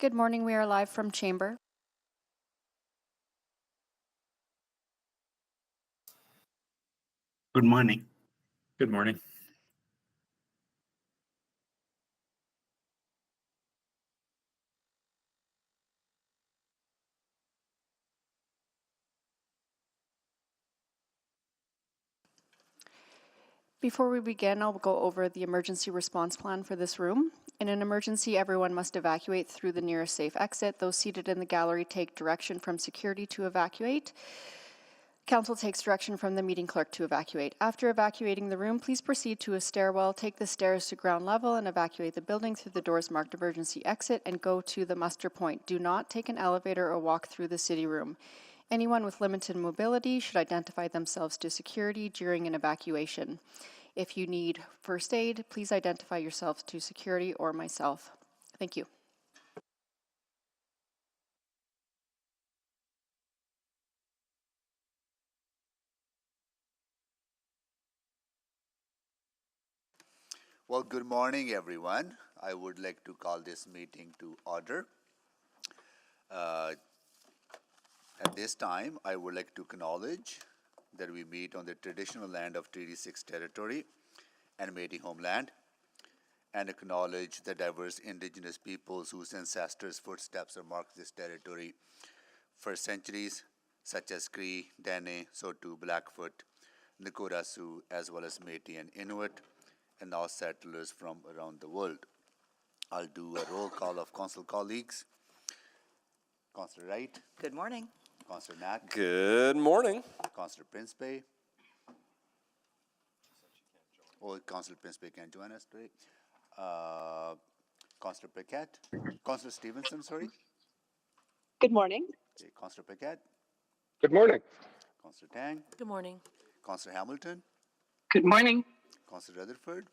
Good morning. We are live from Chamber. Good morning. Good morning. Before we begin, I'll go over the emergency response plan for this room. In an emergency, everyone must evacuate through the nearest safe exit. Those seated in the gallery take direction from security to evacuate. Council takes direction from the meeting clerk to evacuate. After evacuating the room, please proceed to a stairwell, take the stairs to ground level, and evacuate the building through the doors marked emergency exit and go to the muster point. Do not take an elevator or walk through the city room. Anyone with limited mobility should identify themselves to security during an evacuation. If you need first aid, please identify yourself to security or myself. Thank you. Well, good morning, everyone. I would like to call this meeting to order. At this time, I would like to acknowledge that we meet on the traditional land of Treaty 6 territory and Métis homeland, and acknowledge the diverse Indigenous peoples whose ancestors' footsteps have marked this territory for centuries, such as Cree, Dene, Saulteaux, Blackfoot, Nakota Sioux, as well as Métis and Inuit, and now settlers from around the world. I'll do a roll call of council colleagues. Councillor Wright. Good morning. Councillor Knack. Good morning. Councillor Principe. Oh, Councillor Principe can't join us today. Councillor Paquette. Councillor Stevenson, sorry. Good morning. Okay, Councillor Paquette. Good morning. Councillor Tang. Good morning. Councillor Hamilton. Good morning. Councillor Rutherford.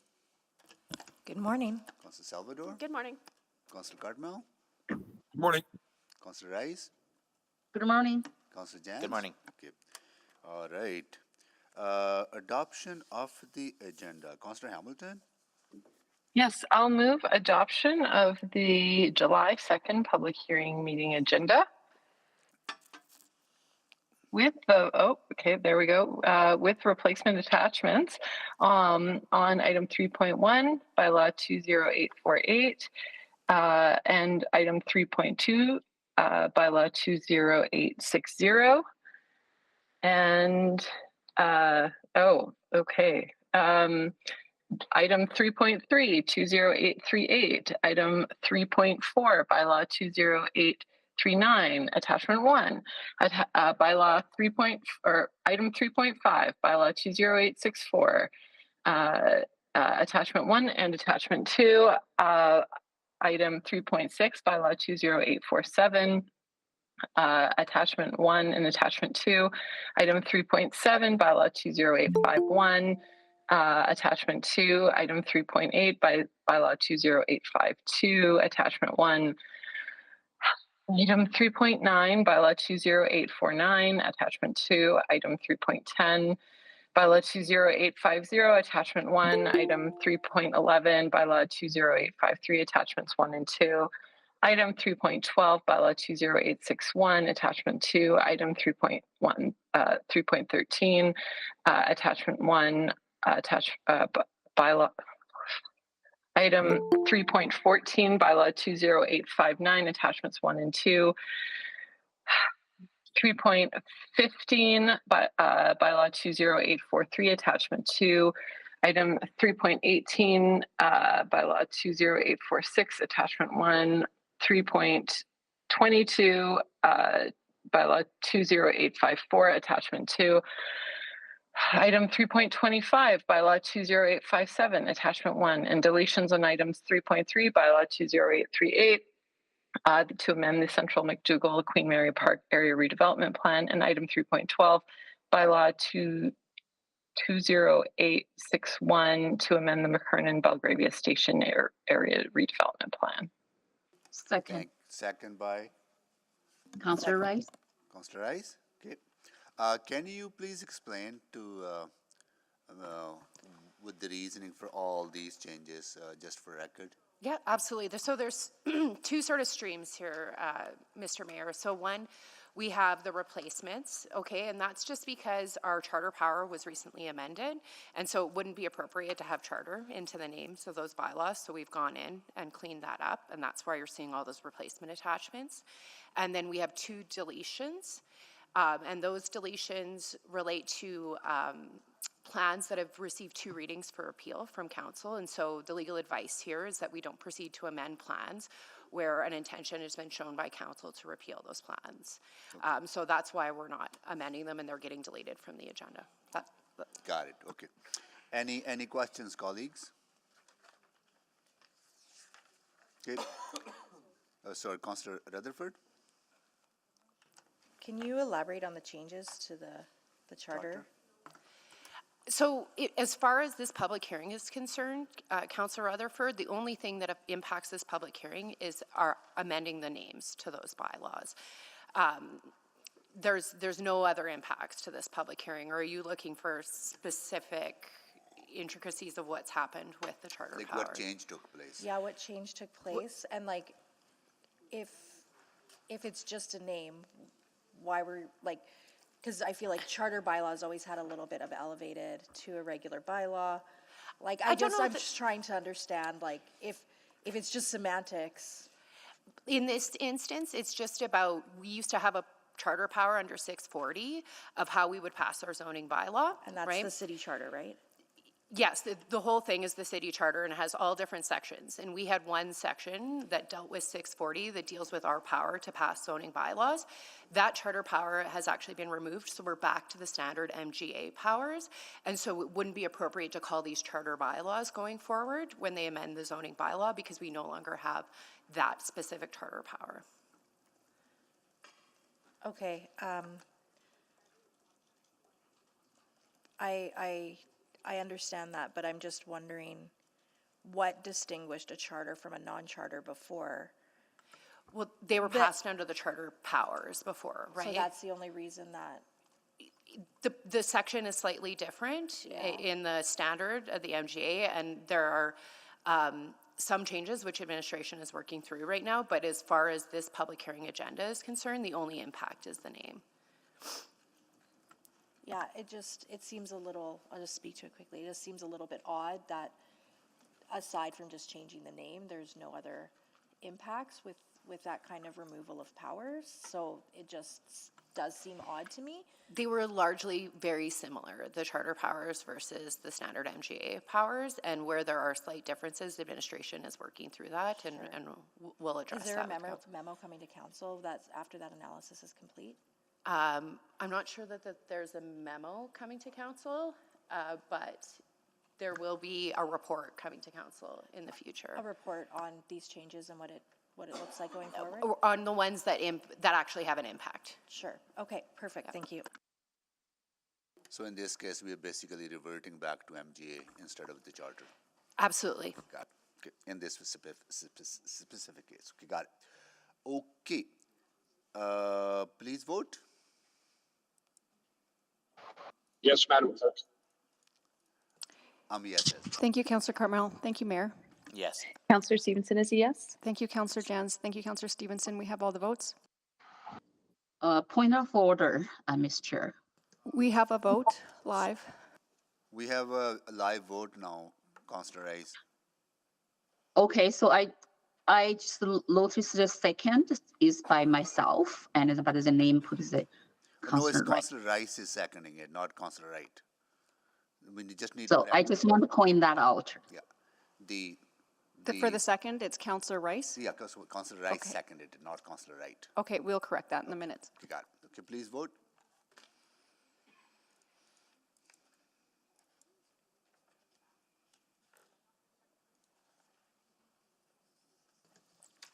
Good morning. Councillor Salvador. Good morning. Councillor Cartmel. Good morning. Councillor Rice. Good morning. Councillor Jans. Good morning. Okay. All right. Adoption of the agenda. Councillor Hamilton. Yes, I'll move adoption of the July 2nd public hearing meeting agenda. With the, there we go. With replacement attachments on item 3.1, bylaw 20848, and item 3.2, bylaw 20860. And, item 3.3, 20838, item 3.4, bylaw 20839, attachment 1, bylaw 3. Item 3.5, bylaw 20864, attachment 1 and attachment 2, item 3.6, bylaw 20847, attachment 1 and attachment 2, item 3.7, bylaw 20851, attachment 2, item 3.8, bylaw 20852, attachment 1, item 3.9, bylaw 20849, attachment 2, item 3.10, bylaw 20850, attachment 1, item 3.11, bylaw 20853, attachments 1 and 2, item 3.12, bylaw 20861, attachment 2, item 3.1, 3.13, attachment 1, bylaw. Item 3.14, bylaw 20859, attachments 1 and 2. 3.15, bylaw 20843, attachment 2. Item 3.18, bylaw 20846, attachment 1. 3.22, bylaw 20854, attachment 2. Item 3.25, bylaw 20857, attachment 1, and deletions on items 3.3, bylaw 20838, to amend the Central McDougall Queen Mary Park Area Redevelopment Plan, and item 3.12, bylaw 20861, to amend the McKernan Belgravia Station Area Redevelopment Plan. Second. Second by Councillor Rice. Councillor Rice. Okay. Can you please explain to with the reasoning for all these changes, just for record? Yeah, absolutely. So there's two sort of streams here, Mr. Mayor. So one, we have the replacements, okay, and that's just because our charter power was recently amended, and so it wouldn't be appropriate to have charter into the names of those bylaws, so we've gone in and cleaned that up, and that's why you're seeing all those replacement attachments. And then we have two deletions, and those deletions relate to plans that have received two readings for appeal from council. And so the legal advice here is that we don't proceed to amend plans where an intention has been shown by council to repeal those plans. So that's why we're not amending them and they're getting deleted from the agenda. Got it, okay. Any questions, colleagues? Okay. Sorry, Councillor Rutherford? Can you elaborate on the changes to the charter? So as far as this public hearing is concerned, Councillor Rutherford, the only thing that impacts this public hearing is our amending the names to those bylaws. There's no other impacts to this public hearing, or are you looking for specific intricacies of what's happened with the charter Like powers? what change took place? Yeah, what change took place? And like, if it's just a name, why were, like, because I feel like charter bylaws always had a little bit of elevated to a regular bylaw. Like, I'm just trying to understand, like, if it's just semantics. In this instance, it's just about, we used to have a charter power under 640 of how we would pass our zoning bylaw, And that's right? the city charter, right? Yes, the whole thing is the city charter and it has all different sections. And we had one section that dealt with 640 that deals with our power to pass zoning bylaws. That charter power has actually been removed, so we're back to the standard MGA powers. And so it wouldn't be appropriate to call these charter bylaws going forward when they amend the zoning bylaw because we no longer have that specific charter power. Okay, I understand that, but I'm just wondering what distinguished a charter from a non-charter before? Well, they were passed under the charter powers before, right? So that's the only reason that, The section is slightly different in the standard of the MGA, and there are some changes which administration is working through right now, but as far as this public hearing agenda is concerned, the only impact is the name. yeah, it seems a little, I'll just speak to it quickly, it just seems a little bit odd that aside from just changing the name, there's no other impacts with that kind of removal of powers, so it just does seem odd to me. They were largely very similar, the charter powers versus the standard MGA powers, and where there are slight differerences, the administration is working through that and we'll address that. Is there a with council. memo coming to council that's after that analysis is complete? I'm not sure that there's a memo coming to council, but there will be a report coming to council in the future. A report on these changes and what it looks like going forward? On the ones that actually have an impact. Sure, okay, perfect, thank you. So in this case, we are basically reverting back to MGA instead of the charter. Absolutely. Got it. Okay. In this specific case. Okay, got it. Okay. Please vote. Yes, Madam Clerk. Yes. Thank you, Councillor Cartmel. Thank you, Mayor. Yes. Councillor Stevenson is a yes. Thank you, Councillor Jans. Thank you, Councillor Stevenson. We have all the votes. Point of order, Ms. Chair. We have a vote live. We have a live vote now, Councillor Rice. Okay, so I just noticed the second is by myself, and but the name put is No, it's Councillor Wright. Councillor Rice is seconding it, not Councillor Wright. We just need So to I just want to point that out. yeah. For the second, it's Councillor Rice. Yeah, Councillor Rice Okay. seconded it, not Councillor Wright. Okay, we'll correct that in the minutes. Okay, got it. Okay, please vote.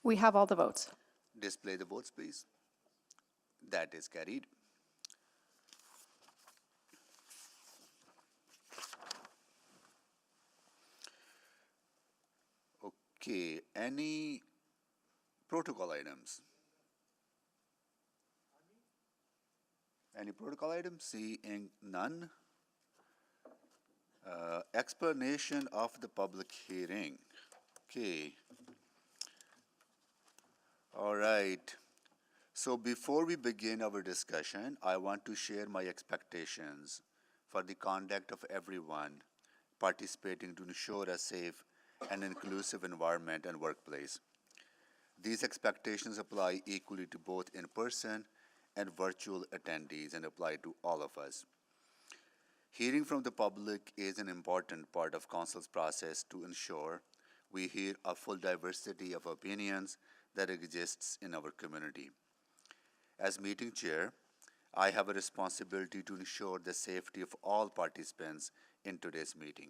We have all the votes. Display the votes, please. That is carried. Okay, any protocol items? Any protocol items? Seeing none. Explanation of the public hearing. Okay. All right. So before we begin our discussion, I want to share my expectations for the conduct of everyone participating to ensure a safe and inclusive environment and workplace. These expectations apply equally to both in-person and virtual attendees and apply to all of us. Hearing from the public is an important part of Council's process to ensure we hear a full diversity of opinions that exists in our community. As meeting chair, I have a responsibility to ensure the safety of all participants in today's meeting.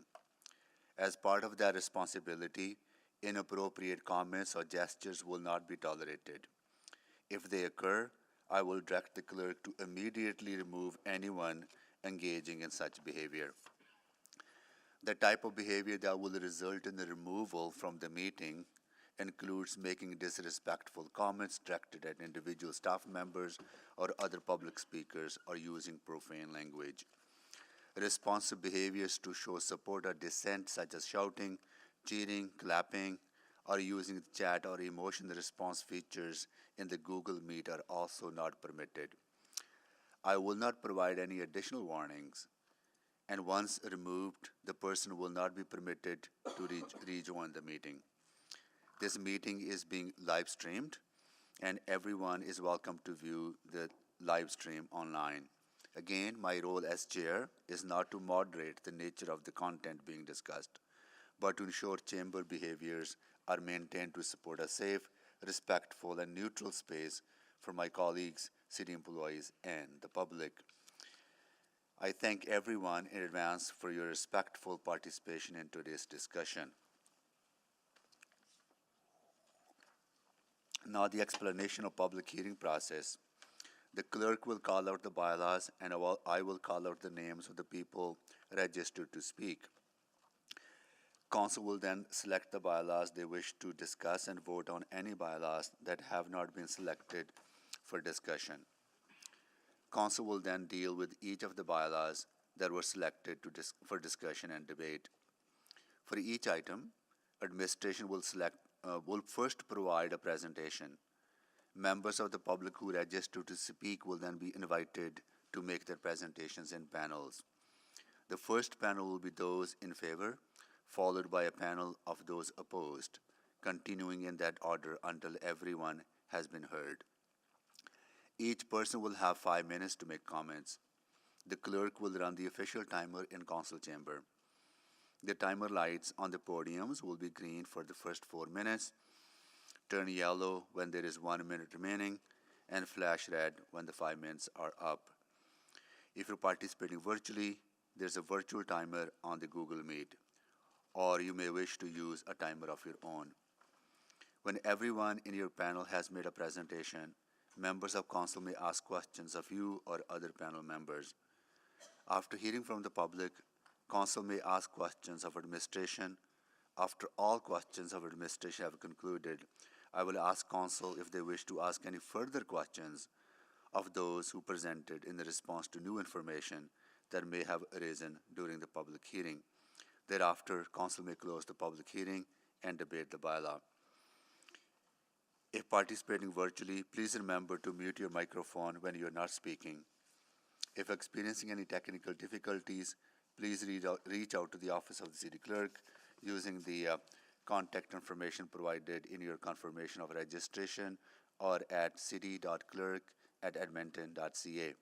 As part of that responsibility, inappropriate comments or gestures will not be tolerated. If they occur, I will direct the clerk to immediately remove anyone engaging in such behavior. The type of behavior that will result in the removal from the meeting includes making disrespectful comments directed at individual staff members or other public speakers or using profane language. Responsive behaviors to show support or dissent, such as shouting, cheering, clapping, or using the chat or emotion response features in the Google Meet are also not permitted. I will not provide any additional warnings, and once removed, the person will not be permitted to rejoin the meeting. This meeting is being live streamed, and everyone is welcome to view the live stream online. Again, my role as chair is not to moderate the nature of the content being discussed, but to ensure chamber behaviors are maintained to support a safe, respectful, and neutral space for my colleagues, city employees, and the public. I thank everyone in advance for your respectful participation in today's discussion. Now, the explanation of public hearing process. The clerk will call out the bylaws, and I will call out the names of the people registered to speak. Council will then select the bylaws they wish to discuss and vote on any bylaws that have not been selected for discussion. Council will then deal with each of the bylaws that were selected for discussion and debate. For each item, administration will first provide a presentation. Members of the public who register to speak will then be invited to make their presentations in panels. The first panel will be those in favor, followed by a panel of those opposed, continuing in that order until everyone has been heard. Each person will have 5 minutes to make comments. The clerk will run the official timer in council chamber. The timer lights on the podiums will be green for the first 4 minutes, turn yellow when there is 1 minute remaining, and flash red when the 5 minutes are up. If you're participating virtually, there's a virtual timer on the Google Meet, or you may wish to use a timer of your own. When everyone in your panel has made a presentation, members of council may ask questions of you or other panel members. After hearing from the public, council may ask questions of administration. After all questions of administration have concluded, I will ask council if they wish to ask any further questions of those who presented in the response to new information that may have arisen during the public hearing. Thereafter, council may close the public hearing and debate the bylaw. If participating virtually, please remember to mute your microphone when you are not speaking. If experiencing any technical difficulties, please reach out to the office of the city clerk using the contact information provided in your confirmation of registration or at city.clerk@edmonton.ca.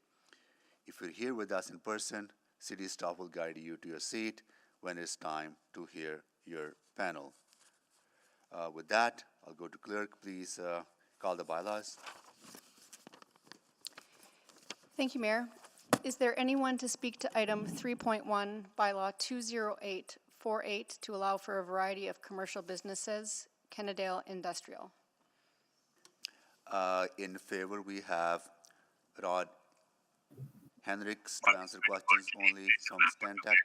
If you're here with us in person, city staff will guide you to your seat when it's time to hear your panel. With that, I'll go to clerk. Please call the bylaws. Thank you, Mayor. Is there anyone to speak to item 3.1, bylaw 20848, to allow for a variety of commercial businesses, Kennedale Industrial? In favor, we have Rod Henricks to answer questions only from Stantec.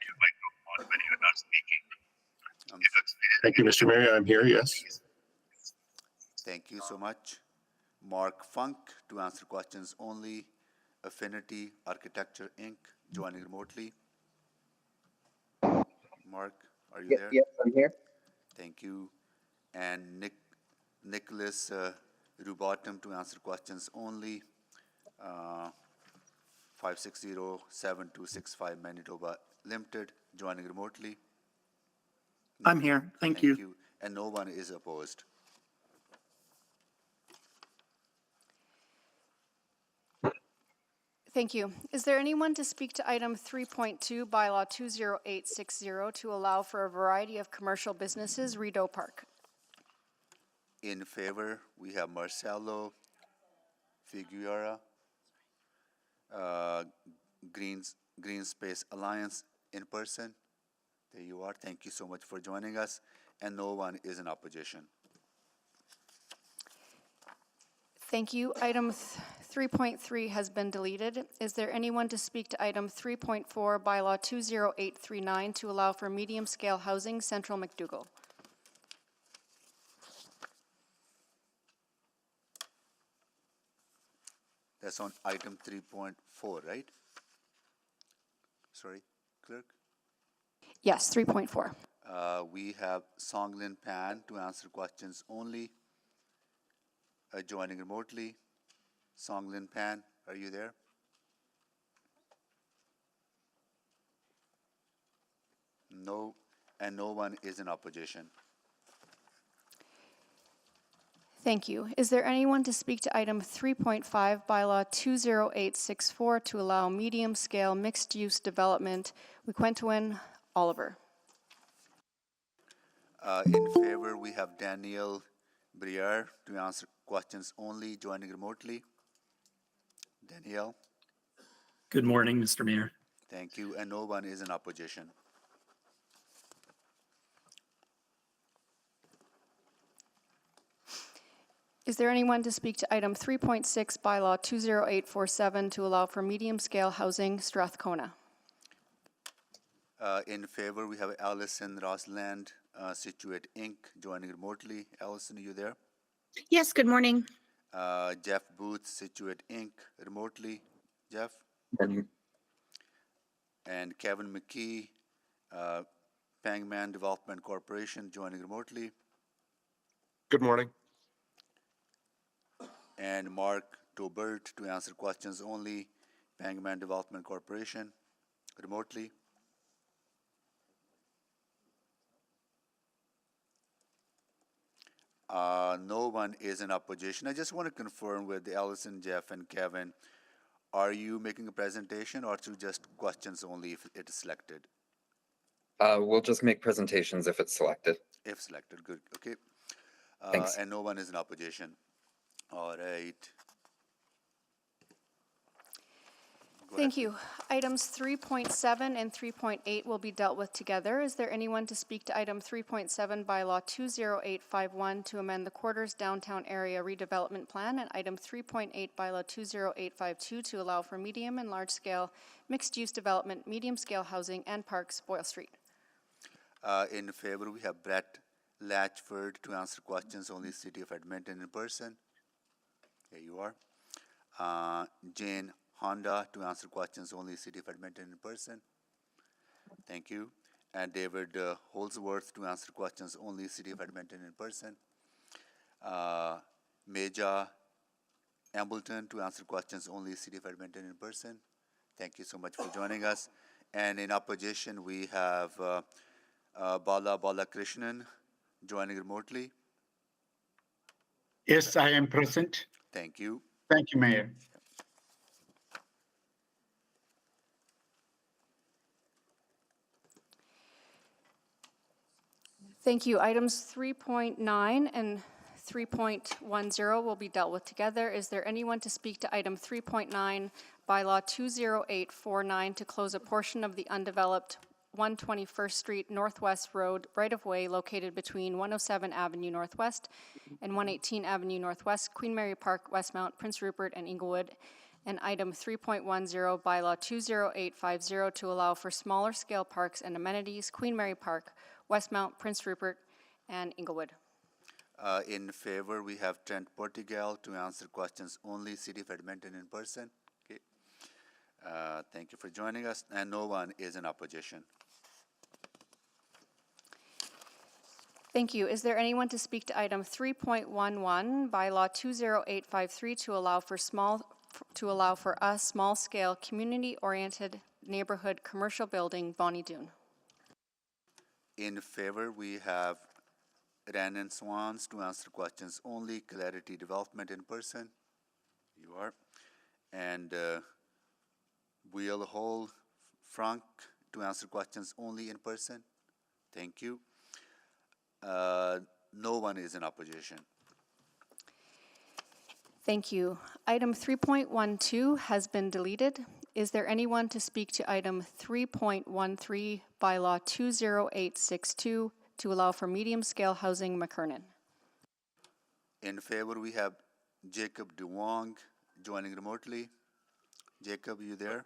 Thank you, Mr. Mayor. I'm here, yes. Thank you so much. Mark Funk to answer questions only, Affinity Architecture Inc., joining remotely. Mark, are you there? Yes, I'm here. Thank you. and Nicholas Rubottom to answer questions only. 560-7265 Manitoba Limited, joining remotely. I'm here. Thank you. And no one is opposed. Thank you. Is there anyone to speak to item 3.2, bylaw 20860, to allow for a variety of commercial businesses, Rideau Park? In favor, we have Marcelo Figueroa, Green Space Alliance in person. There you are. Thank you so much for joining us. And no one is in opposition. Thank you. Item 3.3 has been deleted. Is there anyone to speak to item 3.4, bylaw 20839, to allow for medium-scale housing, Central McDougall? That's on item 3.4, right? Sorry, clerk? Yes, 3.4. We have Songlin Pan to answer questions only. Joining remotely. Songlin Pan, are you there? No, and no one is in opposition. Thank you. Is there anyone to speak to item 3.5, bylaw 20864, to allow medium-scale mixed-use development, Wequentuin, Oliver? In favor, we have Daniel Briere to answer questions only, joining remotely. Danielle, Good morning, Mr. Mayor. thank you, and no one is in opposition. Is there anyone to speak to item 3.6, bylaw 20847, to allow for medium-scale housing, Strathcona? In favor, we have Allison Rosland, Situate Inc., joining remotely. Allison, are you there? Yes, good morning. Jeff Booth, Situate Inc., remotely. Jeff? Morning. And Kevin McKee, Pangman Development Corporation, joining remotely. Good morning. And Mark Tobert to answer questions only, Pangman Development Corporation, remotely. No one is in opposition. I just want to confirm with Allison, Jeff, and Kevin, are you making a presentation or to just questions only if it is selected? We'll just make presentations if it's selected. If selected, good, okay. Thanks. And no one is in opposition. All right. Thank you. Items 3.7 and 3.8 will be dealt with together. Is there anyone to speak to item 3.7, bylaw 20851, to amend the Quarters Downtown Area Redevelopment Plan, and item 3.8, bylaw 20852, to allow for medium and large-scale mixed-use development, medium-scale housing, and parks, Boyle Street? In favor, we have Brett Latchford to answer questions only, City of Edmonton in person. Here you are. Jane Honda to answer questions only, City of Edmonton in person. Thank you. And David Holsworth to answer questions only, City of Edmonton in person. Meja Ambleton to answer questions only, City of Edmonton in person. Thank you so much for joining us. And in opposition, we have Bala Krishnan joining remotely. Yes, I am present. Thank you. Thank you, Mayor. Thank you. Items 3.9 and 3.10 will be dealt with together. Is there anyone to speak to item 3.9, bylaw 20849, to close a portion of the undeveloped 121st Street Northwest Road right-of-way located between 107 Avenue Northwest and 118 Avenue Northwest, Queen Mary Park, Westmount, Prince Rupert, and Inglewood, and item 3.10, bylaw 20850, to allow for smaller scale parks and amenities, Queen Mary Park, Westmount, Prince Rupert, and Inglewood? In favor, we have Trent Portigal to answer questions only, City of Edmonton in person. Okay. Thank you for joining us, and no one is in opposition. Thank you. Is there anyone to speak to item 3.11, bylaw 20853, to allow for a small-scale, community-oriented neighborhood commercial building, Bonnie Doon? In favor, we have Rhiannon Swans to answer questions only, Clarity Development in person. You are. And Will Hall Frank to answer questions only in person. Thank you. No one is in opposition. Thank you. Item 3.12 has been deleted. Is there anyone to speak to item 3.13, bylaw 20862, to allow for medium-scale housing, McKernan? In favor, we have Jacob DeWong joining remotely. Jacob, you there?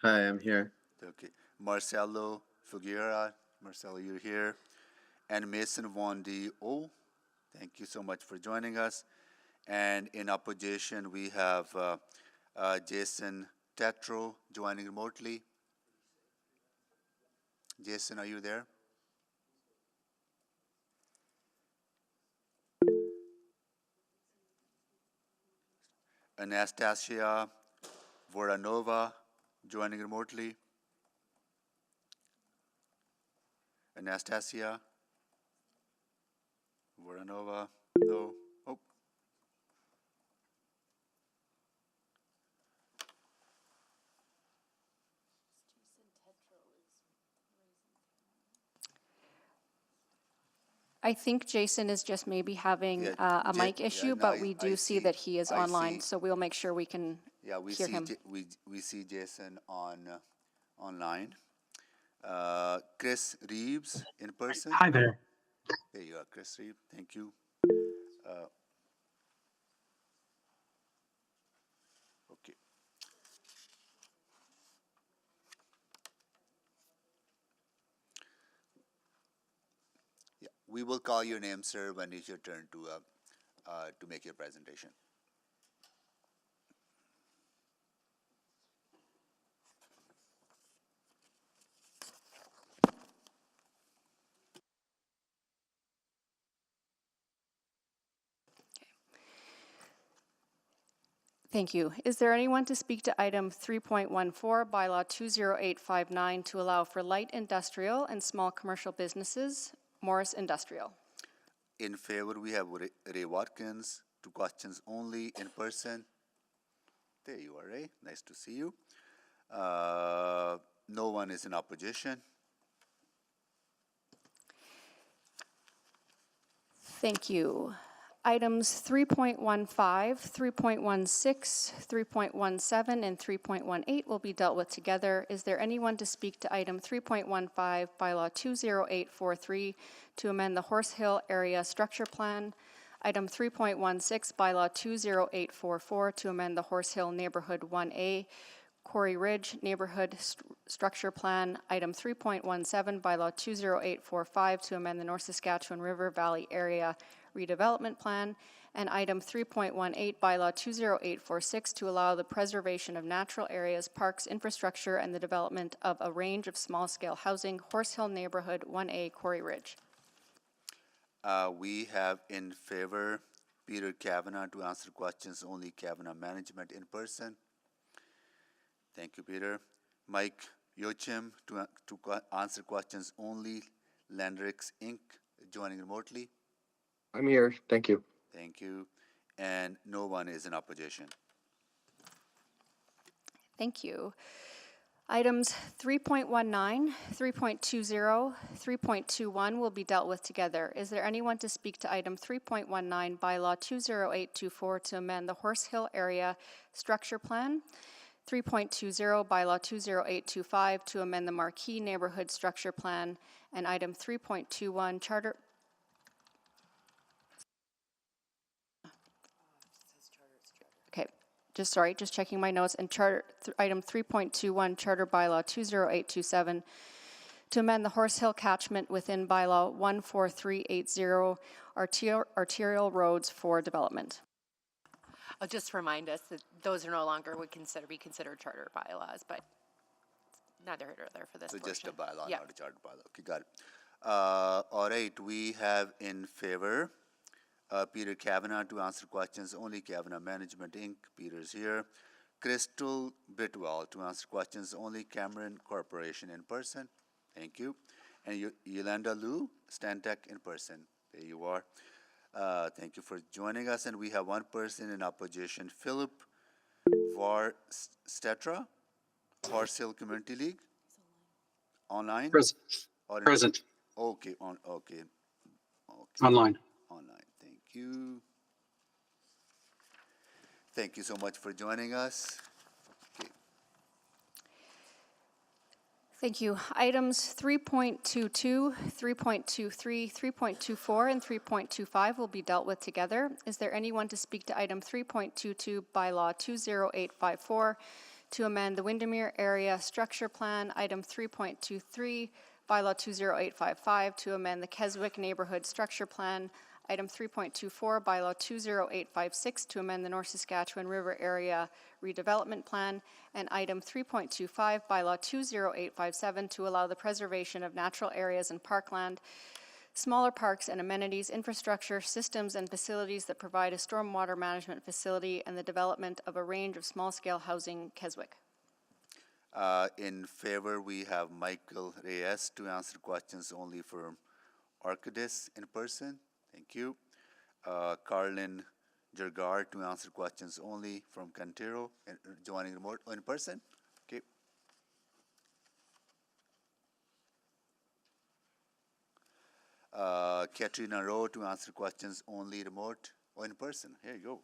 Hi, I'm here. Okay. Marcelo Figueira. Marcelo, you're here. And Mason Von D. O. Thank you so much for joining us. And in opposition, we have Jason Tetro joining remotely. Jason, are you there? Anastasia Voranova joining remotely. Anastasia Voranova, no. Oh. I think Jason is just maybe having Yeah, a mic issue, but we do see that he is I online, see. so we'll make sure we can Yeah, we hear see him. we see Jason online. Chris Reeves in person. Hi there. There you are, Chris Reeves. Thank you. Okay. Yeah, we will call your name, sir, when it's your turn to make your presentation. Thank you. Is there anyone to speak to item 3.14, bylaw 20859, to allow for light industrial and small commercial businesses, Morris Industrial? In favor, we have Ray Watkins. To questions only in person. There you are, Ray. Nice to see you. No one is in opposition. Thank you. Items 3.15, 3.16, 3.17, and 3.18 will be dealt with together. Is there anyone to speak to item 3.15, bylaw 20843, to amend the Horse Hill Area Structure Plan? Item 3.16, bylaw 20844, to amend the Horse Hill Neighborhood 1A, Quarry Ridge Neighborhood Structure Plan. Item 3.17, bylaw 20845, to amend the North Saskatchewan River Valley Area Redevelopment Plan. And item 3.18, bylaw 20846, to allow the preservation of natural areas, parks, infrastructure, and the development of a range of small-scale housing, Horse Hill Neighborhood 1A, Quarry Ridge. We have in favor Peter Kavanagh to answer questions only, Kavanagh Management in person. Thank you, Peter. Mike Yochim to answer questions only, Landrix Inc. joining remotely. I'm here. Thank you. Thank you. And no one is in opposition. Thank you. Items 3.19, 3.20, 3.21 will be dealt with together. Is there anyone to speak to item 3.19, bylaw 20824, to amend the Horse Hill Area Structure Plan? 3.20, bylaw 20825, to amend the Marquee Neighborhood Structure Plan? And item 3.21, charter... Okay. Just checking my notes, and item 3.21, Charter Bylaw 20827, to amend the Horse Hill catchment within Bylaw 14380, arterial roads for development. I'll just remind us that those are no longer would be considered charter bylaws, but neither here nor there for this So portion. just a bylaw, Yeah. not a charter bylaw. Okay, got it. All right, we have in favor Peter Kavanagh to answer questions only, Kavanagh Management Inc., Peter's here. Crystal Britwell to answer questions only, Cameron Corporation in person, thank you. And Yolanda Liu, Stantec in person, there you are. Thank you for joining us, and we have one person in opposition, Philip Varstetra, Horse Hill Community League, online? Present. Or in- Present. Okay, okay. Online. Online, thank you. Thank you so much for joining us. Okay. Thank you. Items 3.22, 3.23, 3.24, and 3.25 will be dealt with together. Is there anyone to speak to item 3.22, bylaw 20854, to amend the Windermere Area Structure Plan, item 3.23, bylaw 20855, to amend the Keswick Neighborhood Structure Plan, item 3.24, bylaw 20856, to amend the North Saskatchewan River Area Redevelopment Plan, and item 3.25, bylaw 20857, to allow the preservation of natural areas and parkland, smaller parks and amenities, infrastructure, systems, and facilities that provide a stormwater management facility, and the development of a range of small-scale housing, Keswick. In favor, we have Michael Reyes to answer questions only for Orchidis in person. Thank you. Carlin Jergar to answer questions only from Cantero, and joining remote in person. Okay. Katrina Rowe to answer questions only remote or in person. Here you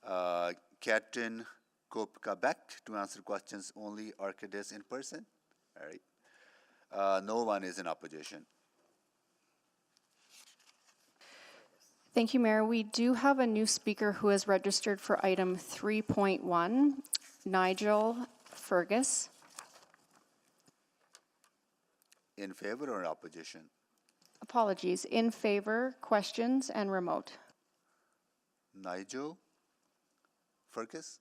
go. Catherine Kopkabek to answer questions only Orchidis in person. All right. No one is in opposition. Thank you, Mayor. We do have a new speaker who has registered for item 3.1, Nigel Fergus. In favor or in opposition? Apologies. In favor, questions, and remote. Nigel Fergus?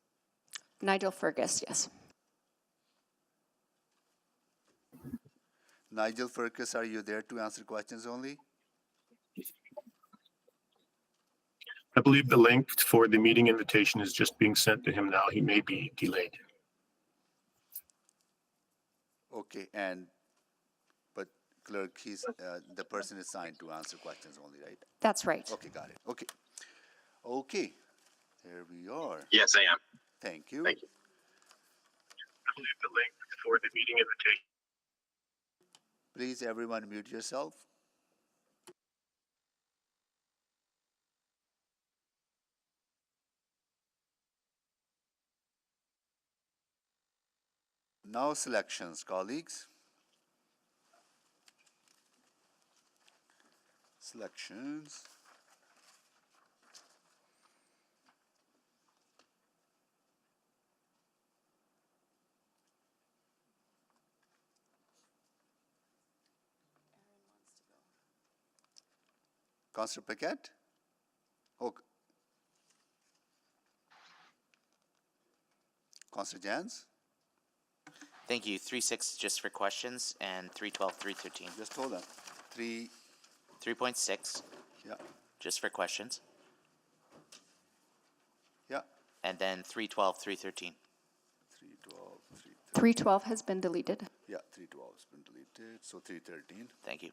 Nigel Fergus, yes. Nigel Fergus, are you there to answer questions only? I believe the link for the meeting invitation is just being sent to him now. He may be delayed. Okay, but clerk, the person is signed to answer questions only, right? That's right. Okay, got it. Okay, here we are. Yes, I am. Thank you. Thank you. I believe the link for the meeting invitation. Please, everyone, mute yourself. Now selections, colleagues. Selections. Councillor Paquette? Oh. Councillor Jans? Thank you. 3.6 just for questions, and 3.12, 3.13. Just hold on. 3.6. Yeah. Just for questions. Yeah. And then 3.12, 3.13. 312, 312 has been deleted. Yeah, 312 has been deleted, so 313. Thank you.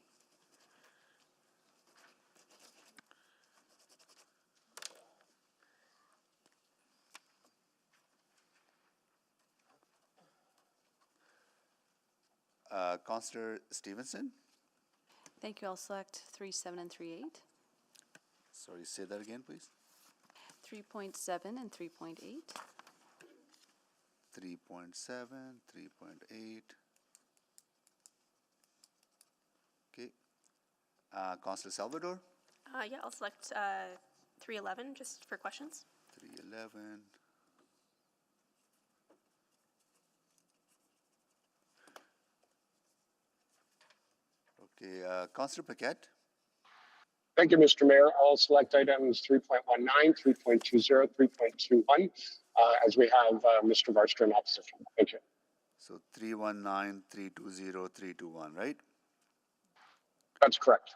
Councillor Stevenson? Thank you. I'll select 3.7 and 3.8. Sorry, say that again, please. 3.7 and 3.8. 3.7, 3.8. Okay. Councillor Salvador? Yeah, I'll select 3.11 just for questions. 3.11. Okay, Councillor Paquette? Thank you, Mr. Mayor. I'll select items 3.19, 3.20, 3.21, as we have Mr. Varster in opposition. Thank you. So 319, 320, 321, right? That's correct.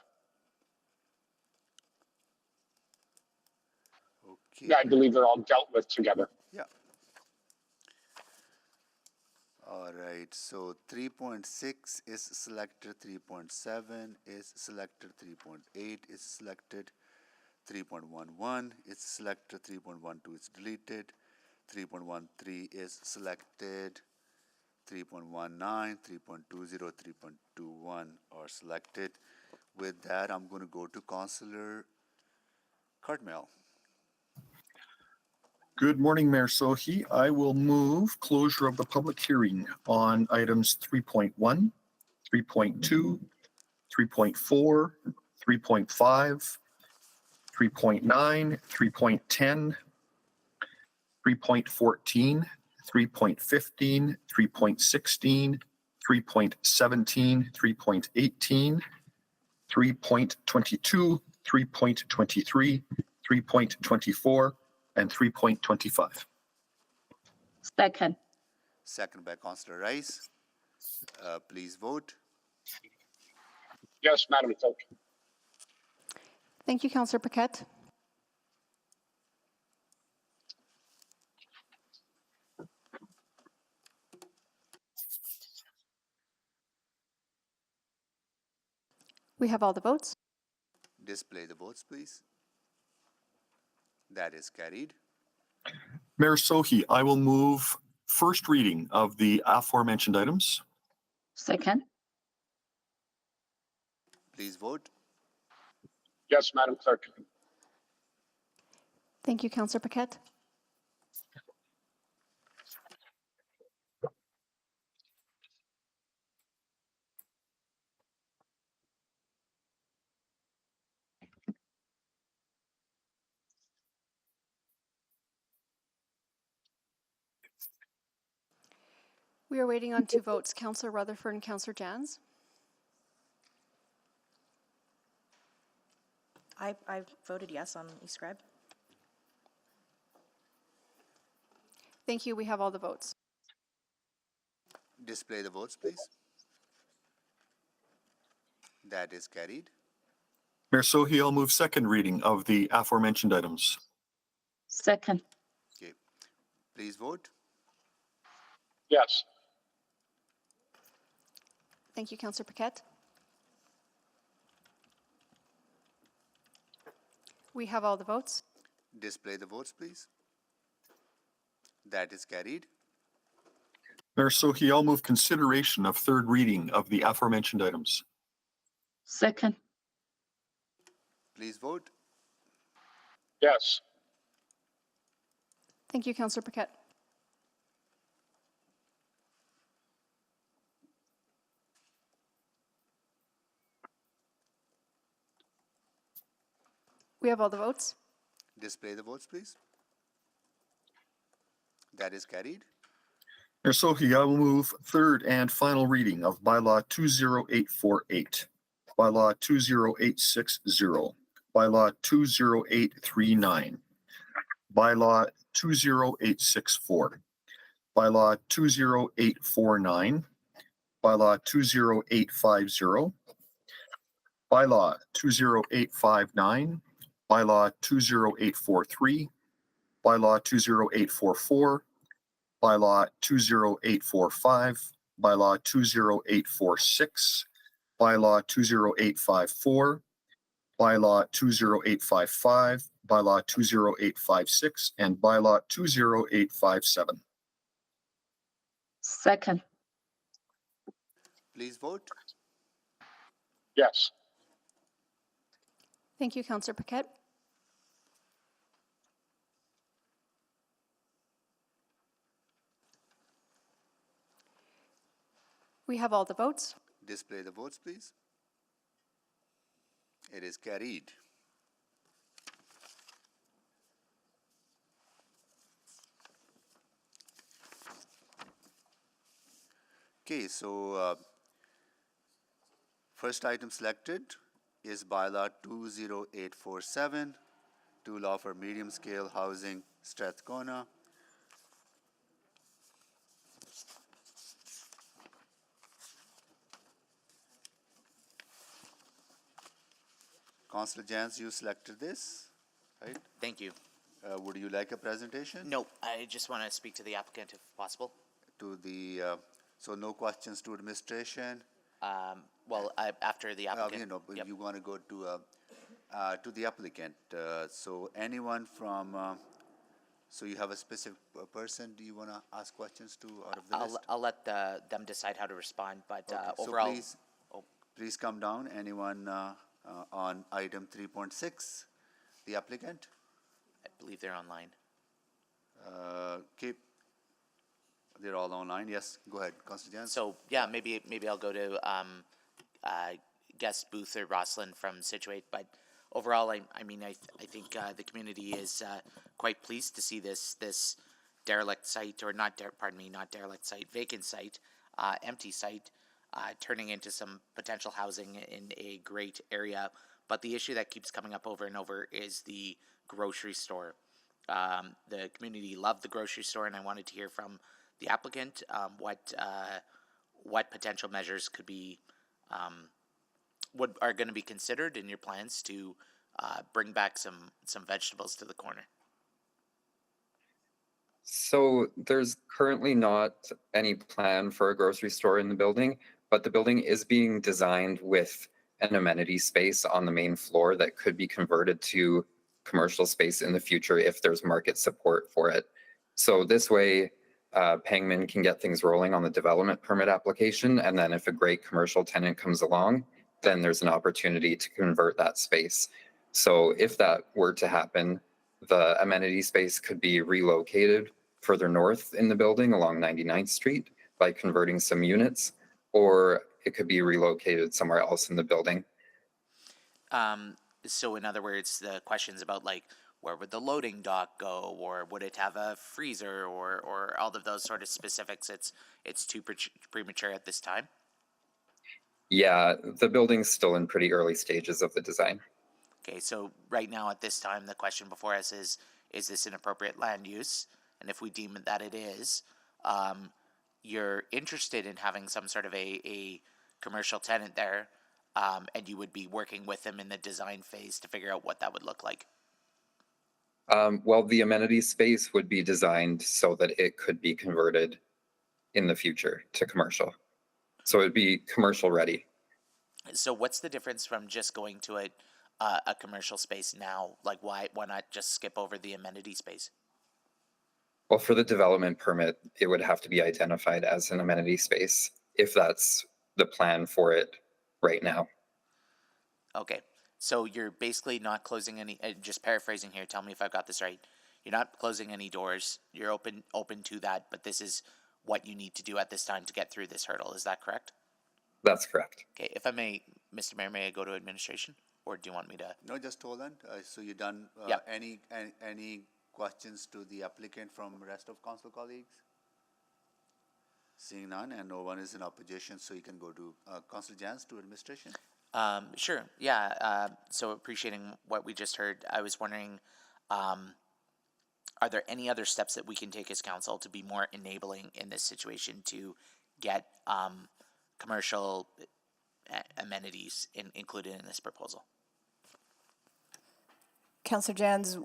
Okay. Yeah, I believe they're all dealt with together. Yeah. All right, so 3.6 is selected, 3.7 is selected, 3.8 is selected, 3.11 is selected, 3.12 is deleted, 3.13 is selected, 3.19, 3.20, 3.21 are selected. With that, I'm going to go to Councillor Cartmel. Good morning, Mayor Sohi. I will move closure of the public hearing on items 3.1, 3.2, 3.4, 3.5, 3.9, 3.10, 3.14, 3.15, 3.16, 3.17, 3.18, 3.22, 3.23, 3.24, and 3.25. Second. Second by Councillor Rice. Please vote. Yes, Madam Clerk. Thank you, Councillor Paquette. We have all the votes. Display the votes, please. That is carried. Mayor Sohi, I will move first reading of the aforementioned items. Second. Please vote. Yes, Madam Clerk. Thank you, Councillor Paquette. We are waiting on 2 votes, Councillor Rutherford and Councillor Jans. I voted yes on eScribe. Thank you. We have all the votes. Display the votes, please. That is carried. Mayor Sohi, I'll move second reading of the aforementioned items. Second. Okay. Please vote. Yes. Thank you, Councillor Paquette. We have all the votes. Display the votes, please. That is carried. Mayor Sohi, I'll move consideration of third reading of the aforementioned items. Second. Please vote. Yes. Thank you, Councillor Paquette. We have all the votes. Display the votes, please. That is carried. Mayor Sohi, I will move third and final reading of bylaw 20848, bylaw 20860, bylaw 20839, bylaw 20864, bylaw 20849, bylaw 20850, bylaw 20859, bylaw 20843, bylaw 20844, bylaw 20845, bylaw 20846, bylaw 20854, bylaw 20855, bylaw 20856, and bylaw 20857. Second. Please vote. Yes. Thank you, Councillor Paquette. We have all the votes. Display the votes, please. It is carried. Okay, so first item selected is bylaw 20847 to allow for medium scale housing Strathcona. Councillor Jans, you selected this, right? Thank you. Would you like a presentation? No, I just want to speak to the applicant if possible. To the, so no questions to administration? Well, after the applicant. Yep. You want to go to the applicant. So anyone from, so you have a specific person do you want to ask questions to out of the list? I'll let them decide how to respond, but Okay, so overall. please come down. Anyone on item 3.6, the applicant? I believe they're online. They're all online. Yes, go ahead, Councillor Jans. So yeah, maybe I'll go to guest Booth or Roslyn from Situate. But overall, I think the community is quite pleased to see this derelict site, or not derelict site, vacant site, empty site, turning into some potential housing in a great area. But the issue that keeps coming up over and over is the grocery store. The community loved the grocery store, and I wanted to hear from the applicant what potential measures could be what are going to be considered in your plans to bring back some vegetables to the corner. So there's currently not any plan for a grocery store in the building, but the building is being designed with an amenity space on the main floor that could be converted to commercial space in the future if there's market support for it. So this way, Pangman can get things rolling on the development permit application, and then if a great commercial tenant comes along, then there's an opportunity to convert that space. So if that were to happen, the amenity space could be relocated further north in the building along 99th Street by converting some units, or it could be relocated somewhere else in the building. So in other words, the questions about like where would the loading dock go, or would it have a freezer, or all of those sort of specifics, it's too premature at this time? Yeah, the building's still in pretty early stages of the design. Okay, so right now at this time, the question before us is this an appropriate land use? And if we deem that it is, you're interested in having some sort of a commercial tenant there, and you would be working with them in the design phase to figure out what that would look like. Well, the amenity space would be designed so that it could be converted in the future to commercial. So it'd be commercial ready. So what's the difference from just going to a commercial space now? Like why not just skip over the amenity space? Well, for the development permit, it would have to be identified as an amenity space if that's the plan for it right now. Okay, so you're basically not closing any, just paraphrasing here, tell me if I've got this right. You're not closing any doors, you're open to that, but this is what you need to do at this time to get through this hurdle, is that correct? That's correct. Okay, if I may, Mr. Mayor, may I go to administration, or do you want me to? No, just hold on. So you done, Yep. Any questions to the applicant from rest of council colleagues? Seeing none, and no one is in opposition, so you can go to Councillor Jans to administration. Sure, yeah, so appreciating what we just heard, I was wondering, are there any other steps that we can take as council to be more enabling in this situation to get commercial amenities included in this proposal? Councillor Jans,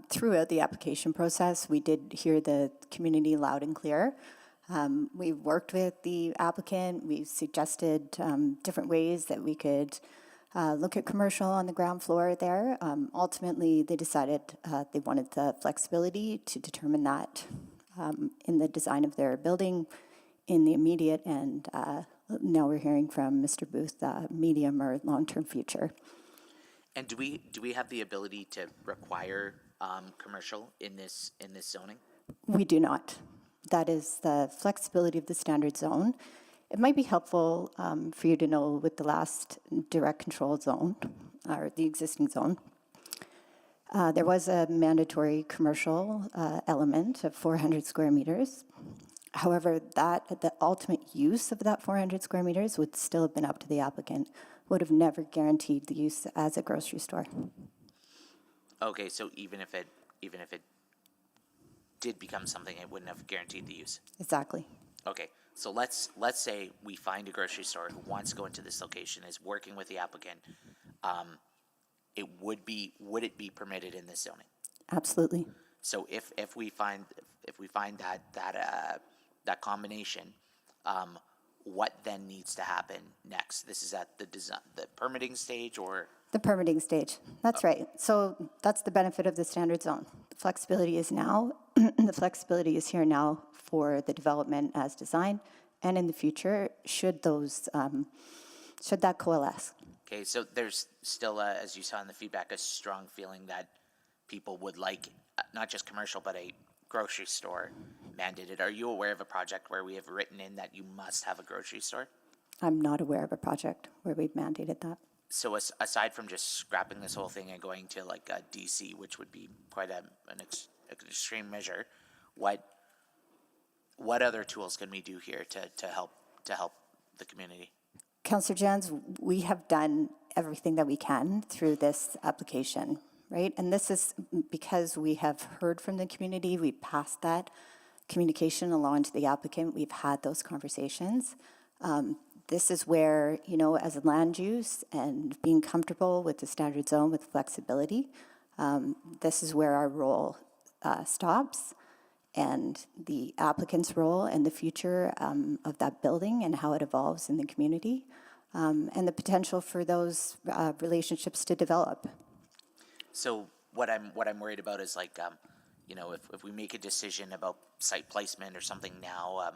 throughout the application process, we did hear the community loud and clear. We've worked with the applicant. We've suggested different ways that we could look at commercial on the ground floor there. Ultimately, they decided they wanted the flexibility to determine that in the design of their building in the immediate, and now we're hearing from Mr. Booth, medium or long-term future. And do we have the ability to require commercial in this zoning? We do not. That is the flexibility of the standard zone. It might be helpful for you to know with the last direct control zone, or the existing zone, there was a mandatory commercial element of 400 square meters. However, the ultimate use of that 400 square meters would still have been up to the applicant, would have never guaranteed the use as a grocery store. Okay, so even if it did become something, it wouldn't have guaranteed the use. Exactly. Okay, so let's say we find a grocery store who wants to go into this location, is working with the applicant. would it be permitted in this zoning? Absolutely. So if we find that combination, what then needs to happen next? This is at the permitting stage, or The permitting stage. That's right. So that's the benefit of the standard zone. The flexibility is now, the flexibility is here now for the development as designed, and in the future, should that coalesce. okay? So there's still, as you saw in the feedback, a strong feeling that people would like not just commercial but a grocery store mandated. Are you aware of a project where we have written in that you must have a grocery store? I'm not aware of a project where we've mandated that. So aside from just scrapping this whole thing and going to like a DC, which would be quite an extreme measure, what other tools can we do here to help the community? Councillor Jans, we have done everything that we can through this application, right? And this is because we have heard from the community, we've passed that communication along to the applicant, we've had those conversations. This is where, as a land use and being comfortable with the standard zone with flexibility, this is where our role stops, and the applicant's role and the future of that building and how it evolves in the community, and the potential for those relationships to develop. So what I'm worried about is like, if we make a decision about site placement or something now,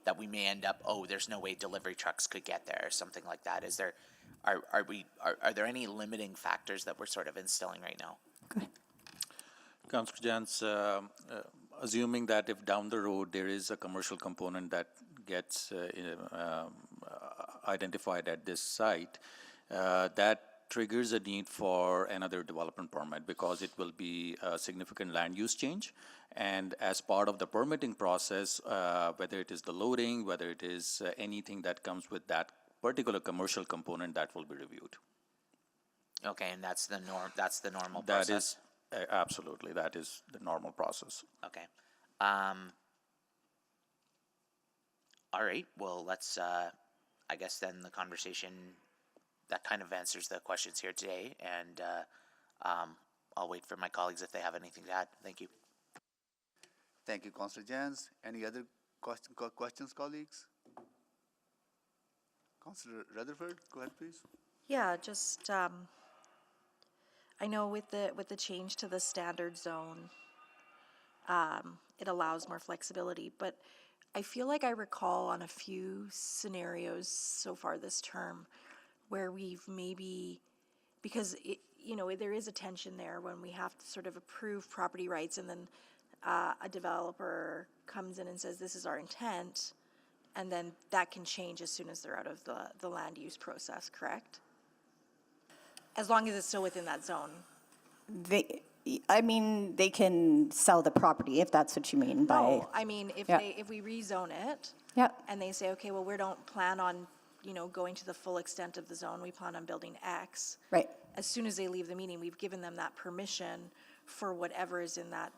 that we may end up, there's no way delivery trucks could get there or something like that. Is there, are there any limiting factors that we're sort of instilling right now? Councillor Jans, assuming that if down the road there is a commercial component that gets identified at this site, that triggers a need for another development permit because it will be a significant land use change. And as part of the permitting process, whether it is the loading, whether it is anything that comes with that particular commercial component, that will be reviewed. Okay, and that's the normal That process? is, absolutely, that is the normal process. Okay. All right, well, let's, I guess then the conversation, that kind of answers the questions here today, and I'll wait for my colleagues if they have anything to add. Thank you. Thank you, Councillor Jans. Any other questions, colleagues? Councillor Rutherford, go ahead, please. Yeah, just, I know with the change to the standard zone, it allows more flexibility, but I feel like I recall on a few scenarios so far this term where we've maybe, because there is a tension there when we have to sort of approve property rights, and then a developer comes in and says, this is our intent, and then that can change as soon as they're out of the land use process, correct? As long as it's still within that zone. They can sell the property if that's what you mean by. No, I mean, if we rezone it. Yeah. And they say, okay, well, we don't plan on, going to the full extent of the zone, we plan on building X. Right. As soon as they leave the meeting, we've given them that permission for whatever is in that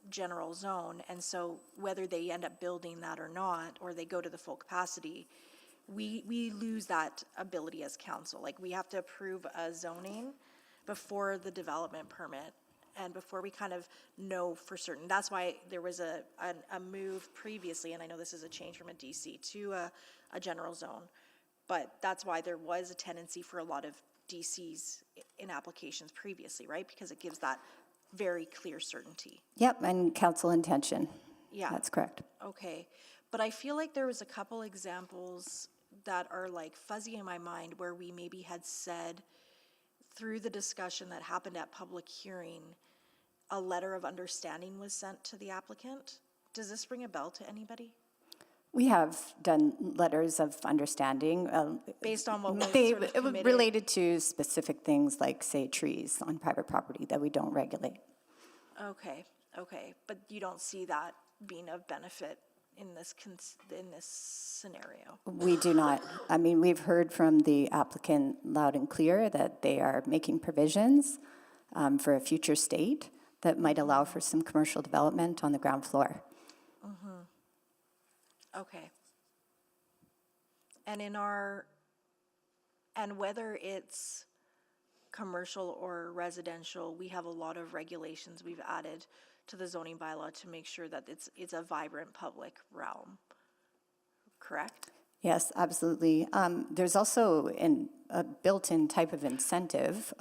general zone. And so whether they end up building that or not, or they go to the full capacity, we lose that ability as council. Like, we have to approve a zoning before the development permit and before we kind of know for certain. That's why there was a move previously, and I know this is a change from a DC to a general zone, but that's why there was a tendency for a lot of DCs in applications previously, right? Because it gives that very clear certainty. Yep, and council intention. Yeah. That's correct. Okay, but I feel like there was a couple examples that are like fuzzy in my mind where we maybe had said through the discussion that happened at public hearing, a letter of understanding was sent to the applicant. Does this ring a bell to anybody? We have done letters of understanding. Based on what was they sort of committed? related to specific things like, say, trees on private property that we don't regulate. Okay, but you don't see that being of benefit in this scenario? We do not. I mean, we've heard from the applicant loud and clear that they are making provisions for a future state that might allow for some commercial development on the ground floor. Okay. And whether it's commercial or residential, we have a lot of regulations we've added to the zoning bylaw to make sure that it's a vibrant public realm, correct? Yes, absolutely. There's also a built-in type of incentive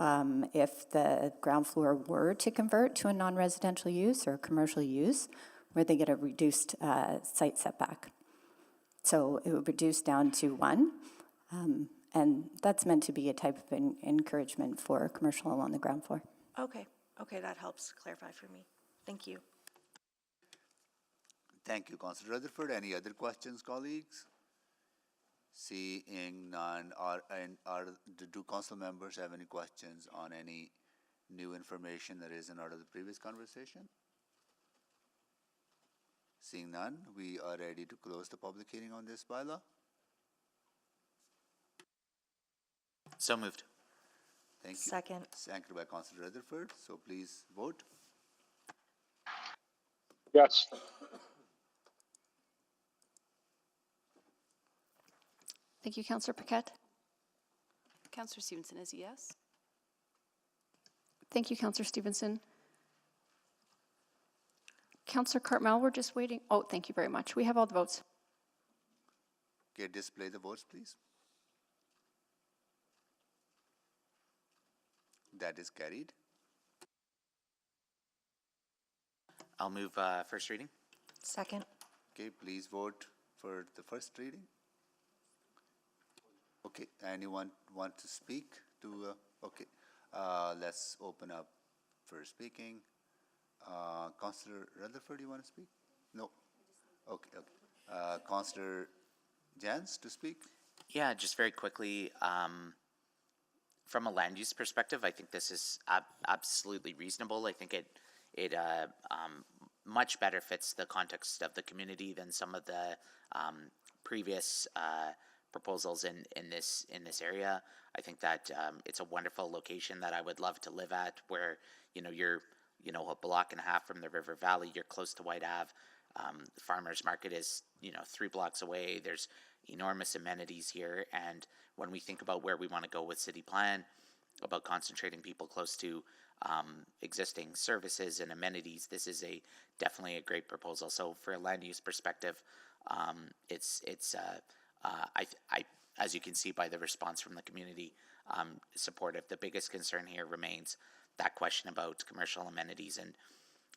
if the ground floor were to convert to a non-residential use or commercial use, where they get a reduced site setback. So it would reduce down to 1, and that's meant to be a type of encouragement for commercial along the ground floor. Okay, that helps clarify for me. Thank you. Thank you, Councillor Rutherford. Any other questions, colleagues? Seeing none, do council members have any questions on any new information that isn't out of the previous conversation? Seeing none, we are ready to close the public hearing on this bylaw. So moved. Thank you. Second. Seconded by Councillor Rutherford. So please vote. Yes. Thank you, Councillor Paquette. Councillor Stevenson is a yes. Thank you, Councillor Stevenson. Councillor Cartmel, we're just waiting. Oh, thank you very much. We have all the votes. Okay, display the votes, please. That is carried. I'll move first reading. Second. Okay, please vote for the first reading. Okay, anyone want to speak to, okay, let's open up for speaking. Councillor Rutherford, you want to speak? No? Okay. Councillor Jans to speak? Yeah, just very quickly, from a land use perspective, I think this is absolutely reasonable. I think it much better fits the context of the community than some of the previous proposals in this area. I think that it's a wonderful location that I would love to live at, where you're a block and a half from the river valley. You're close to White Ave. The farmers market is 3 blocks away. There's enormous amenities here, and when we think about where we want to go with city plan, about concentrating people close to existing services and amenities, this is definitely a great proposal. So for a land use perspective, it's as you can see by the response from the community, supportive. The biggest concern here remains that question about commercial amenities, and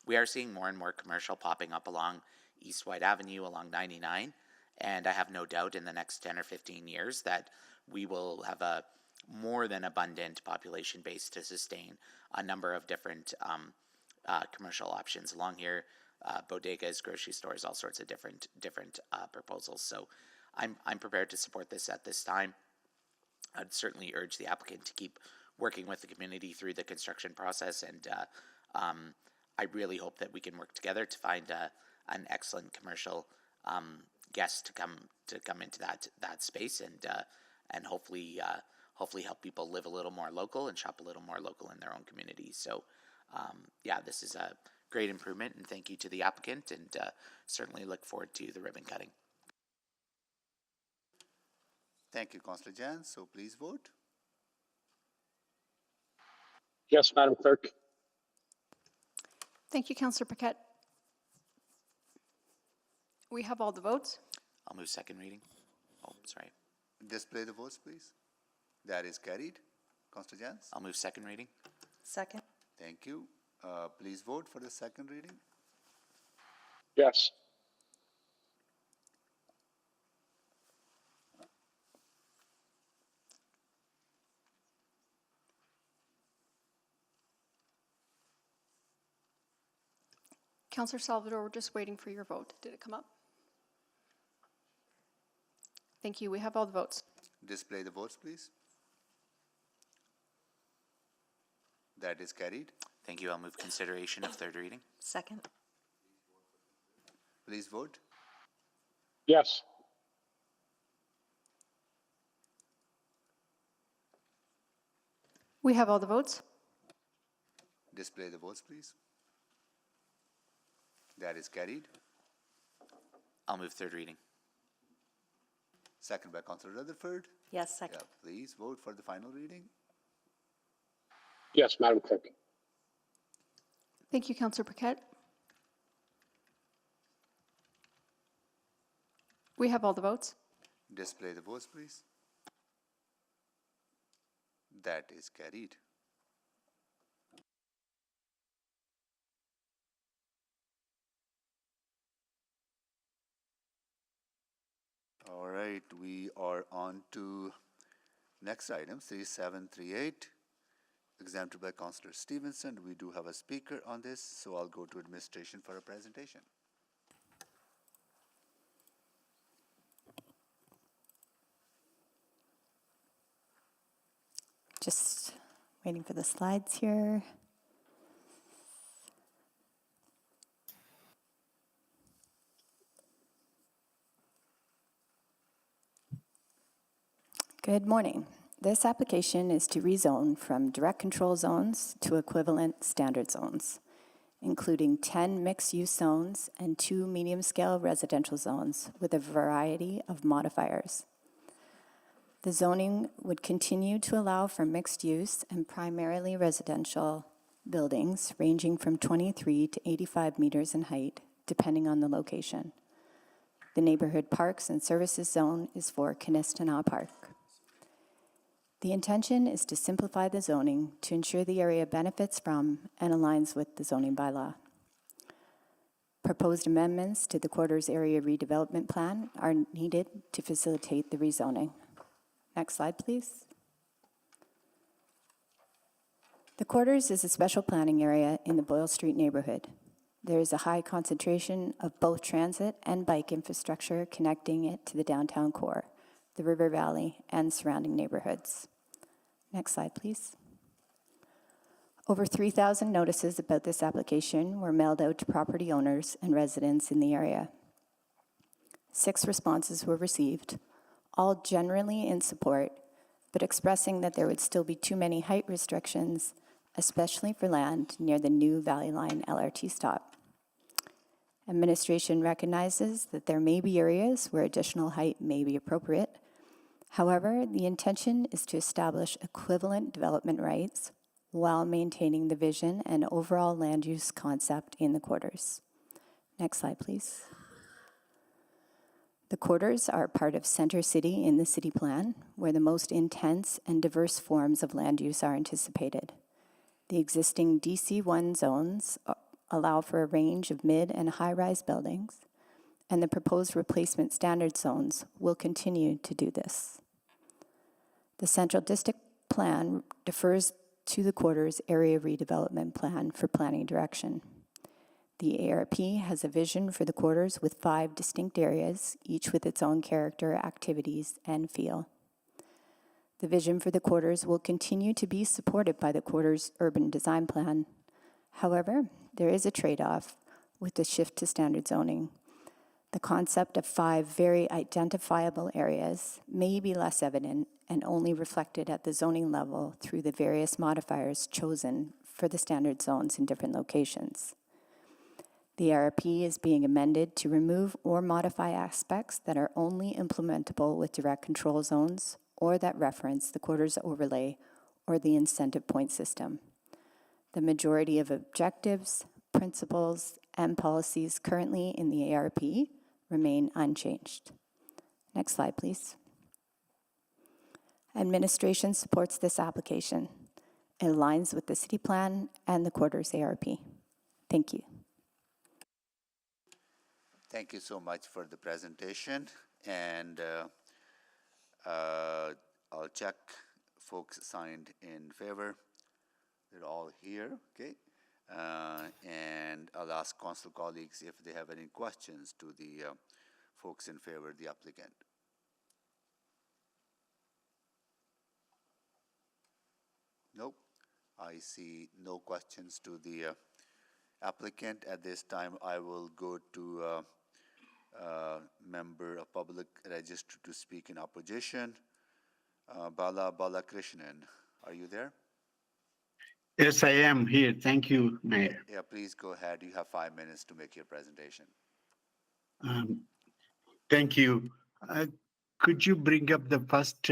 we are seeing more and more commercial popping up along East White Avenue, along 99, and I have no doubt in the next 10 or 15 years that we will have a more than abundant population base to sustain a number of different commercial options along here, bodegas, grocery stores, all sorts of different proposals. So I'm prepared to support this at this time. I'd certainly urge the applicant to keep working with the community through the construction process, and I really hope that we can work together to find an excellent commercial guest to come into that space, and hopefully help people live a little more local and shop a little more local in their own communities. So yeah, this is a great improvement, and thank you to the applicant, and certainly look forward to the ribbon cutting. Thank you, Councillor Jans. So please vote. Yes, Madam Clerk. Thank you, Councillor Paquette. We have all the votes. I'll move second reading. Oh, sorry. Display the votes, please. That is carried. Councillor Jans? I'll move second reading. Second. Thank you. Please vote for the second reading. Yes. Councillor Salvador, we're just waiting for your vote. Did it come up? Thank you. We have all the votes. Display the votes, please. That is carried. Thank you. I'll move consideration of third reading. Second. Please vote. Yes. We have all the votes. Display the votes, please. That is carried. I'll move third reading. Second by Councillor Rutherford. Yes, second. Yeah, please vote for the final reading. Yes, Madam Clerk. Thank you, Councillor Paquette. We have all the votes. Display the votes, please. That is carried. All right, we are on to next item, 3738, exempted by Councillor Stevenson. We do have a speaker on this, so I'll go to administration for a presentation. Just waiting for the slides here. Good morning. This application is to rezone from direct control zones to equivalent standard zones, including 10 mixed-use zones and 2 medium-scale residential zones with a variety of modifiers. The zoning would continue to allow for mixed use and primarily residential buildings ranging from 23 to 85 meters in height, depending on the location. The neighborhood parks and services zone is for Kinistinaw Park. The intention is to simplify the zoning to ensure the area benefits from and aligns with the zoning bylaw. Proposed amendments to the quarters area redevelopment plan are needed to facilitate the rezoning. Next slide, please. The quarters is a special planning area in the Boyle Street neighborhood. There is a high concentration of both transit and bike infrastructure connecting it to the downtown core, the River Valley, and surrounding neighborhoods. Next slide, please. Over 3,000 notices about this application were mailed out to property owners and residents in the area. 6 responses were received, all generally in support, but expressing that there would still be too many height restrictions, especially for land near the new Valley Line LRT stop. Administration recognizes that there may be areas where additional height may be appropriate. However, the intention is to establish equivalent development rights while maintaining the vision and overall land use concept in the quarters. Next slide, please. The quarters are part of Center City in the city plan, where the most intense and diverse forms of land use are anticipated. The existing DC1 zones allow for a range of mid and high-rise buildings, and the proposed replacement standard zones will continue to do this. The Central District Plan defers to the quarters area redevelopment plan for planning direction. The ARP has a vision for the quarters with 5 distinct areas, each with its own character, activities, and feel. The vision for the quarters will continue to be supported by the quarters urban design plan. However, there is a trade-off with the shift to standard zoning. The concept of 5 very identifiable areas may be less evident and only reflected at the zoning level through the various modifiers chosen for the standard zones in different locations. The ARP is being amended to remove or modify aspects that are only implementable with direct control zones or that reference the quarters overlay or the incentive point system. The majority of objectives, principles, and policies currently in the ARP remain unchanged. Next slide, please. Administration supports this application. It aligns with the city plan and the quarters ARP. Thank you. Thank you so much for the presentation, and I'll check folks signed in favor. They're all here, okay? And I'll ask council colleagues if they have any questions to the folks in favor of the applicant. Nope, I see no questions to the applicant. At this time, I will go to member of public register to speak in opposition. Balakrishnan, are you there? Yes, I am here. Thank you, Mayor. Yeah, please go ahead. You have 5 minutes to make your presentation. Thank you. Could you bring up the first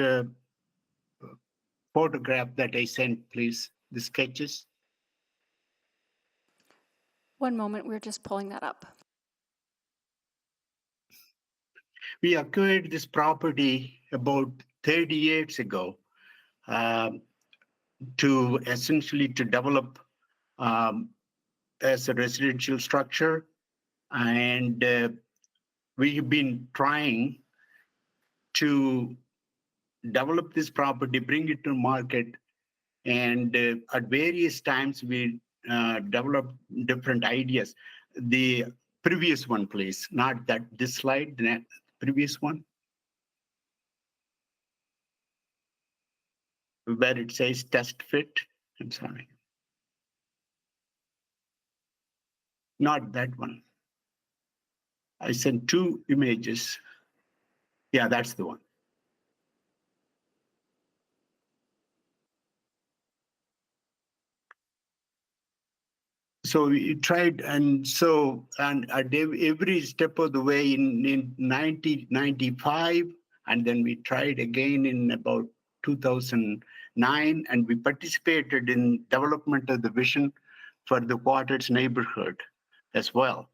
photograph that I sent, please? the sketches? One moment, we're just pulling that up. We acquired this property about 30 years ago to essentially to develop as a residential structure. And we've been trying to develop this property, bring it to market. And at various times, we developed different ideas. The previous one, please, not that this slide, the previous one, where it says test fit. I'm sorry. Not that one. I sent two images. Yeah, that's the one. So we tried, and so and at every step of the way in 1995, and then we tried again in about 2009, and we participated in development of the vision for the Quarters neighborhood as well.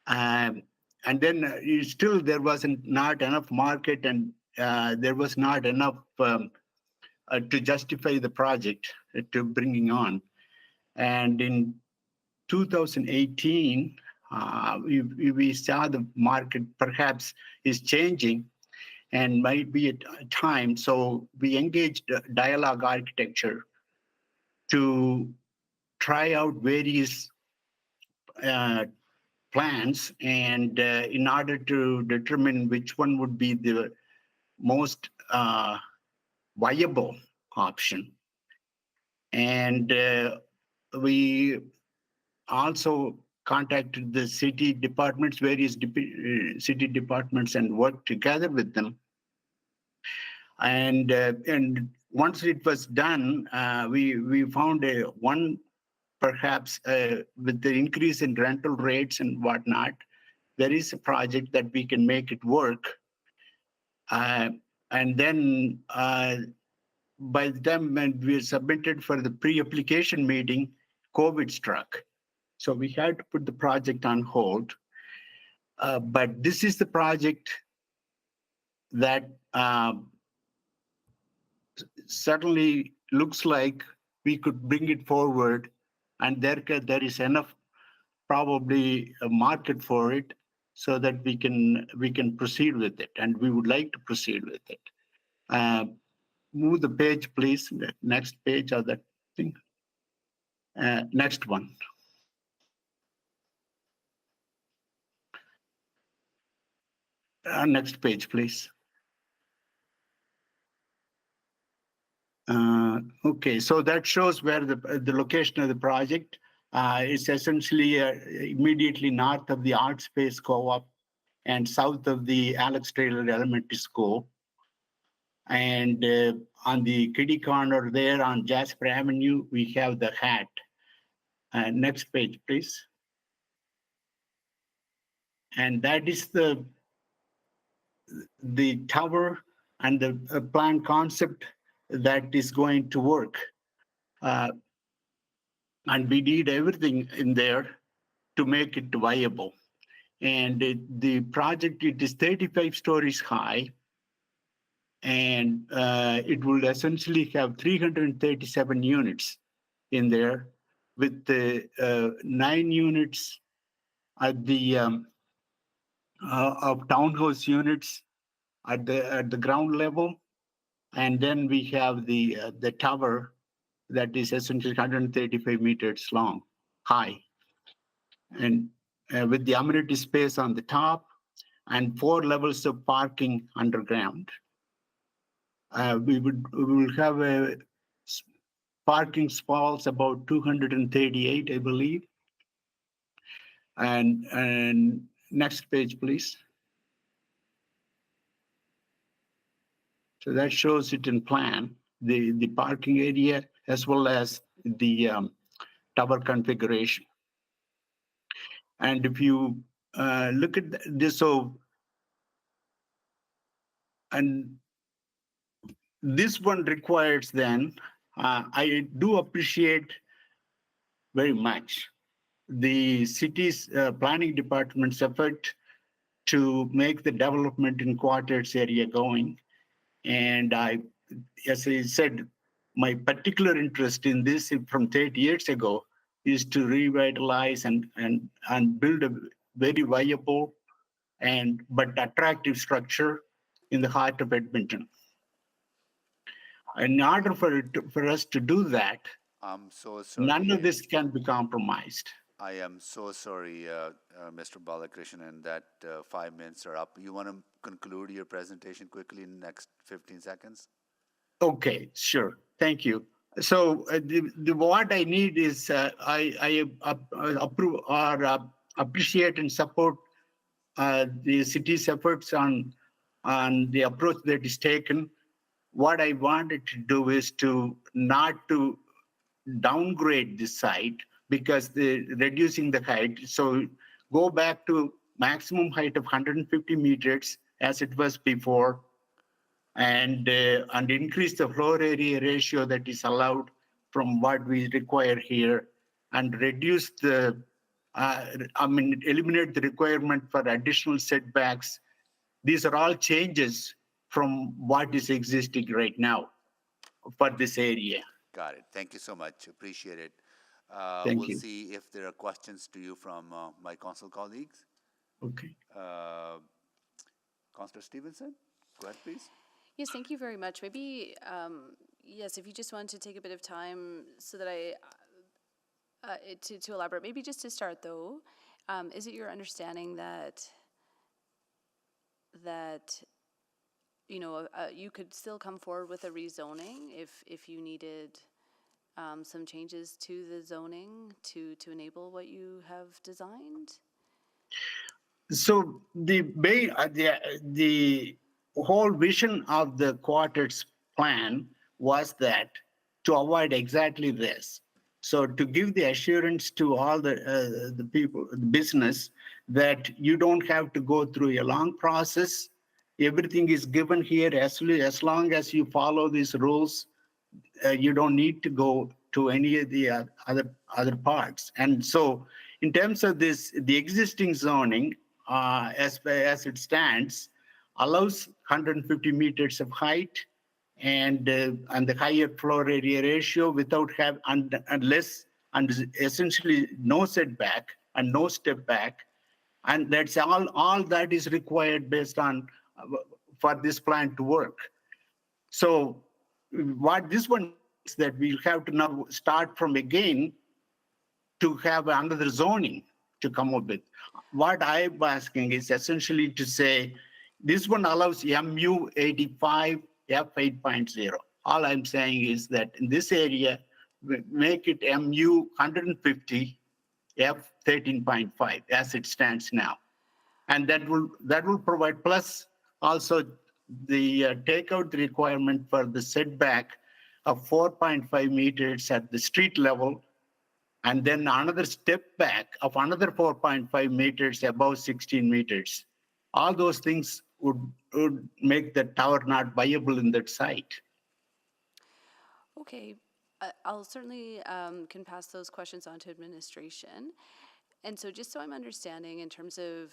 And then still there wasn't not enough market, and there was not enough to justify the project to bringing on. And in 2018, we saw the market perhaps is changing and might be a time. So we engaged Dialogue Architecture to try out various plans, and in order to determine which one would be the most viable option. And we also contacted the city departments, various city departments, and worked together with them. And once it was done, we found one perhaps with the increase in rental rates and whatnot, there is a project that we can make it work. And then by the time when we submitted for the pre-application meeting, COVID struck. So we had to put the project on hold. But this is the project that certainly looks like we could bring it forward, and there is enough probably a market for it so that we can proceed with it, and we would like to proceed with it. Move the page, please. The next page or that thing. Next one. Next page, please. Okay, so that shows where the location of the project is essentially immediately north of the Art Space Co-op and south of the Alex Taylor Elementary School. And on the kitty corner there on Jasper Avenue, we have the hat. Next page, please. And that is the tower and the plan concept that is going to work. And we need everything in there to make it viable. And the project, it is 35 stories high, and it will essentially have 337 units in there, with the 9 units at the of townhouse units at the ground level, and then we have the tower that is essentially 135 meters long, high, and with the amenity space on the top and 4 levels of parking underground. We will have a parking stalls about 238, I believe. And next page, please. So that shows it in plan, the parking area as well as the tower configuration. And if you look at this, so and this one requires then I do appreciate very much the city's planning department's effort to make the development in quarters area going. And as I said, my particular interest in this from 30 years ago is to revitalize and build a very viable but attractive structure in the heart of Edmonton. In order for us to do that, I'm so sorry. none of this can be compromised. I am so sorry, Mr. Balakrishnan, that 5 minutes are up. You want to conclude your presentation quickly in the next 15 seconds? Okay, sure. Thank you. So what I need is I approve or appreciate and support the city's efforts on the approach that is taken. What I wanted to do is to not to downgrade the site because the reducing the height. So go back to maximum height of 150 meters as it was before, and increase the floor area ratio that is allowed from what we require here, and reduce the eliminate the requirement for additional setbacks. These are all changes from what is existing right now for this area. Got it. Thank you so much. Appreciate it. Thank we'll you. see if there are questions to you from my council colleagues. Okay. Councillor Stevenson, go ahead, please. Yes, thank you very much. Maybe, yes, if you just want to take a bit of time so that to elaborate, maybe just to start though, is it your understanding that you could still come forward with a rezoning if you needed some changes to the zoning to enable what you have designed? So the whole vision of the quarters plan was that to avoid exactly this. So to give the assurance to all the people, the business, that you don't have to go through a long process. Everything is given here as long as you follow these rules. You don't need to go to any of the other parts. And so in terms of this, the existing zoning, as it stands, allows 150 meters of height and the higher floor area ratio without essentially no setback and no step back. And that's all that is required based on for this plan to work. So what this one is that we'll have to now start from again to have another zoning to come up with. What I'm asking is essentially to say this one allows MU 85 F8.0. All I'm saying is that in this area, we make it MU 150 F13.5 as it stands now. And that will provide, plus also the take out the requirement for the setback of 4.5 meters at the street level, and then another step back of another 4.5 meters above 16 meters. All those things would make the tower not viable in that site. Okay, I'll certainly can pass those questions on to administration. And so just so I'm understanding in terms of,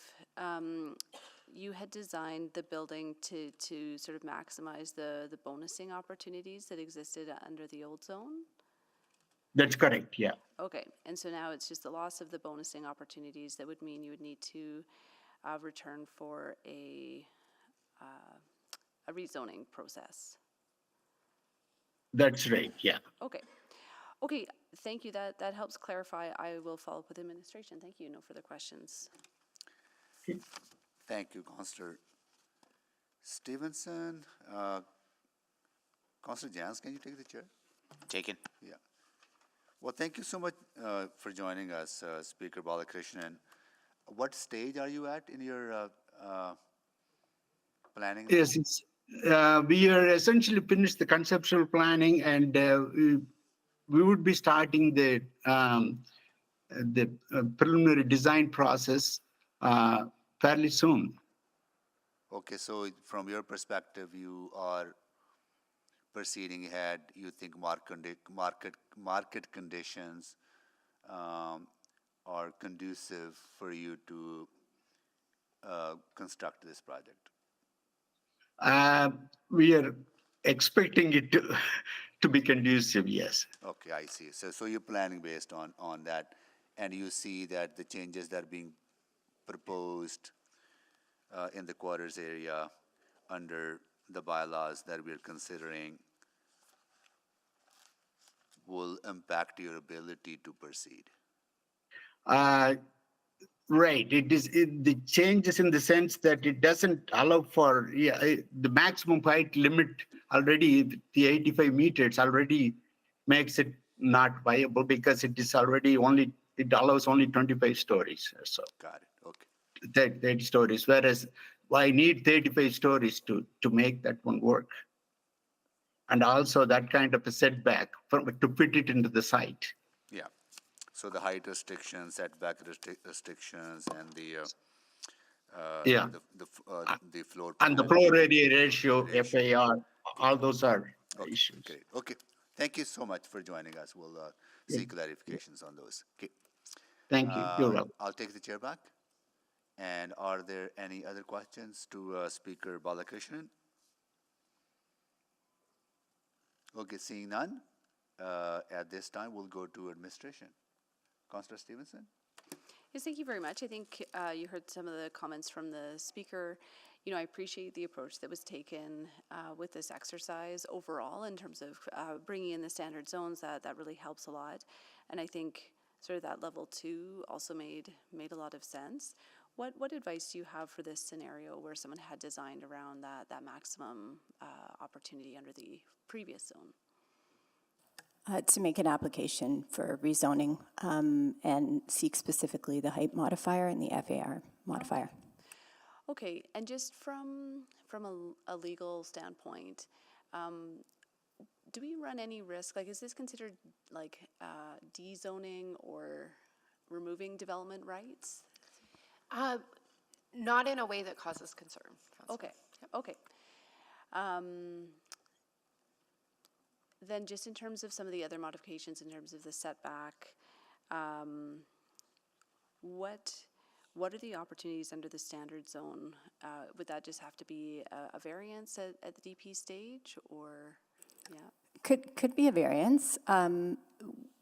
you had designed the building to sort of maximize the bonusing opportunities that existed under the old zone? That's correct, yeah. Okay, and so now it's just the loss of the bonusing opportunities that would mean you would need to return for a rezoning process. That's right, yeah. Okay. Okay, thank you. That helps clarify. I will follow up with administration. Thank you. No further questions. Thank you, Councillor Stevenson. Councillor Jans, can you take the chair? Taken. Yeah. Well, thank you so much for joining us, Speaker Balakrishnan. What stage are you at in your planning? Yes, we are essentially finished the conceptual planning, and we would be starting the preliminary design process fairly soon. Okay, so from your perspective, you are proceeding ahead, you think market conditions are conducive for you to construct this project? We are expecting it to be conducive, yes. Okay, I see. So you're planning based on that, and you see that the changes that are being proposed in the quarters area under the bylaws that we're considering will impact your ability to proceed. Right. The changes in the sense that it doesn't allow for the maximum height limit already, the 85 meters already makes it not viable because it allows only 25 stories or so. Got it. Okay. 30 stories, whereas I need 35 stories to make that one work. And also that kind of a setback to fit it into the site. Yeah. So the height restrictions, setback restrictions, and the floor and the floor area ratio, FAR, all those are issues. Great. Okay. Thank you so much for joining us. We'll seek clarifications on those. Okay. Thank you. You're welcome. I'll take the chair back. And are there any other questions to Speaker Balakrishnan? Okay, seeing none, at this time we'll go to administration. Councillor Stevenson? Yes, thank you very much. I think you heard some of the comments from the speaker. You know, I appreciate the approach that was taken with this exercise overall in terms of bringing in the standard zones. That really helps a lot. And I think sort of that level 2 also made a lot of sense. What advice do you have for this scenario where someone had designed around that maximum opportunity under the previous zone? To make an application for rezoning and seek specifically the height modifier and the FAR modifier. Okay, and just from a legal standpoint, do we run any risk? Like, is this considered like dezoning or removing development rights? Not in a way that causes concern. Okay, okay. Then just in terms of some of the other modifications, in terms of the setback, what are the opportunities under the standard zone? Would that just have to be a variance at the DP stage, or, yeah? Could be a variance.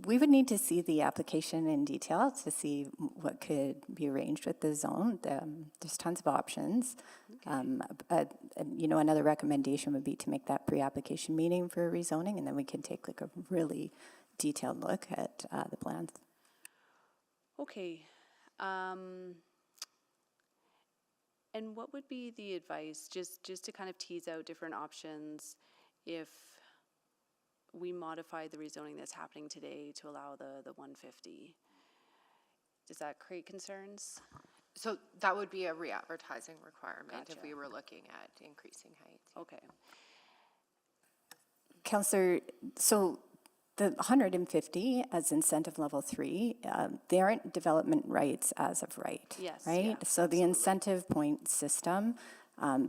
We would need to see the application in detail to see what could be arranged with the zone. There's tons of options. Okay. Another recommendation would be to make that pre-application meeting for rezoning, and then we can take like a really detailed look at the plans. Okay. And what would be the advice, just to kind of tease out different options if we modify the rezoning that's happening today to allow the 150? Does that create concerns? So that would be a re-advertising requirement. Gotcha. If we were looking at increasing height. Okay. Councillor, so the 150 as incentive level 3, they aren't development rights as of right. Yes. Right? Yeah, so absolutely. The incentive point system,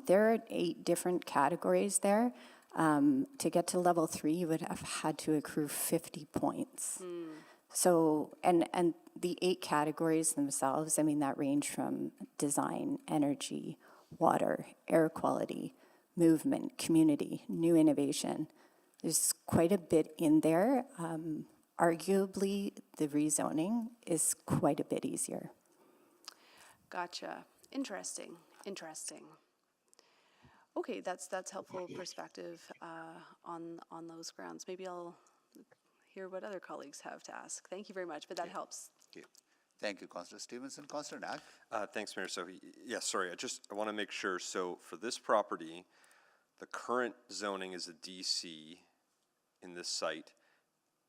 there are 8 different categories there. To get to level 3, you would have had to accrue 50 points. So, and the 8 categories themselves, I mean, that range from design, energy, water, air quality, movement, community, new innovation. There's quite a bit in there. Arguably, the rezoning is quite a bit easier. Gotcha. Interesting. Okay, that's helpful perspective on those grounds. Maybe I'll hear what other colleagues have to ask. Thank you very much, but that helps. Okay. Thank you, Councillor Stevenson. Councillor Knack? Thanks, Mayor Sohi. Yeah, sorry, I want to make sure. So for this property, the current zoning is a DC in this site,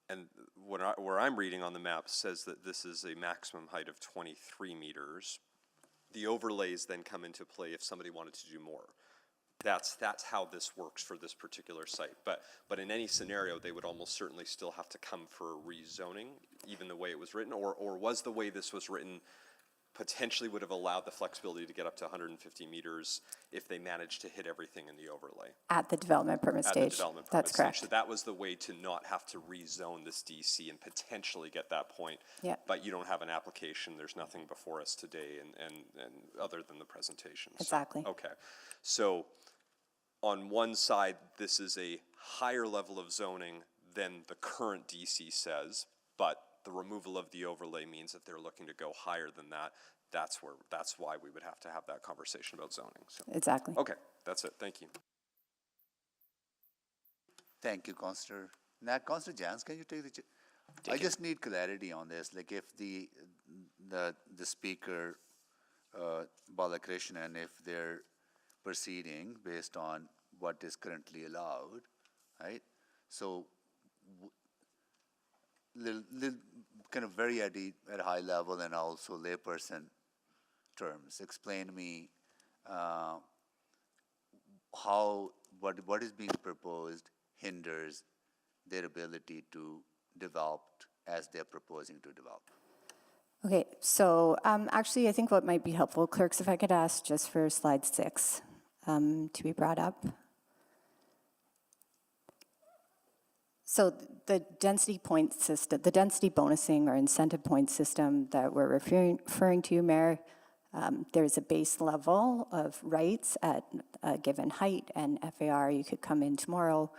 and where I'm reading on the map says that this is a maximum height of 23 meters. The overlays then come into play if somebody wanted to do more. That's how this works for this particular site. But in any scenario, they would almost certainly still have to come for rezoning, even the way it was written, or was the way this was written potentially would have allowed the flexibility to get up to 150 meters if they managed to hit everything in the overlay. At the development permit At the stage. development That's permit correct. stage. So that was the way to not have to rezone this DC and potentially get that point. Yeah. But you don't have an application, there's nothing before us today and other than the presentation. So, Exactly. okay, so on one side, this is a higher level of zoning than the current DC says, but the removal of the overlay means that they're looking to go higher than that. That's why we would have to have that conversation about zoning. So. Exactly. Okay, that's it. Thank you. Thank you, Councillor. Now, Councillor Jans, can you take the? I just need clarity on this. Like, if the speaker, Balakrishnan, if they're proceeding based on what is currently allowed, right? So, kind of very at a high level and also layperson terms, explain to me how what is being proposed hinders their ability to develop as they're proposing to develop. Okay, so actually I think what might be helpful, clerks, if I could ask just for slide 6 to be brought up. So the density point system, the density bonusing or incentive point system that we're referring to, Mayor, there's a base level of rights at a given height and FAR. You could come in tomorrow.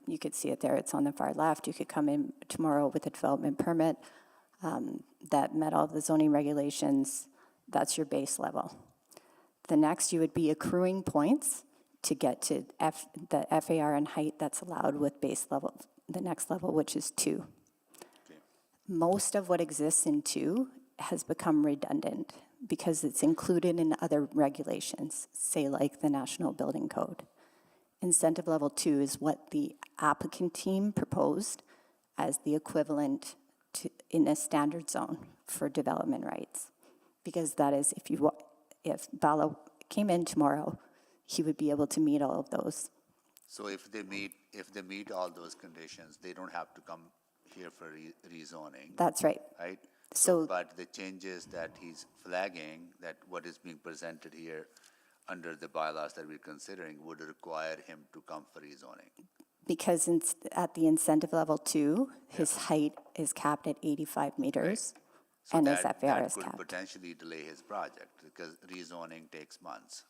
You could see it there. It's on the far left. You could come in tomorrow with a development permit that met all the zoning regulations. That's your base level. The next, you would be accruing points to get to the FAR and height that's allowed with base level, the next level, which is 2. Okay. Most of what exists in 2 has become redundant because it's included in other regulations, say like the National Building Code. Incentive level 2 is what the applicant team proposed as the equivalent to in a standard zone for development rights. Because that is, if Bala came in tomorrow, he would be able to meet all of those. So if they meet all those conditions, they don't have to come here for rezoning. That's right. Right? So, but the changes that he's flagging, that what is being presented here under the bylaws that we're considering would require him to come for rezoning. because at the incentive level 2, his height is capped at 85 meters. Right. So and that, his FAR that is could capped. potentially delay his project because rezoning takes months.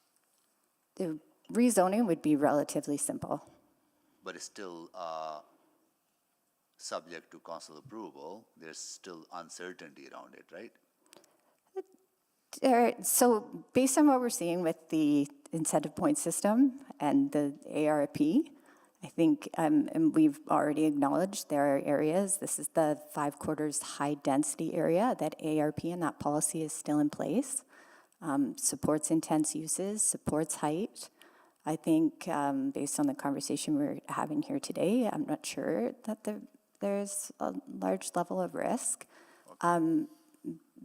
The rezoning would be relatively simple. But it's still subject to council approval. There's still uncertainty around it, right? So based on what we're seeing with the incentive point system and the ARP, I think, and we've already acknowledged there are areas, this is the 5 quarters high density area, that ARP and that policy is still in place, supports intense uses, supports height. I think based on the conversation we're having here today, I'm not sure that there's a large level of risk.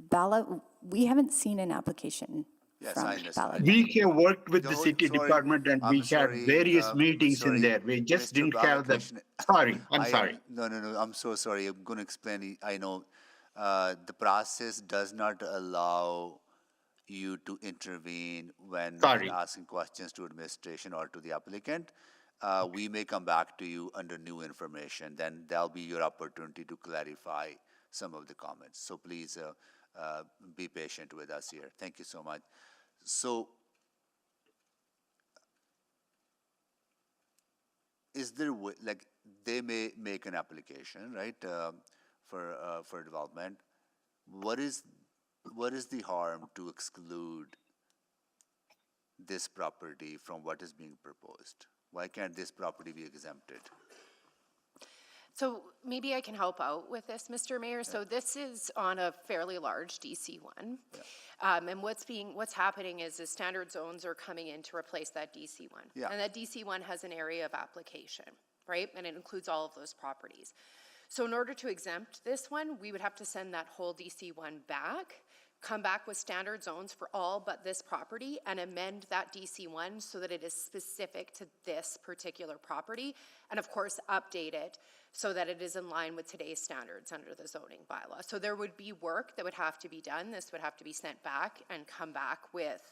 Bala, we haven't seen an application from Bala. We have worked with the city department and we had various meetings in there. We just didn't have the. Sorry, I'm sorry. No, I'm so sorry. I'm going to explain. I know the process does not allow you to intervene when asking questions to administration or to the applicant. We may come back to you under new information. Then there'll be your opportunity to clarify some of the comments. So please be patient with us here. Thank you so much. So, is there like they may make an application, right, for development? What is the harm to exclude this property from what is being proposed? Why can't this property be exempted? So maybe I can help out with this, Mr. Mayor. So this is on a fairly large DC1. And what's happening is the standard zones are coming in to replace that DC1. Yeah. And that DC1 has an area of application, right? And it includes all of those properties. So in order to exempt this one, we would have to send that whole DC1 back, come back with standard zones for all but this property and amend that DC1 so that it is specific to this particular property, and of course update it so that it is in line with today's standards under the zoning bylaw. So there would be work that would have to be done. This would have to be sent back and come back with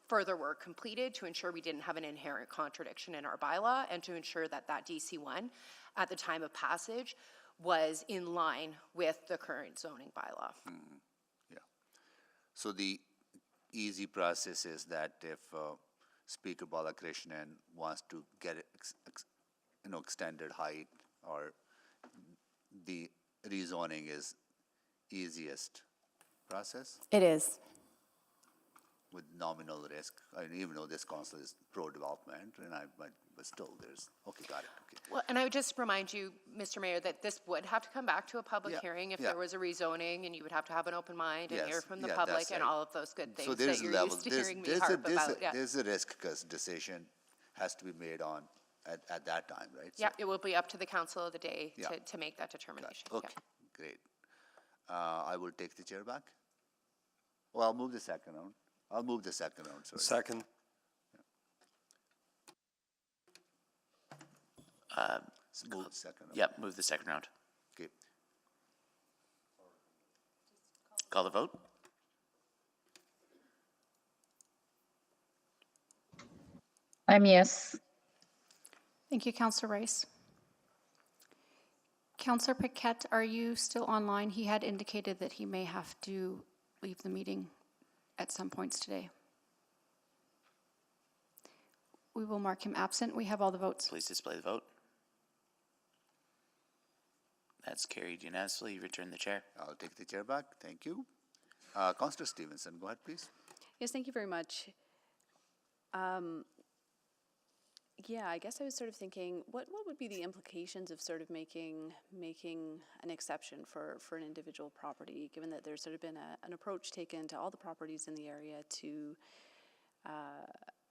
further work completed to ensure we didn't have an inherent contradiction in our bylaw, and to ensure that that DC1 at the time of passage was in line with the current zoning bylaw. So the easy process is that if Speaker Balakrishnan wants to get extended height, or the rezoning is easiest process It is. with nominal risk. I mean, even though this council is pro-development, but still there's, okay, got it, okay. Well, and I would just remind you, Mr. Mayor, that this would have to come back to a public hearing if there was a rezoning, and you would have to have an open mind and hear from the public and all of those good things So that there's you're level, used to hearing me harp about. Yeah. there's a risk because decision has to be made on at that time, right? So- Yeah, it will be up to the council of the day Yeah. to make that determination. Okay, great. I will take the chair back. Well, I'll move the second round. I'll move the second round, sorry. Second. Move the second round. Yep, move the second round. Okay. Call the vote. I'm yes. Thank you, Councillor Rice. Councillor Paquette, are you still online? He had indicated that he may have to leave the meeting at some points today. We will mark him absent. We have all the votes. Please display the vote. That's carried unanimously. You return the chair. I'll take the chair back. Thank you. Councillor Stevenson, go ahead, please. Yes, thank you very much. Yeah, I guess I was sort of thinking, what would be the implications of sort of making an exception for an individual property, given that there's sort of been an approach taken to all the properties in the area to,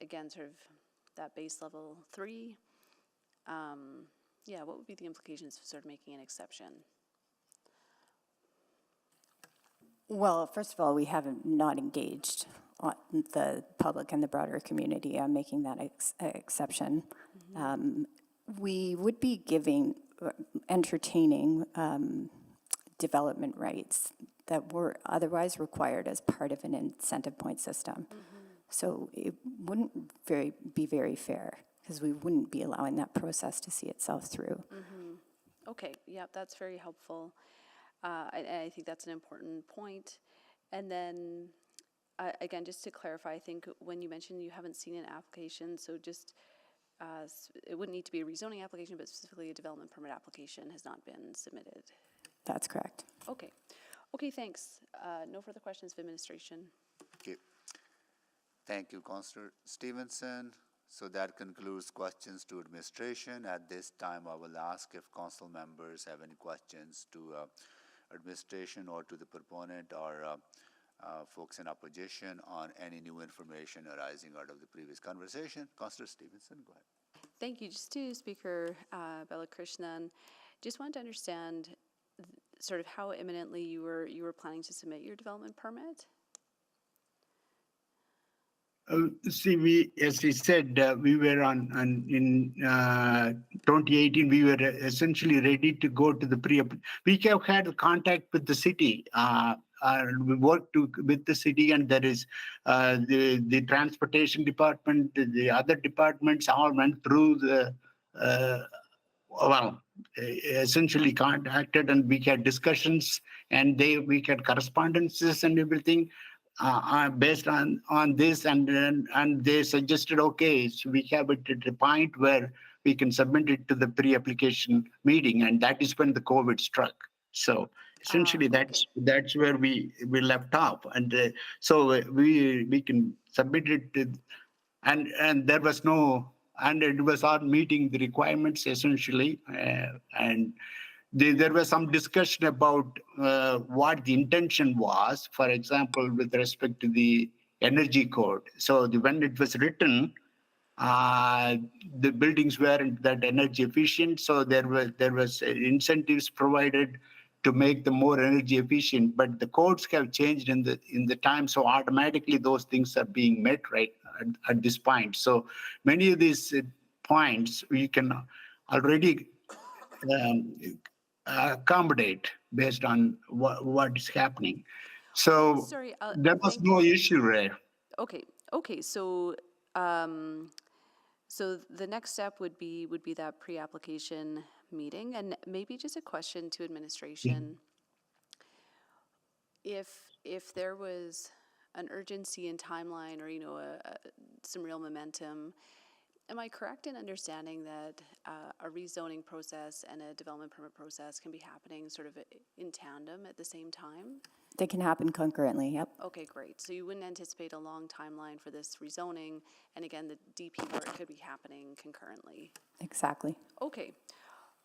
again, sort of that base level 3. Yeah, what would be the implications of sort of making an exception? Well, first of all, we haven't not engaged the public and the broader community on making that exception. We would be entertaining development rights that were otherwise required as part of an incentive point system. So it wouldn't be very fair, because we wouldn't be allowing that process to see itself through. Okay, yeah, that's very helpful. I think that's an important point. And then, again, just to clarify, I think when you mentioned you haven't seen an application, so just, it wouldn't need to be a rezoning application, but specifically a development permit application has not been submitted. That's correct. Okay. Okay, thanks. No further questions of administration. Okay. Thank you, Councillor Stevenson. So that concludes questions to administration. At this time, I will ask if council members have any questions to administration or to the proponent, or folks in opposition on any new information arising out of the previous conversation. Councillor Stevenson, go ahead. Thank you. Just to Speaker Balakrishnan, just wanted to understand sort of how imminently you were planning to submit your development permit. See, as we said, we were in 2018, we were essentially ready to go to the we have had contact with the city. We worked with the city, and there is the transportation department, the other departments all went through the, essentially contacted, and we had discussions, and we had correspondences and everything. Based on this, and they suggested, okay, so we have it at a point where we can submit it to the pre-application meeting, and that is when the COVID struck. So essentially, that's where we left off, and so we can submit it to, and there was no, and it was not meeting the requirements essentially, and. There was some discussion about what the intention was, for example, with respect to the energy code. So when it was written, the buildings weren't that energy efficient, so there was incentives provided to make them more energy efficient, but the codes have changed in the time, so automatically those things are being met right at this point. So many of these points we can already um, accommodate based on what is happening. So Sorry, there was thank no you. issue there. Okay, so, so the next step would be that pre-application meeting, and maybe just a question to administration. If there was an urgency in timeline, or, you know, some real momentum, am I correct in understanding that a rezoning process and a development permit process can be happening sort of in tandem at the same time? They can happen concurrently, yep. Okay, great. So you wouldn't anticipate a long timeline for this rezoning, and again, the DP work could be happening concurrently? Exactly. Okay.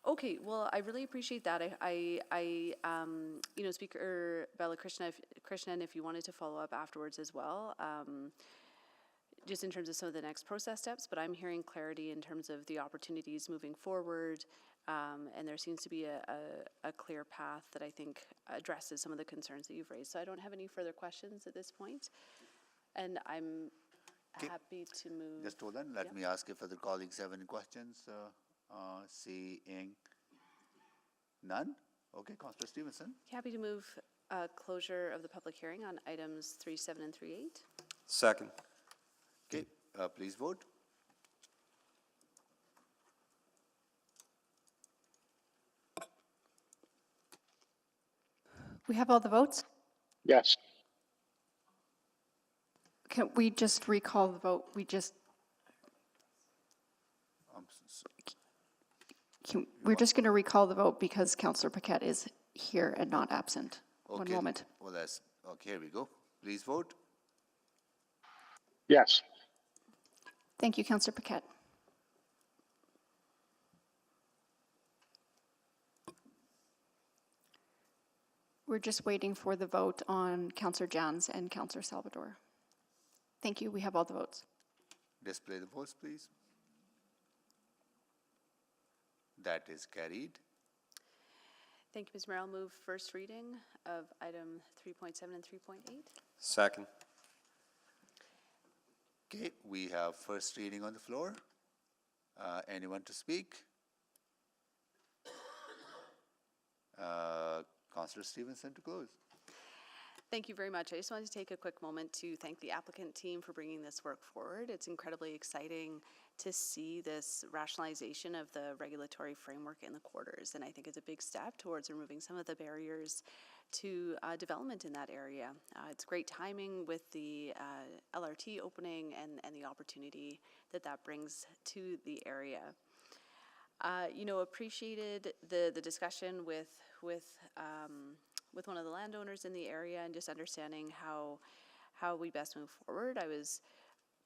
Okay, well, I really appreciate that. You know, Speaker Krishnan, if you wanted to follow up afterwards as well, just in terms of some of the next process steps, but I'm hearing clarity in terms of the opportunities moving forward, and there seems to be a clear path that I think addresses some of the concerns that you've raised. So I don't have any further questions at this point, and I'm happy to move. Just hold on, let me ask if other colleagues have any questions. Seeing none? Okay, Councillor Stevenson. Happy to move closure of the public hearing on items 3.7 and 3.8. Second. Okay, please vote. We have all the votes? Yes. Can we just recall the vote? We're just going to recall the vote because Councillor Paquette is here and not absent. Okay. One moment. Well, that's okay. Here we go. Please vote. Yes. Thank you, Councillor Paquette. We're just waiting for the vote on Councillor Jans and Councillor Salvador. Thank you. We have all the votes. Display the votes, please. That is carried. Thank you, Ms. Mayor. I'll move first reading of item 3.7 and 3.8. Second. Okay, we have first reading on the floor. Anyone to speak? Councillor Stevenson to close. Thank you very much. I just wanted to take a quick moment to thank the applicant team for bringing this work forward. It's incredibly exciting to see this rationalization of the regulatory framework in the quarters, and I think it's a big step towards removing some of the barriers to development in that area. It's great timing with the LRT opening and the opportunity that brings to the area. You know, appreciated the discussion with one of the landowners in the area and just understanding how we best move forward. I was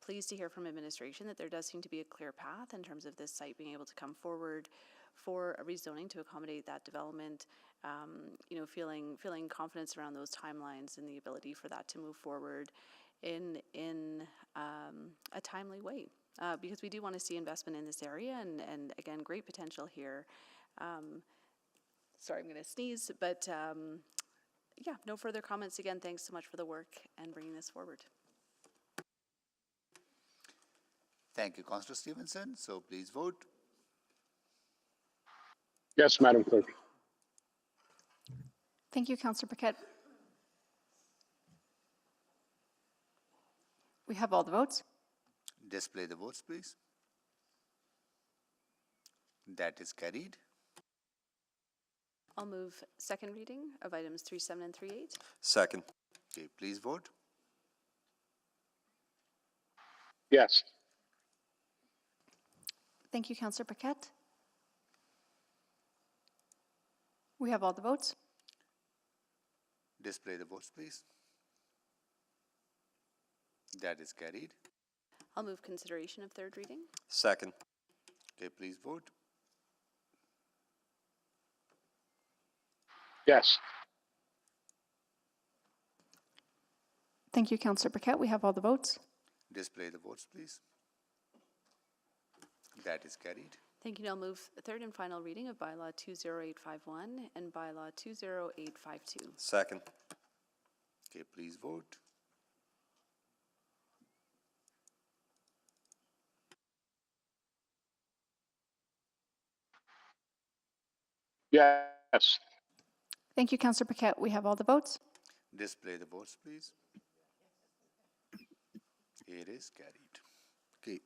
pleased to hear from administration that there does seem to be a clear path in terms of this site being able to come forward for a rezoning to accommodate that development. You know, feeling confidence around those timelines and the ability for that to move forward in a timely way. Because we do want to see investment in this area, and again, great potential here. Sorry, I'm going to sneeze, but yeah, no further comments. Again, thanks so much for the work and bringing this forward. Thank you, Councillor Stevenson. So please vote. Yes, Madam Clerk. Thank you, Councillor Paquette. We have all the votes. Display the votes, please. That is carried. I'll move second reading of items 3.7 and 3.8. Second. Okay, please vote. Yes. Thank you, Councillor Paquette. We have all the votes. Display the votes, please. That is carried. I'll move consideration of third reading. Second. Okay, please vote. Yes. Thank you, Councillor Paquette. We have all the votes. Display the votes, please. That is carried. Thank you. I'll move third and final reading of bylaw 20851 and bylaw 20852. Second. Okay, please vote. Yes. Thank you, Councillor Paquette. We have all the votes. Display the votes, please. It is carried. Okay.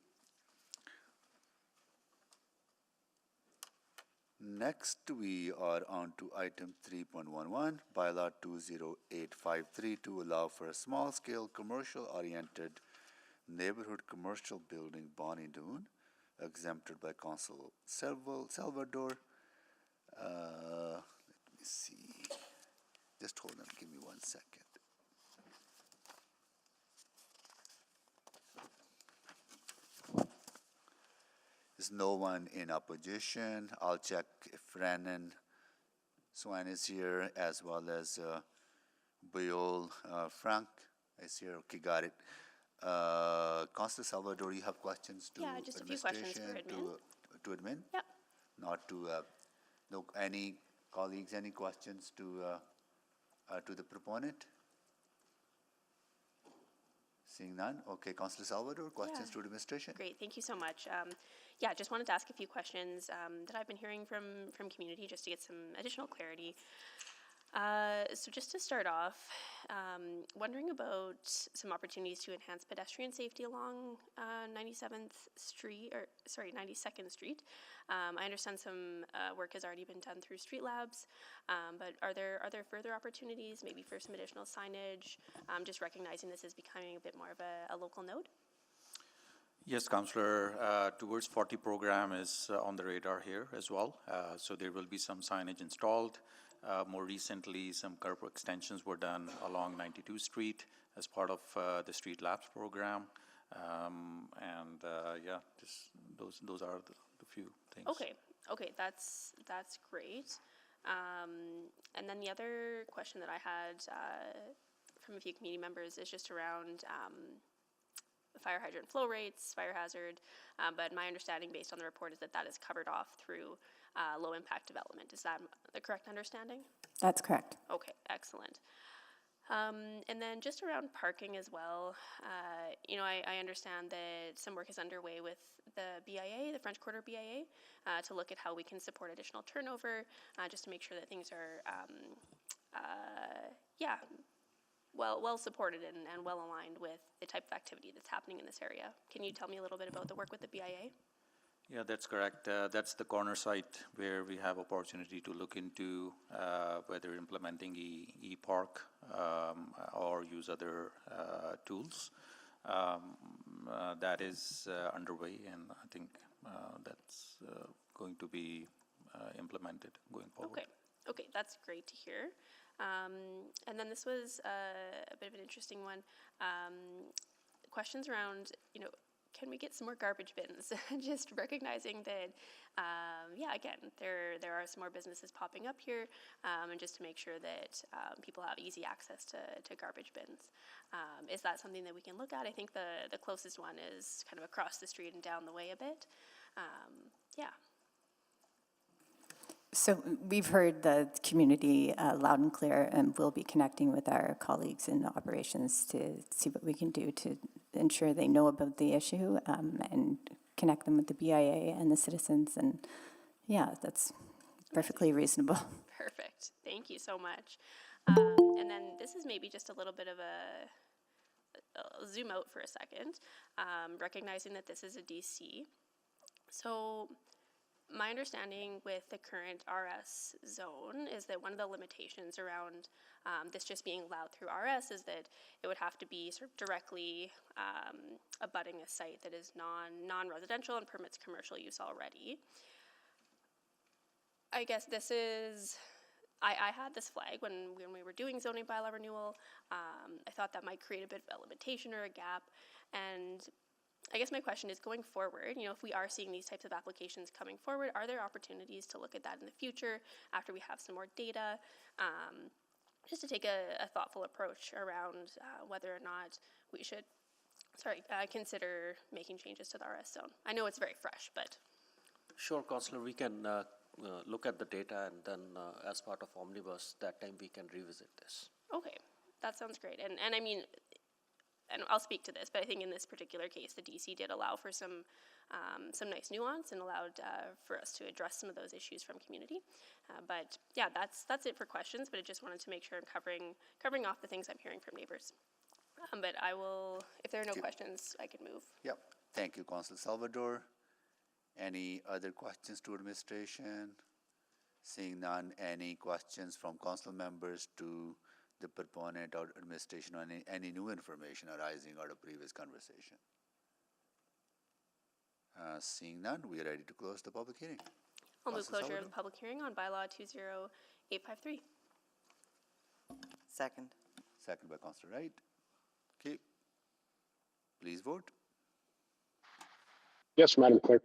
Next, we are on to item 3.11, bylaw 20853 to allow for a small-scale commercial-oriented neighborhood commercial building Bonnie Doon, exempted by Council Salvador. Let me see. Just hold on, give me 1 second. There's no one in opposition. I'll check if Renan Swan is here, as well as Biol Frank is here. Okay, got it. Councilor Salvador, you have questions to Yeah, just a few questions for administration, admin. to admin? Yep. Not to, no, any colleagues, any questions to the proponent? Seeing none, okay, Councilor Salvador, questions to administration? Great, thank you so much. Yeah, just wanted to ask a few questions that I've been hearing from community just to get some additional clarity. So just to start off, wondering about some opportunities to enhance pedestrian safety along 92nd Street. I understand some work has already been done through Street Labs, but are there further opportunities, maybe for some additional signage? Just recognizing this is becoming a bit more of a local node. Yes, Councillor, Towards 40 program is on the radar here as well. So there will be some signage installed. More recently, some curb extensions were done along 92nd Street as part of the Street Labs program. Yeah, those are the few things. Okay, that's great. And then the other question that I had from a few community members is just around fire hydrant flow rates, fire hazard, but my understanding based on the report is that is covered off through low impact development. Is that the correct understanding? That's correct. Okay, excellent. And then just around parking as well, I understand that some work is underway with the BIA, the French Quarter BIA, to look at how we can support additional turnover, just to make sure that things are, well supported and well aligned with the type of activity that's happening in this area. Can you tell me a little bit about the work with the BIA? Yeah, that's correct. That's the corner site where we have opportunity to look into whether implementing e-park or use other tools. That is underway, and I think that's going to be implemented going forward. Okay, that's great to hear. And then this was a bit of an interesting one. Questions around, can we get some more garbage bins? Just recognizing that, again, there are some more businesses popping up here, and just to make sure that people have easy access to garbage bins. Is that something that we can look at? I think the closest one is kind of across the street and down the way a bit. So we've heard the community loud and clear, and we'll be connecting with our colleagues in operations to see what we can do to ensure they know about the issue and connect them with the BIA and the citizens. And yeah, that's perfectly reasonable. Perfect. Thank you so much. And then this is maybe just a little bit of I'll zoom out for a second, recognizing that this is a DC. So my understanding with the current RS zone is that one of the limitations around this just being allowed through RS is that it would have to be sort of directly abutting a site that is non-residential and permits commercial use already. I guess this is, I had this flag when we were doing zoning bylaw renewal. I thought that might create a bit of a limitation or a gap, and I guess my question is, going forward, if we are seeing these types of applications coming forward, are there opportunities to look at that in the future after we have some more data, just to take a thoughtful approach around whether or not we should, consider making changes to the RS zone? I know it's very fresh, but. Sure, Councillor, we can look at the data and then as part of Omnibus, that time we can revisit this. Okay, that sounds great. And I mean, and I'll speak to this, but I think in this particular case, the DC did allow for some nice nuance and allowed for us to address some of those issues from community. But yeah, that's it for questions, but I just wanted to make sure I'm covering off the things I'm hearing from neighbors. But I will, if there are no questions, I can move. Yep. Thank you, Councillor Salvador. Any other questions to administration? Seeing none, any questions from council members to the proponent or administration on any new information arising out of previous conversation? Seeing none, we are ready to close the public hearing. I'll move Councillor closure of Salvador? the public hearing on bylaw 20853. Second. Second by Councillor Wright. Okay. Please vote. Yes, Madam Clerk.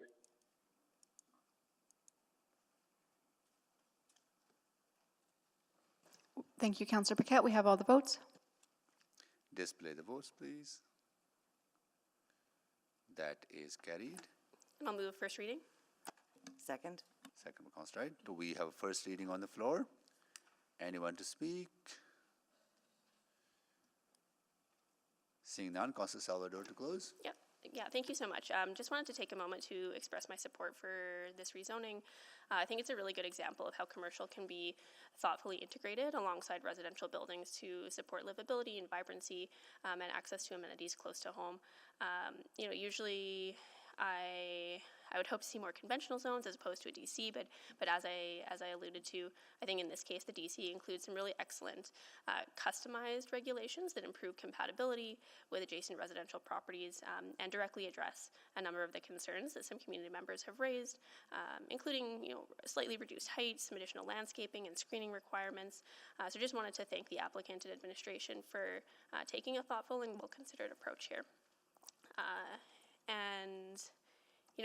Thank you, Councillor Paquette. We have all the votes. Display the votes, please. That is carried. And I'll move first reading. Second. Second by Councillor Wright. Do we have a first reading on the floor? Anyone to speak? Seeing none, Councillor Salvador to close. Yep. Yeah, thank you so much. Just wanted to take a moment to express my support for this rezoning. I think it's a really good example of how commercial can be thoughtfully integrated alongside residential buildings to support livability and vibrancy and access to amenities close to home. Usually I would hope to see more conventional zones as opposed to a DC, but as I alluded to, I think in this case the DC includes some really excellent customized regulations that improve compatibility with adjacent residential properties and directly address a number of the concerns that some community members have raised, including slightly reduced height, some additional landscaping and screening requirements. So just wanted to thank the applicant and administration for taking a thoughtful and well-considered approach here. And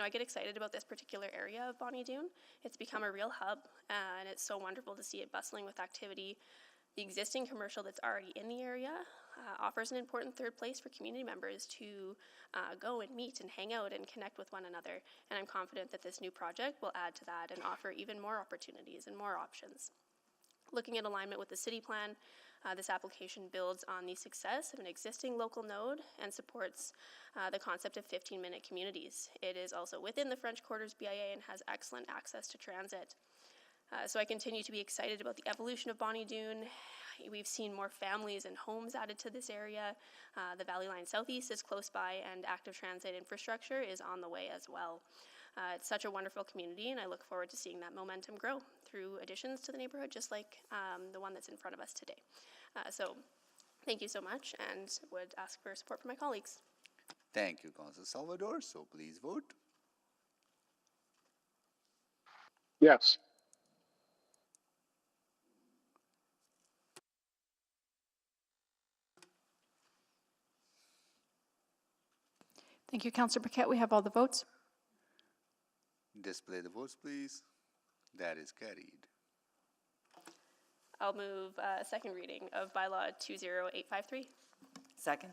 I get excited about this particular area of Bonnie Doon. It's become a real hub, and it's so wonderful to see it bustling with activity. The existing commercial that's already in the area offers an important third place for community members to go and meet and hang out and connect with one another. And I'm confident that this new project will add to that and offer even more opportunities and more options. Looking at alignment with the city plan, this application builds on the success of an existing local node and supports the concept of 15-minute communities. It is also within the French Quarters BIA and has excellent access to transit. So I continue to be excited about the evolution of Bonnie Doon. We've seen more families and homes added to this area. The Valley Line Southeast is close by, and active transit infrastructure is on the way as well. It's such a wonderful community, and I look forward to seeing that momentum grow through additions to the neighborhood, just like the one that's in front of us today. So thank you so much, and would ask for support from my colleagues. Thank you, Councillor Salvador. So please vote. Yes. Thank you, Councillor Paquette. We have all the votes. Display the votes, please. That is carried. I'll move second reading of bylaw 20853. Second.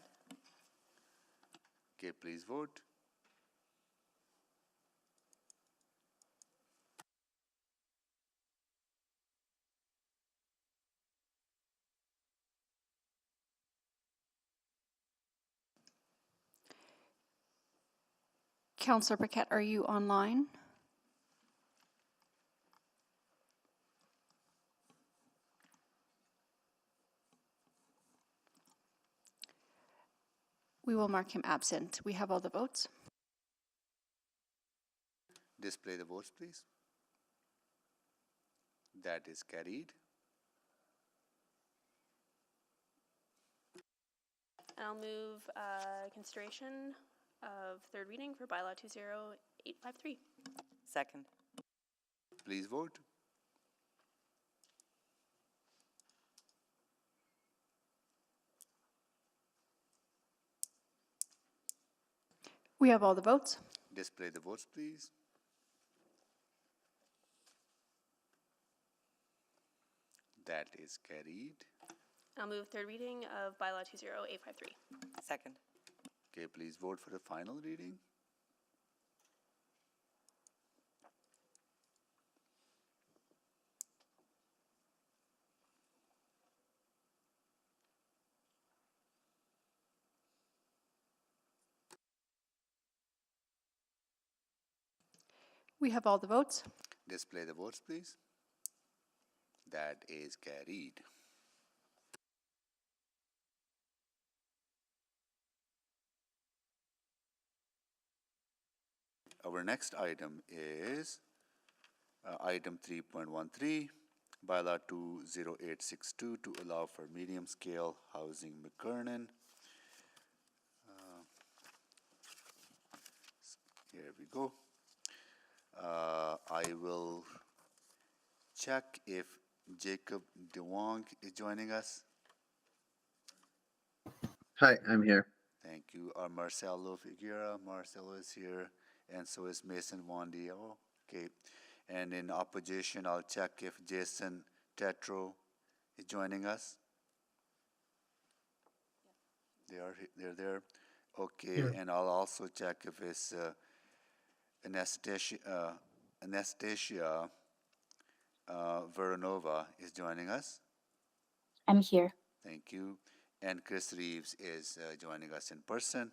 Okay, please vote. Councillor Paquette, are you online? We will mark him absent. We have all the votes. Display the votes, please. That is carried. And I'll move consideration of third reading for bylaw 20853. Second. Please vote. We have all the votes. Display the votes, please. That is carried. I'll move third reading of bylaw 20853. Second. Okay, please vote for the final reading. We have all the votes. Display the votes, please. That is carried. Our next item is item 3.13, bylaw 20862 to allow for medium scale housing McKernan. Here we go. I will check if Jacob DeWong is joining us. Hi, I'm here. Thank you. Marcelo Figuera. Marcelo is here, and so is Mason Wandio. Okay. And in opposition, I'll check if Jason Tetro is joining us. They're there. Okay. Here. And I'll also check if it's Anastasia Veronova is joining us. I'm here. Thank you. And Chris Reeves is joining us in person.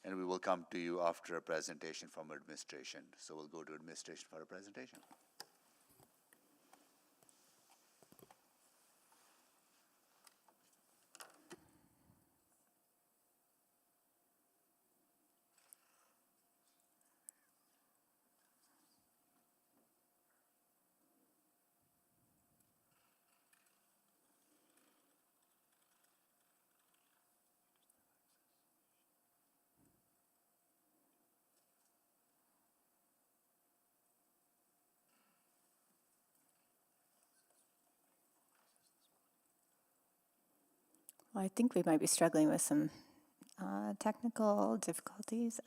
And we will come to you after a presentation from administration. So we'll go to administration for a presentation. Well, I think we might be struggling with some technical difficulties.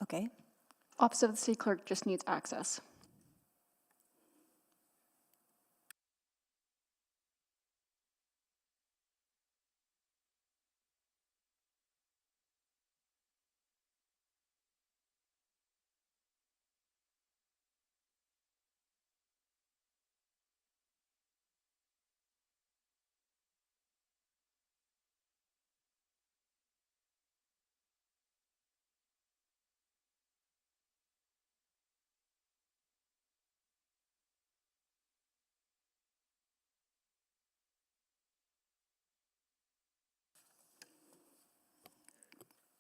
Okay. Office of the City Clerk just needs access.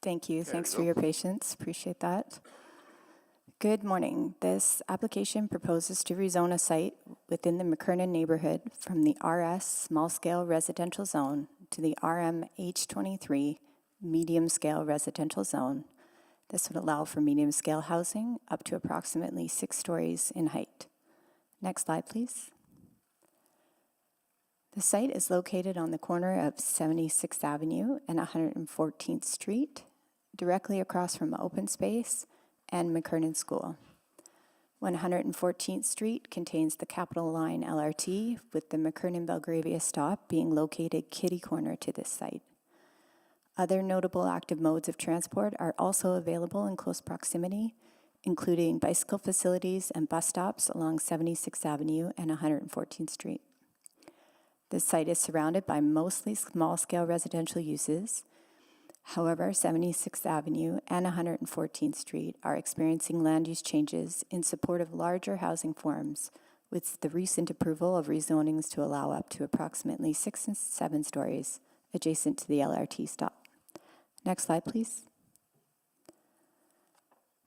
Thank you. There Thanks we for go. your patience. Appreciate that. Good morning. This application proposes to rezone a site within the McKernan neighborhood from the RS small scale residential zone to the RM H23 medium scale residential zone. This would allow for medium scale housing up to approximately 6 stories in height. Next slide, please. The site is located on the corner of 76th Avenue and 114th Street, directly across from open space and McKernan School. 114th Street contains the Capital Line LRT, with the McKernan-Belgravia stop being located kitty corner to this site. Other notable active modes of transport are also available in close proximity, including bicycle facilities and bus stops along 76th Avenue and 114th Street. This site is surrounded by mostly small-scale residential uses. However, 76th Avenue and 114th Street are experiencing land use changes in support of larger housing forms, with the recent approval of rezonings to allow up to approximately 6 and 7 stories adjacent to the LRT stop. Next slide, please.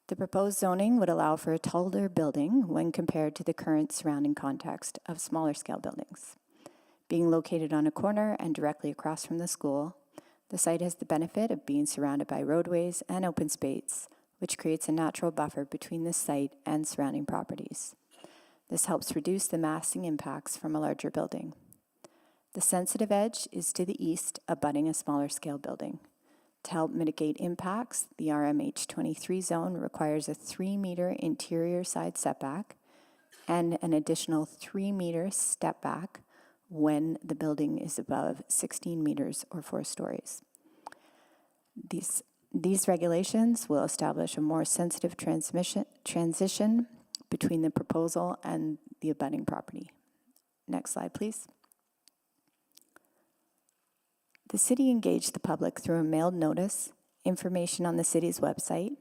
The proposed zoning would allow for a taller building when compared to the current surrounding context of smaller scale buildings. Being located on a corner and directly across from the school, the site has the benefit of being surrounded by roadways and open space, which creates a natural buffer between the site and surrounding properties. This helps reduce the massing impacts from a larger building. The sensitive edge is to the east, abutting a smaller scale building. To help mitigate impacts, the RMH23 zone requires a 3-meter interior side setback and an additional 3-meter step back when the building is above 16 meters or 4 stories. These regulations will establish a more sensitive transition between the proposal and the abutting property. Next slide, please. The city engaged the public through a mailed notice, information on the city's website,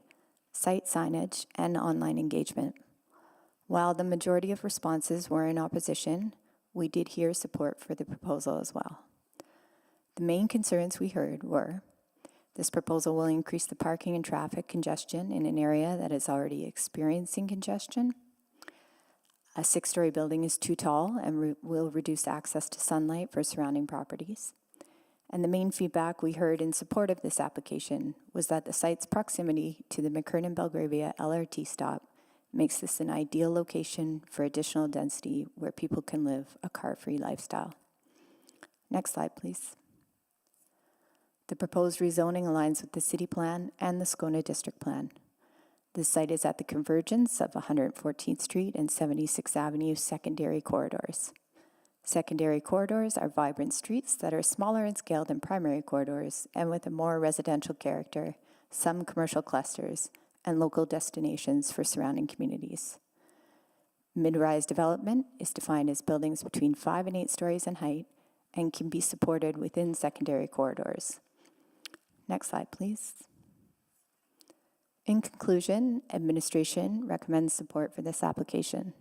site signage, and online engagement. While the majority of responses were in opposition, we did hear support for the proposal as well. The main concerns we heard were, this proposal will increase the parking and traffic congestion in an area that is already experiencing congestion. A 6-story building is too tall and will reduce access to sunlight for surrounding properties. And the main feedback we heard in support of this application was that the site's proximity to the McKernan-Belgravia LRT stop makes this an ideal location for additional density where people can live a car-free lifestyle. Next slide, please. The proposed rezoning aligns with the city plan and the Scona district plan. The site is at the convergence of 114th Street and 76th Avenue secondary corridors. Secondary corridors are vibrant streets that are smaller in scale than primary corridors and with a more residential character, some commercial clusters, and local destinations for surrounding communities. Mid-rise development is defined as buildings between 5 and 8 stories in height and can be supported within secondary corridors. Next slide, please. In conclusion, administration recommends support for this application.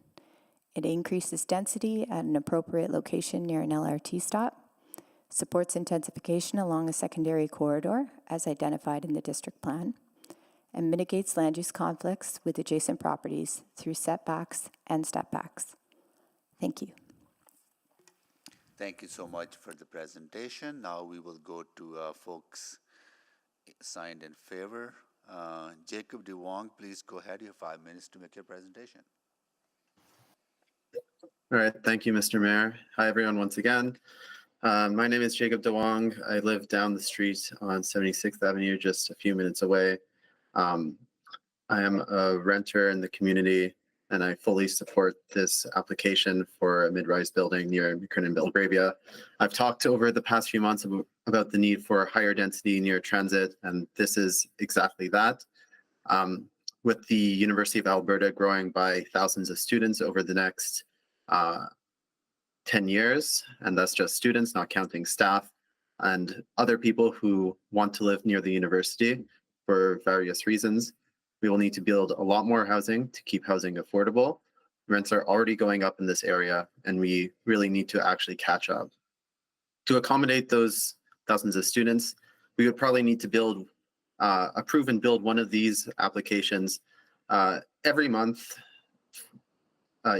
It increases density at an appropriate location near an LRT stop, supports intensification along a secondary corridor as identified in the district plan, and mitigates land use conflicts with adjacent properties through setbacks and stepbacks. Thank you. Thank you so much for the presentation. Now we will go to folks signed in favor. Jacob DeWong, please go ahead. You have 5 minutes to make your presentation. All right, thank you, Mr. Mayor. Hi, everyone, once again. My name is Jacob DeWong. I live down the street on 76th Avenue, just a few minutes away. I am a renter in the community, and I fully support this application for a mid-rise building near McKernan-Belgravia. I've talked over the past few months about the need for higher density near transit, and this is exactly that. With the University of Alberta growing by thousands of students over the next 10 years, and that's just students, not counting staff, and other people who want to live near the university for various reasons. We will need to build a lot more housing to keep housing affordable. Rents are already going up in this area, and we really need to actually catch up. To accommodate those thousands of students, we would probably need to build, approve and build one of these applications every month,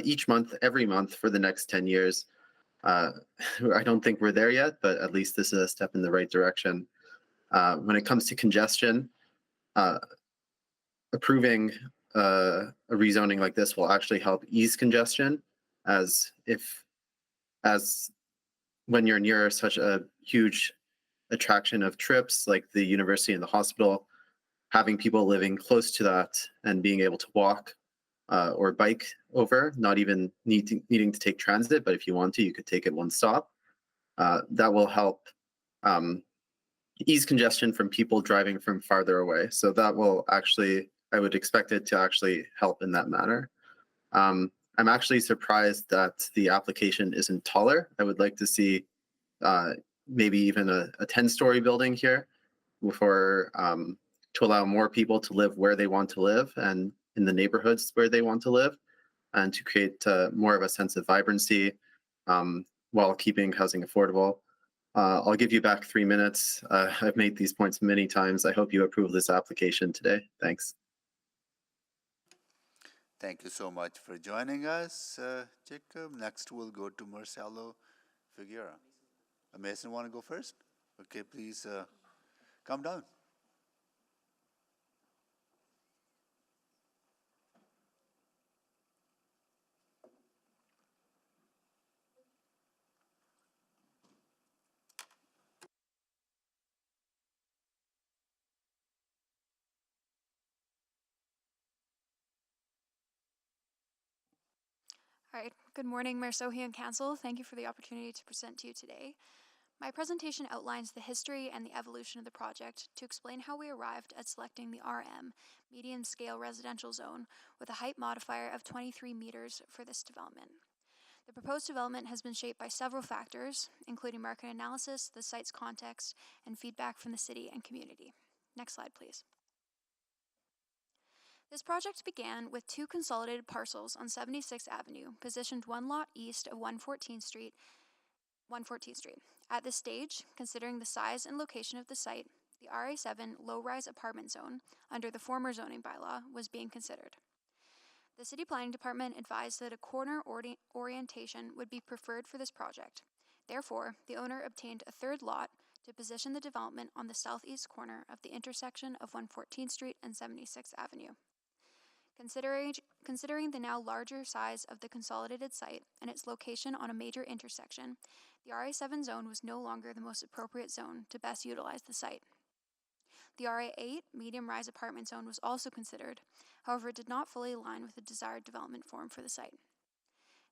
each month, every month for the next 10 years. I don't think we're there yet, but at least this is a step in the right direction. When it comes to congestion, approving a rezoning like this will actually help ease congestion, as when you're near such a huge attraction of trips like the university and the hospital, having people living close to that and being able to walk or bike over, not even needing to take transit, but if you want to, you could take it one stop. That will help ease congestion from people driving from farther away. So that will actually, I would expect it to actually help in that manner. I'm actually surprised that the application isn't taller. I would like to see maybe even a 10-story building here for to allow more people to live where they want to live and in the neighborhoods where they want to live, and to create more of a sense of vibrancy while keeping housing affordable. I'll give you back 3 minutes. I've made these points many times. I hope you approve this application today. Thanks. Thank you so much for joining us, Jacob. Next, we'll go to Marcelo Figueira. Mason, want to go first? Okay, please come down. All right, good morning, Mayor Sohi and Council. Thank you for the opportunity to present to you today. My presentation outlines the history and the evolution of the project to explain how we arrived at selecting the RM, medium scale residential zone, with a height modifier of 23 meters for this development. The proposed development has been shaped by several factors, including market analysis, the site's context, and feedback from the city and community. Next slide, please. This project began with two consolidated parcels on 76th Avenue, positioned one lot east of 114th Street. At this stage, considering the size and location of the site, the RA7 low-rise apartment zone under the former zoning bylaw was being considered. The City Planning Department advised that a corner orientation would be preferred for this project. Therefore, the owner obtained a third lot to position the development on the southeast corner of the intersection of 114th Street and 76th Avenue. Considering the now larger size of the consolidated site and its location on a major intersection, the RA7 zone was no longer the most appropriate zone to best utilize the site. The RA8 medium-rise apartment zone was also considered, however, it did not fully align with the desired development form for the site.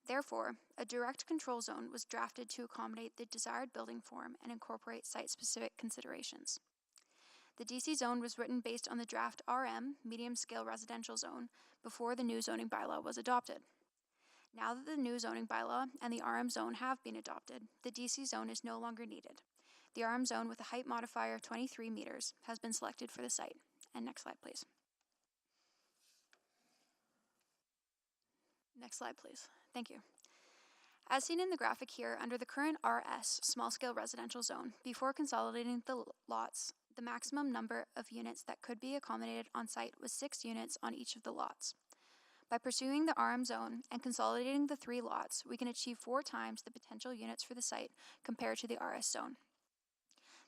Therefore, a direct control zone was drafted to accommodate the desired building form and incorporate site-specific considerations. The DC zone was written based on the draft RM, medium-scale residential zone, before the new zoning bylaw was adopted. Now that the new zoning bylaw and the RM zone have been adopted, the DC zone is no longer needed. The RM zone with a height modifier of 23 meters has been selected for the site. And next slide, please. Next slide, please. Thank you. As seen in the graphic here, under the current RS, small-scale residential zone, before consolidating the lots, the maximum number of units that could be accommodated on site was 6 units on each of the lots. By pursuing the RM zone and consolidating the 3 lots, we can achieve 4 times the potential units for the site compared to the RS zone.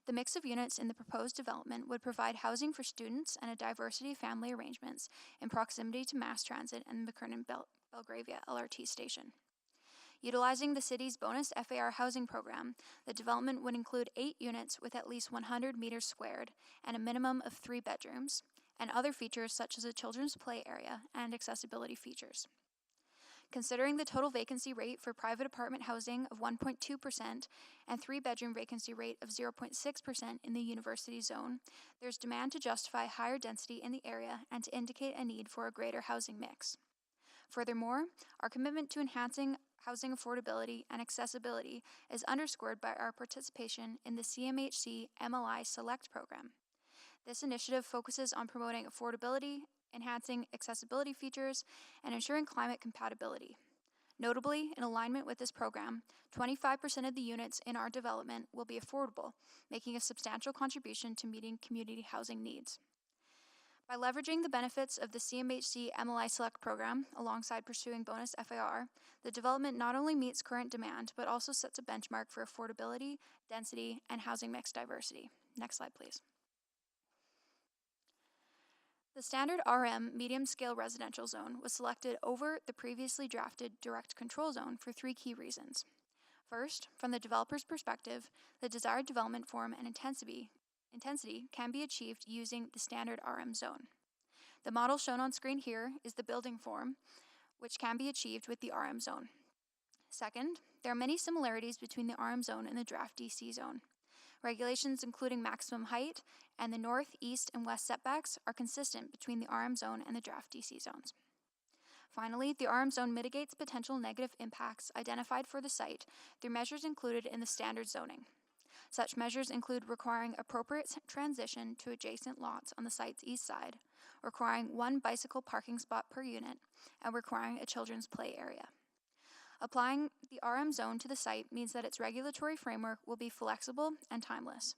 The mix of units in the proposed development would provide housing for students and a diversity of family arrangements in proximity to mass transit and the McKernan-Belgravia LRT station. Utilizing the city's bonus FAR housing program, the development would include 8 units with at least 100 meters squared and a minimum of 3 bedrooms, and other features such as a children's play area and accessibility features. Considering the total vacancy rate for private apartment housing of 1.2% and 3-bedroom vacancy rate of 0.6% in the university zone, there's demand to justify higher density in the area and to indicate a need for a greater housing mix. Furthermore, our commitment to enhancing housing affordability and accessibility is underscored by our participation in the CMHC MLI Select program. This initiative focuses on promoting affordability, enhancing accessibility features, and ensuring climate compatibility. Notably, in alignment with this program, 25% of the units in our development will be affordable, making a substantial contribution to meeting community housing needs. By leveraging the benefits of the CMHC MLI Select program alongside pursuing bonus FAR, the development not only meets current demand, but also sets a benchmark for affordability, density, and housing mix diversity. Next slide, please. The standard RM medium-scale residential zone was selected over the previously drafted direct control zone for 3 key reasons. First, from the developer's perspective, the desired development form and intensity can be achieved using the standard RM zone. The model shown on screen here is the building form, which can be achieved with the RM zone. Second, there are many similarities between the RM zone and the draft DC zone. Regulations including maximum height and the north, east, and west setbacks are consistent between the RM zone and the draft DC zones. Finally, the RM zone mitigates potential negative impacts identified for the site through measures included in the standard zoning. Such measures include requiring appropriate transition to adjacent lots on the site's east side, requiring 1 bicycle parking spot per unit, and requiring a children's play area. Applying the RM zone to the site means that its regulatory framework will be flexible and timeless.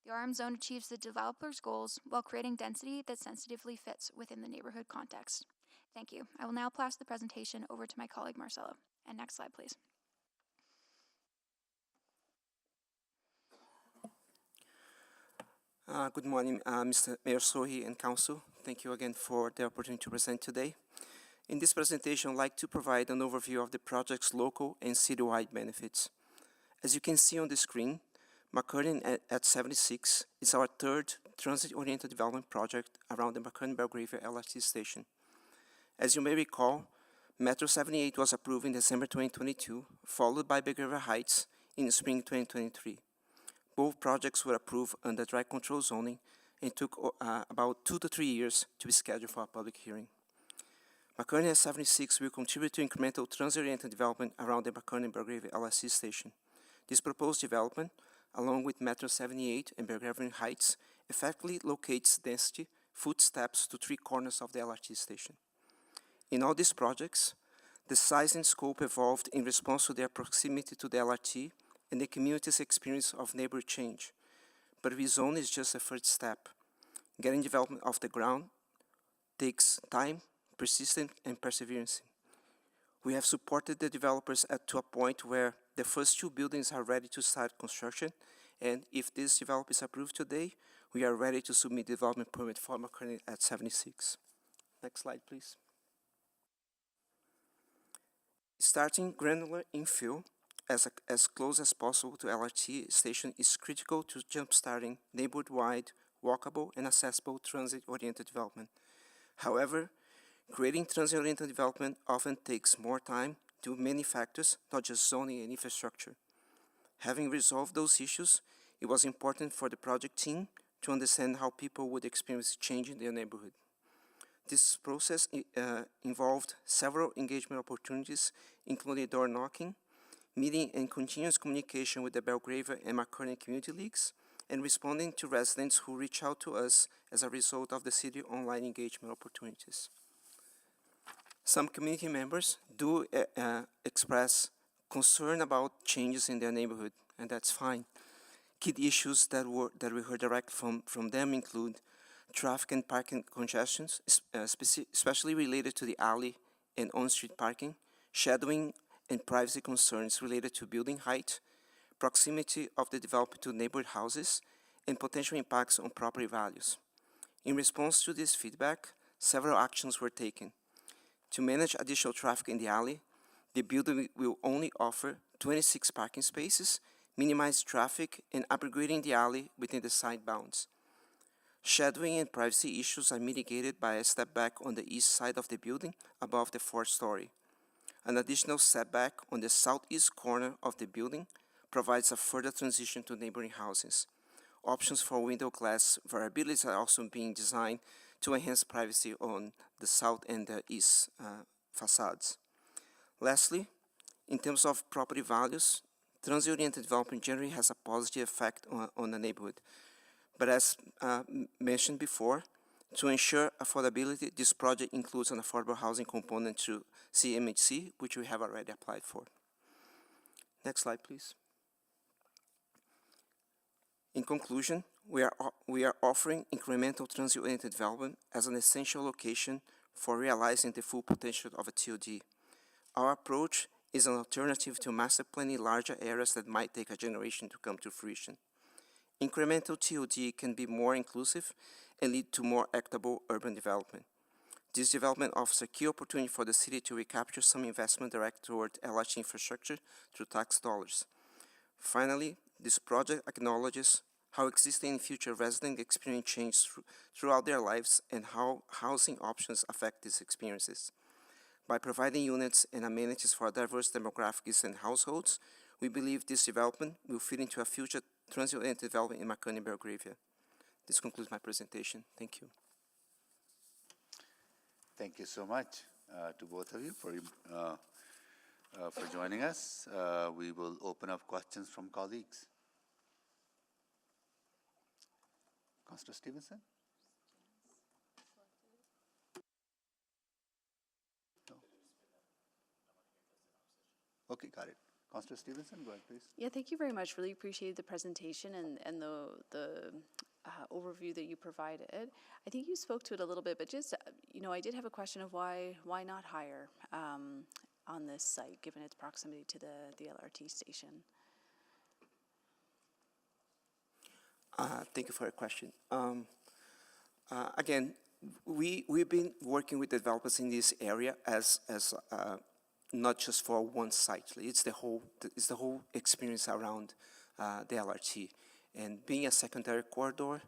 The RM zone achieves the developer's goals while creating density that sensitively fits within the neighborhood context. Thank you. I will now pass the presentation over to my colleague Marcelo. And next slide, please. Good morning, Mr. Mayor Sohi and Council. Thank you again for the opportunity to present today. In this presentation, I'd like to provide an overview of the project's local and citywide benefits. As you can see on the screen, McKernan at 76 is our 3rd transit-oriented development project around the McKernan-Belgravia LRT station. As you may recall, Metro 78 was approved in December 2022, followed by Belgravia Heights in spring 2023. Both projects were approved under direct control zoning and took about 2 to 3 years to be scheduled for a public hearing. McKernan at 76 will contribute to incremental transit-oriented development around the McKernan-Belgravia LRT station. This proposed development, along with Metro 78 and Belgravia Heights, effectively locates density footsteps to three corners of the LRT station. In all these projects, the size and scope evolved in response to their proximity to the LRT and the community's experience of neighborhood change. But rezone is just a first step. Getting development off the ground takes time, persistence, and perseverance. We have supported the developers to a point where the first two buildings are ready to start construction, and if this development is approved today, we are ready to submit development permit for McCartney at 76. Next slide, please. Starting granular infill as close as possible to LRT station is critical to jump-starting neighborhood-wide, walkable, and accessible transit-oriented development. However, creating transit-oriented development often takes more time due to many factors, not just zoning and infrastructure. Having resolved those issues, it was important for the project team to understand how people would experience change in their neighborhood. This process involved several engagement opportunities, including door knocking, meeting and continuous communication with the Belgravia and McCartney community leagues, and responding to residents who reach out to us as a result of the city online engagement opportunities. Some community members do express concern about changes in their neighborhood, and that's fine. Key issues that we heard direct from them include traffic and parking congestions, especially related to the alley and on-street parking, shadowing and privacy concerns related to building height, proximity of the development to neighborhood houses, and potential impacts on property values. In response to this feedback, several actions were taken. To manage additional traffic in the alley, the building will only offer 26 parking spaces, minimize traffic, and upgrading the alley within the side bounds. Shadowing and privacy issues are mitigated by a step back on the east side of the building above the fourth story. An additional setback on the southeast corner of the building provides a further transition to neighboring houses. Options for window glass variabilities are also being designed to enhance privacy on the south and the east facades. Lastly, in terms of property values, transit-oriented development generally has a positive effect on the neighborhood. But as mentioned before, to ensure affordability, this project includes an affordable housing component to CMHC, which we have already applied for. Next slide, please. In conclusion, we are offering incremental transit-oriented development as an essential location for realizing the full potential of a TOD. Our approach is an alternative to master planning larger areas that might take a generation to come to fruition. Incremental TOD can be more inclusive and lead to more equitable urban development. This development offers a key opportunity for the city to recapture some investment directed toward LRT infrastructure through tax dollars. Finally, this project acknowledges how existing and future residents experience change throughout their lives and how housing options affect these experiences. By providing units and amenities for diverse demographics and households, we believe this development will fit into a future transit-oriented development in McCartney Belgravia. This concludes my presentation. Thank you. Thank you so much to both of you for joining us. We will open up questions from colleagues. Councillor Stevenson? No. Okay, got it. Councillor Stevenson, go ahead, please. Yeah, thank you very much. Really appreciated the presentation and the overview that you provided. I think you spoke to it a little bit, but just, I did have a question of why not higher on this site, given its proximity to the LRT station? Thank you for your question. Again, we've been working with developers in this area as not just for one site. It's the whole experience around the LRT, and being a secondary corridor,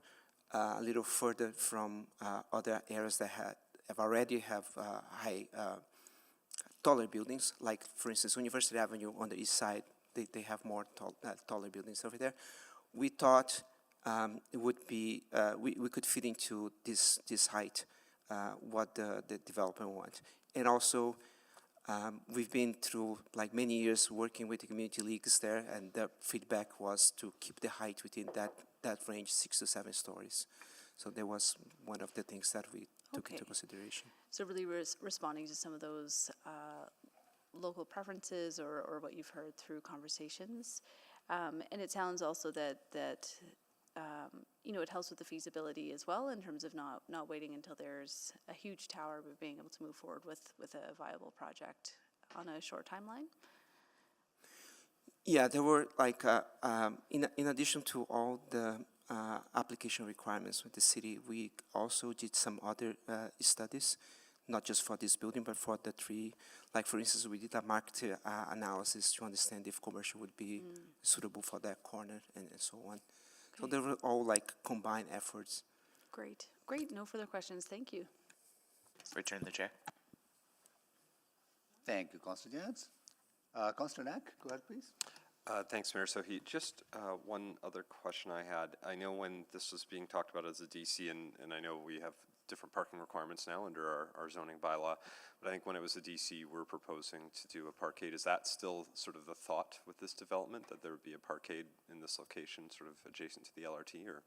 a little further from other areas that have already have taller buildings, like for instance University Avenue on the east side. They have more taller buildings over there. We thought it would be we could fit into this height what the developer wants, and also. We've been through many years working with the community leagues there, and the feedback was to keep the height within that range, 6 to 7 stories. So that was one of the things that we took into Okay. consideration. So really responding to some of those local preferences or what you've heard through conversations. And it sounds also that you know, it helps with the feasibility as well in terms of not waiting until there's a huge tower, but being able to move forward with a viable project on a short timeline. Yeah, there were like, in addition to all the application requirements with the city, we also did some other studies, not just for this building, but for the three. Like, for instance, we did a market analysis to understand if commercial would be suitable for that corner and so on. So Okay. they were all like combined efforts. Great. No further questions. Thank you. Return the chair. Thank you, Councillor Jans. Councillor Knack, go ahead, please. Thanks, Mayor Sohi. Just one other question I had. I know when this was being talked about as a DC, and I know we have different parking requirements now under our zoning bylaw, but I think when it was a DC, we're proposing to do a parkade. Is that still sort of the thought with this development, that there would be a parkade in this location, sort of adjacent to the LRT, or?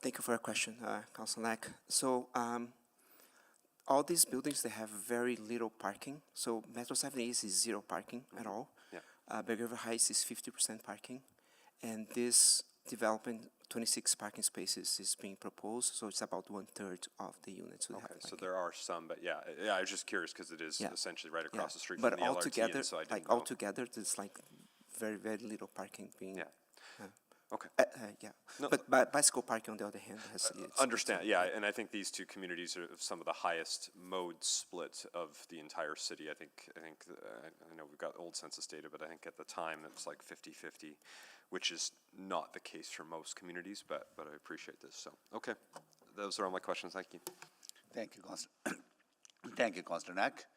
Thank you for your question, Councilor Knack. So all these buildings, they have very little parking. So Metro 7 East is zero parking at all. Yeah. Big River Heights is 50% parking. And this development, 26 parking spaces is being proposed. So it's about 1/3 of the units. Okay, so there are some, but yeah, I was just curious because it is essentially right across the street from the LRT. Altogether, and so I didn't like know. altogether, there's like very, very little parking being. Okay. Yeah. No. But bicycle parking, on the other hand, has. Understand, yeah, and I think these two communities are some of the highest mode split of the entire city. I think I know we've got old census data, but I think at the time it was like 50-50, which is not the case for most communities, but I appreciate this, so, okay. Those are all my questions, thank you. Thank you, Councillor. Thank you, Councillor Knack.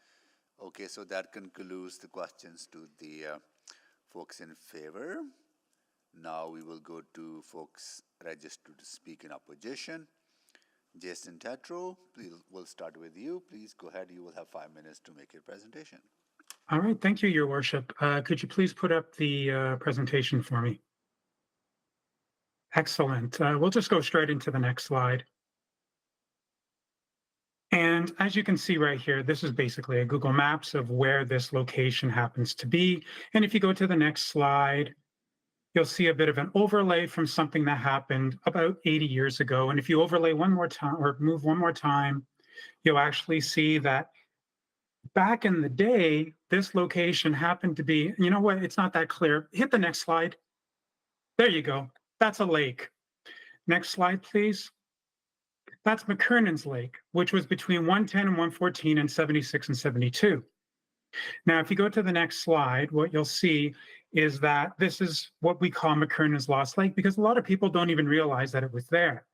Okay, so that concludes the questions to the folks in favor. Now we will go to folks registered to speak in opposition. Jason Tetro, please, we'll start with you. Please go ahead. You will have 5 minutes to make your presentation. All right, thank you, Your Worship. Could you please put up the presentation for me? Excellent. We'll just go straight into the next slide. And as you can see right here, this is basically a Google Maps of where this location happens to be. And if you go to the next slide, you'll see a bit of an overlay from something that happened about 80 years ago. And if you overlay one more time or move one more time, you'll actually see that back in the day, this location happened to be, you know what, it's not that clear. Hit the next slide. There you go. That's a lake. Next slide, please. That's McKernan's Lake, which was between 110 and 114 and 76 and 72. Now, if you go to the next slide, what you'll see is that this is what we call McKernan's Lost Lake, because a lot of people don't even realize that it was there.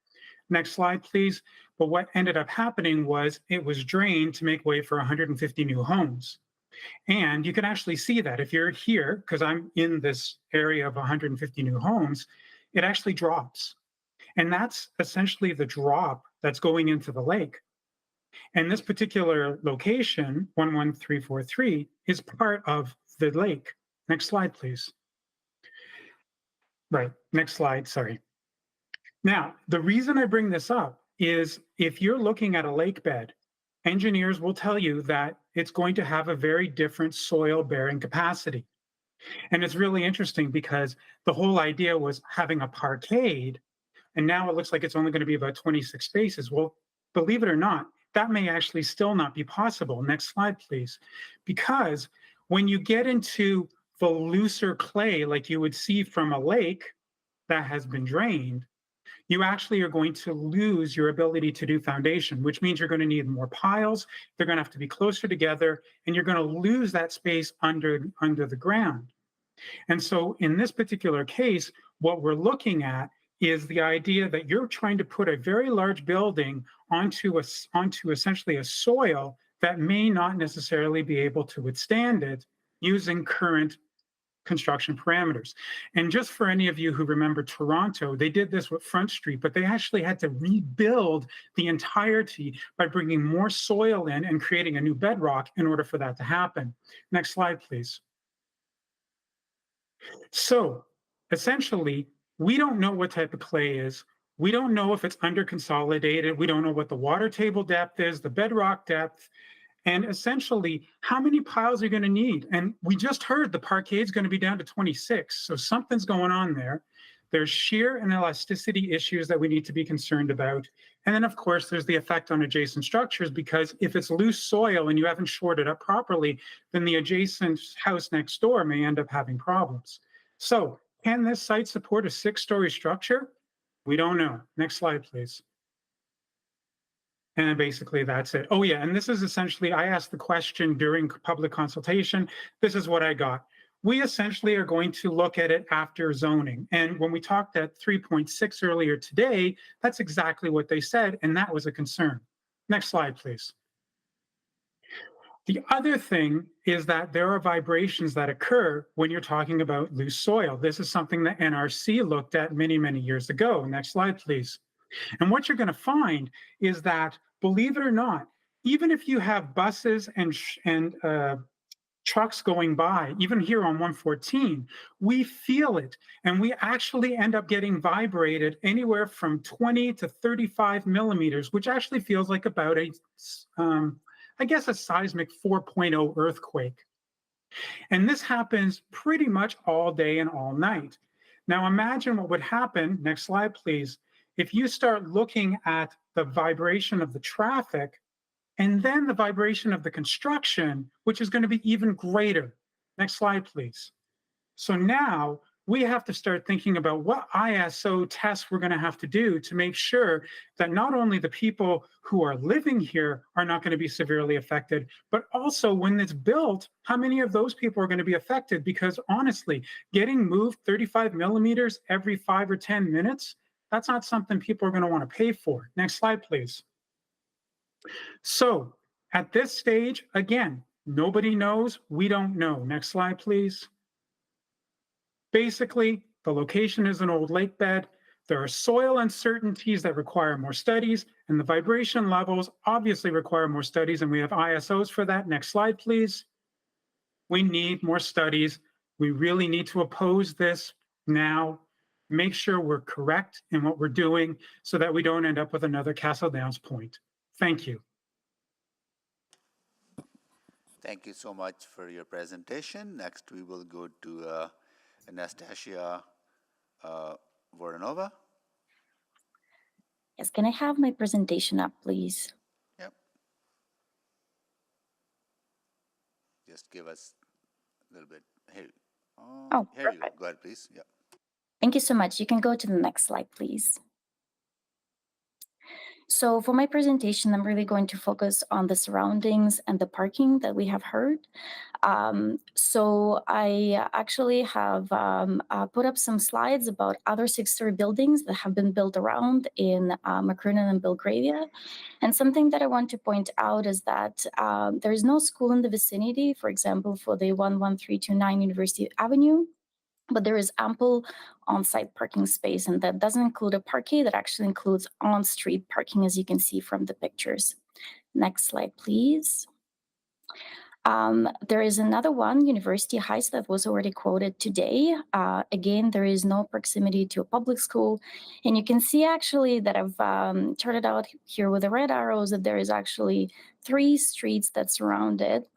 Next slide, please. But what ended up happening was it was drained to make way for 150 new homes. And you can actually see that if you're here, because I'm in this area of 150 new homes, it actually drops. And that's essentially the drop that's going into the lake. And this particular location, 11343, is part of the lake. Next slide, please. Right, next slide, sorry. Now, the reason I bring this up is if you're looking at a lake bed, engineers will tell you that it's going to have a very different soil bearing capacity. And it's really interesting because the whole idea was having a parkade, and now it looks like it's only going to be about 26 spaces. Well, believe it or not, that may actually still not be possible. Next slide, please. Because when you get into the looser clay, like you would see from a lake that has been drained, you actually are going to lose your ability to do foundation, which means you're going to need more piles. They're going to have to be closer together, and you're going to lose that space under the ground. And so in this particular case, what we're looking at is the idea that you're trying to put a very large building onto essentially a soil that may not necessarily be able to withstand it using current construction parameters. And just for any of you who remember Toronto, they did this with Front Street, but they actually had to rebuild the entirety by bringing more soil in and creating a new bedrock in order for that to happen. Next slide, please. So essentially, we don't know what type of clay is. We don't know if it's under consolidated. We don't know what the water table depth is, the bedrock depth, and essentially how many piles are going to need. And we just heard the parquet is going to be down to 26. So something's going on there. There's shear and elasticity issues that we need to be concerned about. And then, of course, there's the effect on adjacent structures, because if it's loose soil and you haven't shored it up properly, then the adjacent house next door may end up having problems. So can this site support a 6-story structure? We don't know. Next slide, please. And basically that's it. Oh yeah, and this is essentially, I asked the question during public consultation. This is what I got. We essentially are going to look at it after zoning. And when we talked at 3.6 earlier today, that's exactly what they said, and that was a concern. Next slide, please. The other thing is that there are vibrations that occur when you're talking about loose soil. This is something that NRC looked at many, many years ago. Next slide, please. And what you're going to find is that, believe it or not, even if you have buses and trucks going by, even here on 114, we feel it. And we actually end up getting vibrated anywhere from 20 to 35 millimeters, which actually feels like about I guess a seismic 4.0 earthquake. And this happens pretty much all day and all night. Now imagine what would happen, next slide please, if you start looking at the vibration of the traffic and then the vibration of the construction, which is going to be even greater. Next slide, please. So now we have to start thinking about what ISO tests we're going to have to do to make sure that not only the people who are living here are not going to be severely affected, but also when it's built, how many of those people are going to be affected? Because honestly, getting moved 35 millimeters every 5 or 10 minutes, that's not something people are going to want to pay for. Next slide, please. So at this stage, again, nobody knows, we don't know. Next slide, please. Basically, the location is an old lake bed. There are soil uncertainties that require more studies, and the vibration levels obviously require more studies, and we have ISOs for that. Next slide, please. We need more studies. We really need to oppose this now, make sure we're correct in what we're doing so that we don't end up with another Castle Downs point. Thank you. Thank you so much for your presentation. Next, we will go to Anastasia Voronova. Yes, can I have my presentation up, please? Yep. Just give us a little bit. Here, here you go. Go ahead, please. Yep. Thank you so much. You can go to the next slide, please. So for my presentation, I'm really going to focus on the surroundings and the parking that we have heard. So I actually have put up some slides about other 6-story buildings that have been built around in Macronan and Belgravia. And something that I want to point out is that there is no school in the vicinity, for example, for the 11329 University Avenue. But there is ample on-site parking space, and that doesn't include a parquet, that actually includes on-street parking, as you can see from the pictures. Next slide, please. There is another one, University Heights, that was already quoted today. Again, there is no proximity to a public school. And you can see actually that I've charted out here with the red arrows that there is actually 3 streets that surround it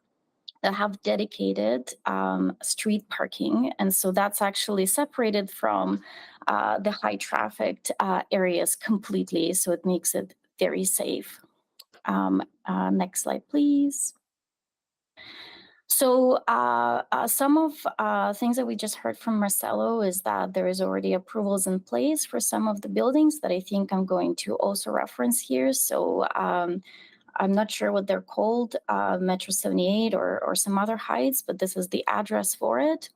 that have dedicated street parking. And so that's actually separated from the high trafficked areas completely. So it makes it very safe. Next slide, please. So some of things that we just heard from Marcelo is that there is already approvals in place for some of the buildings that I think I'm going to also reference here. So I'm not sure what they're called, Metro 78 or some other heights, but this is the address for it.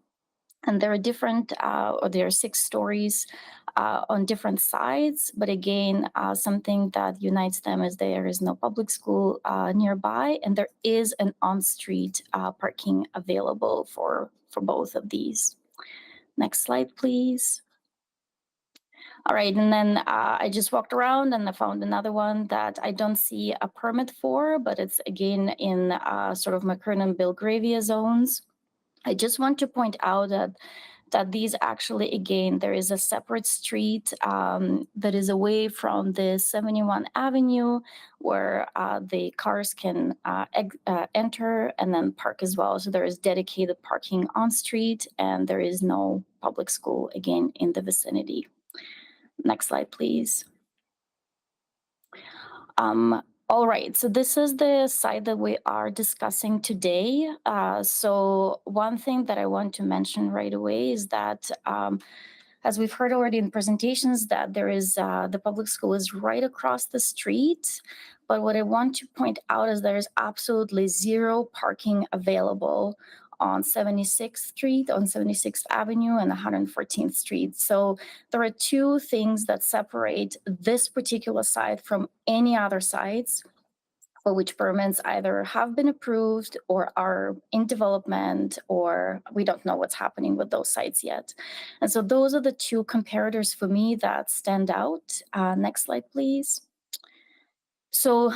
And there are different, or there are 6 stories on different sides. But again, something that unites them is there is no public school nearby, and there is an on-street parking available for both of these. Next slide, please. All right, and then I just walked around and I found another one that I don't see a permit for, but it's again in sort of Macronan Belgravia zones. I just want to point out that that these actually, again, there is a separate street that is away from the 71 Avenue where the cars can enter and then park as well. So there is dedicated parking on street and there is no public school, again, in the vicinity. Next slide, please. All right, so this is the site that we are discussing today. So one thing that I want to mention right away is that, as we've heard already in presentations, that there is the public school is right across the street. But what I want to point out is there is absolutely zero parking available on 76th Street, on 76th Avenue, and 114th Street. So there are two things that separate this particular site from any other sites for which permits either have been approved or are in development, or we don't know what's happening with those sites yet. And so those are the two comparators for me that stand out. Next slide, please. So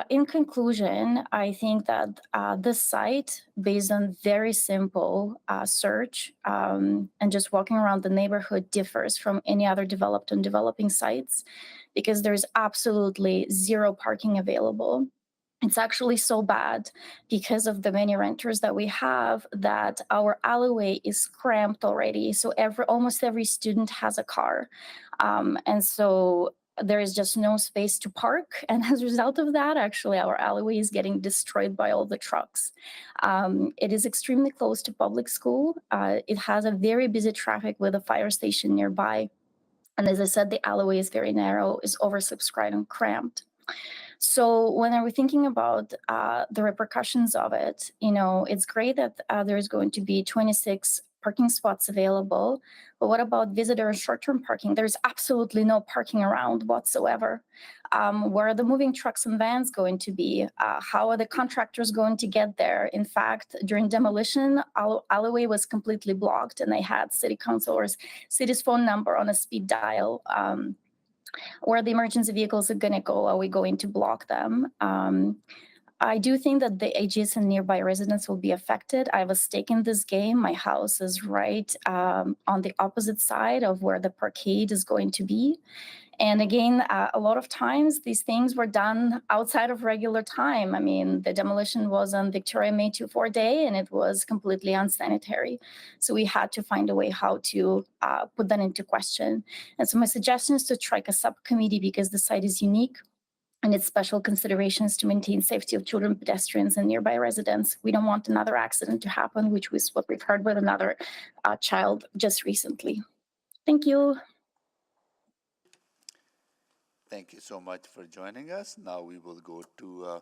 in conclusion, I think that this site, based on very simple search and just walking around the neighborhood, differs from any other developed and developing sites because there's absolutely zero parking available. It's actually so bad because of the many renters that we have that our alleyway is cramped already. So almost every student has a car. And so there is just no space to park. And as a result of that, actually, our alleyway is getting destroyed by all the trucks. It is extremely close to public school. It has a very busy traffic with a fire station nearby. And as I said, the alleyway is very narrow, is oversubscribed and cramped. So when I was thinking about the repercussions of it, it's great that there's going to be 26 parking spots available, but what about visitor and short-term parking? There's absolutely no parking around whatsoever. Where are the moving trucks and vans going to be? How are the contractors going to get there? In fact, during demolition, our alleyway was completely blocked and they had city councilors' city's phone number on a speed dial. Where the emergency vehicles are going to go, are we going to block them? I do think that the adjacent nearby residents will be affected. I have a stake in this game. My house is right on the opposite side of where the parkade is going to be. And again, a lot of times these things were done outside of regular time. I mean, the demolition was on Victoria May 24 Day and it was completely unsanitary. So we had to find a way how to put that into question. And so my suggestion is to strike a subcommittee because the site is unique and its special considerations to maintain safety of children, pedestrians, and nearby residents. We don't want another accident to happen, which was what we've heard with another child just recently. Thank you. Thank you so much for joining us. Now we will go to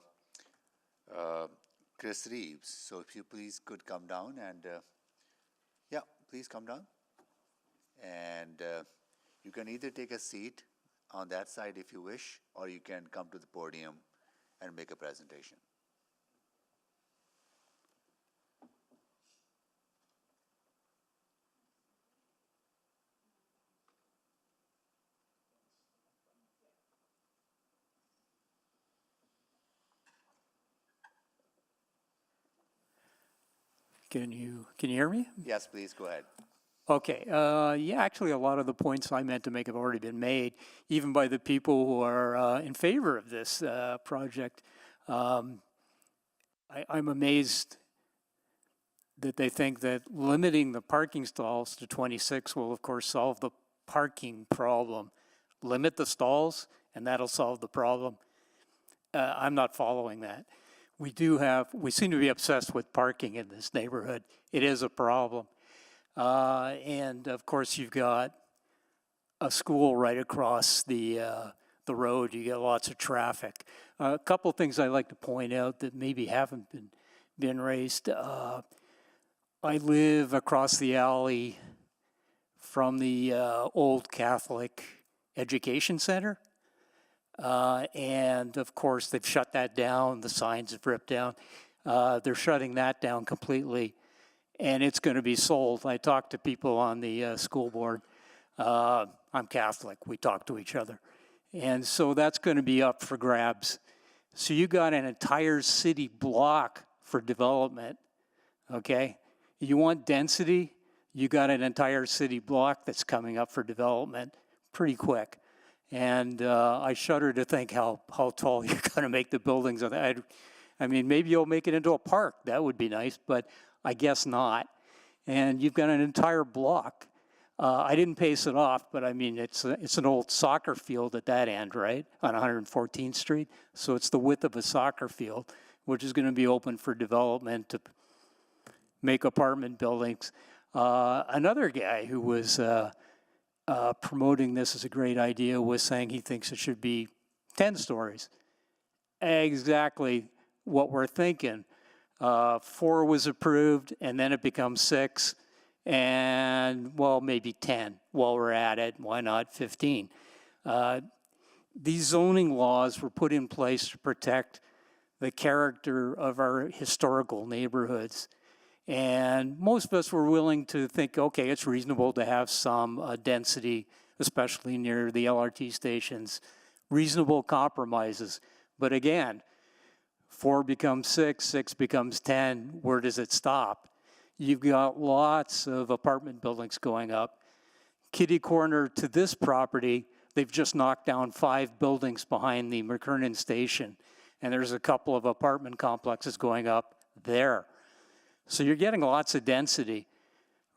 Chris Reeves. So if you please could come down and, yeah, please come down. And you can either take a seat on that side if you wish, or you can come to the podium and make a presentation. Can you hear me? Yes, please go ahead. Okay. Yeah, actually, a lot of the points I meant to make have already been made, even by the people who are in favor of this project. I'm amazed that they think that limiting the parking stalls to 26 will, of course, solve the parking problem. Limit the stalls, and that'll solve the problem. I'm not following that. We seem to be obsessed with parking in this neighborhood. It is a problem. And of course, you've got a school right across the road. You get lots of traffic. A couple things I'd like to point out that maybe haven't been raised. I live across the alley from the old Catholic Education Center. And of course, they've shut that down. The signs have ripped down. They're shutting that down completely. And it's going to be sold. I talked to people on the school board. I'm Catholic. We talk to each other. And so that's going to be up for grabs. So you got an entire city block for development, okay? You want density? you got an entire city block that's coming up for development pretty quick. And I shudder to think how tall you're going to make the buildings. I mean, maybe you'll make it into a park. That would be nice, but I guess not. And you've got an entire block. I didn't pace it off, but I mean, it's an old soccer field at that end, right, on 114th Street. So it's the width of a soccer field, which is going to be open for development to make apartment buildings. Another guy who was promoting this as a great idea was saying he thinks it should be 10 stories. Exactly what we're thinking. 4 was approved, and then it becomes 6. And, well, maybe 10 while we're at it. Why not 15? These zoning laws were put in place to protect the character of our historical neighborhoods. And most of us were willing to think, okay, it's reasonable to have some density, especially near the LRT stations, reasonable compromises. But again, 4 becomes 6, 6 becomes 10, where does it stop? You've got lots of apartment buildings going up. Kitty corner to this property, they've just knocked down 5 buildings behind the McKernan station. And there's a couple of apartment complexes going up there. So you're getting lots of density,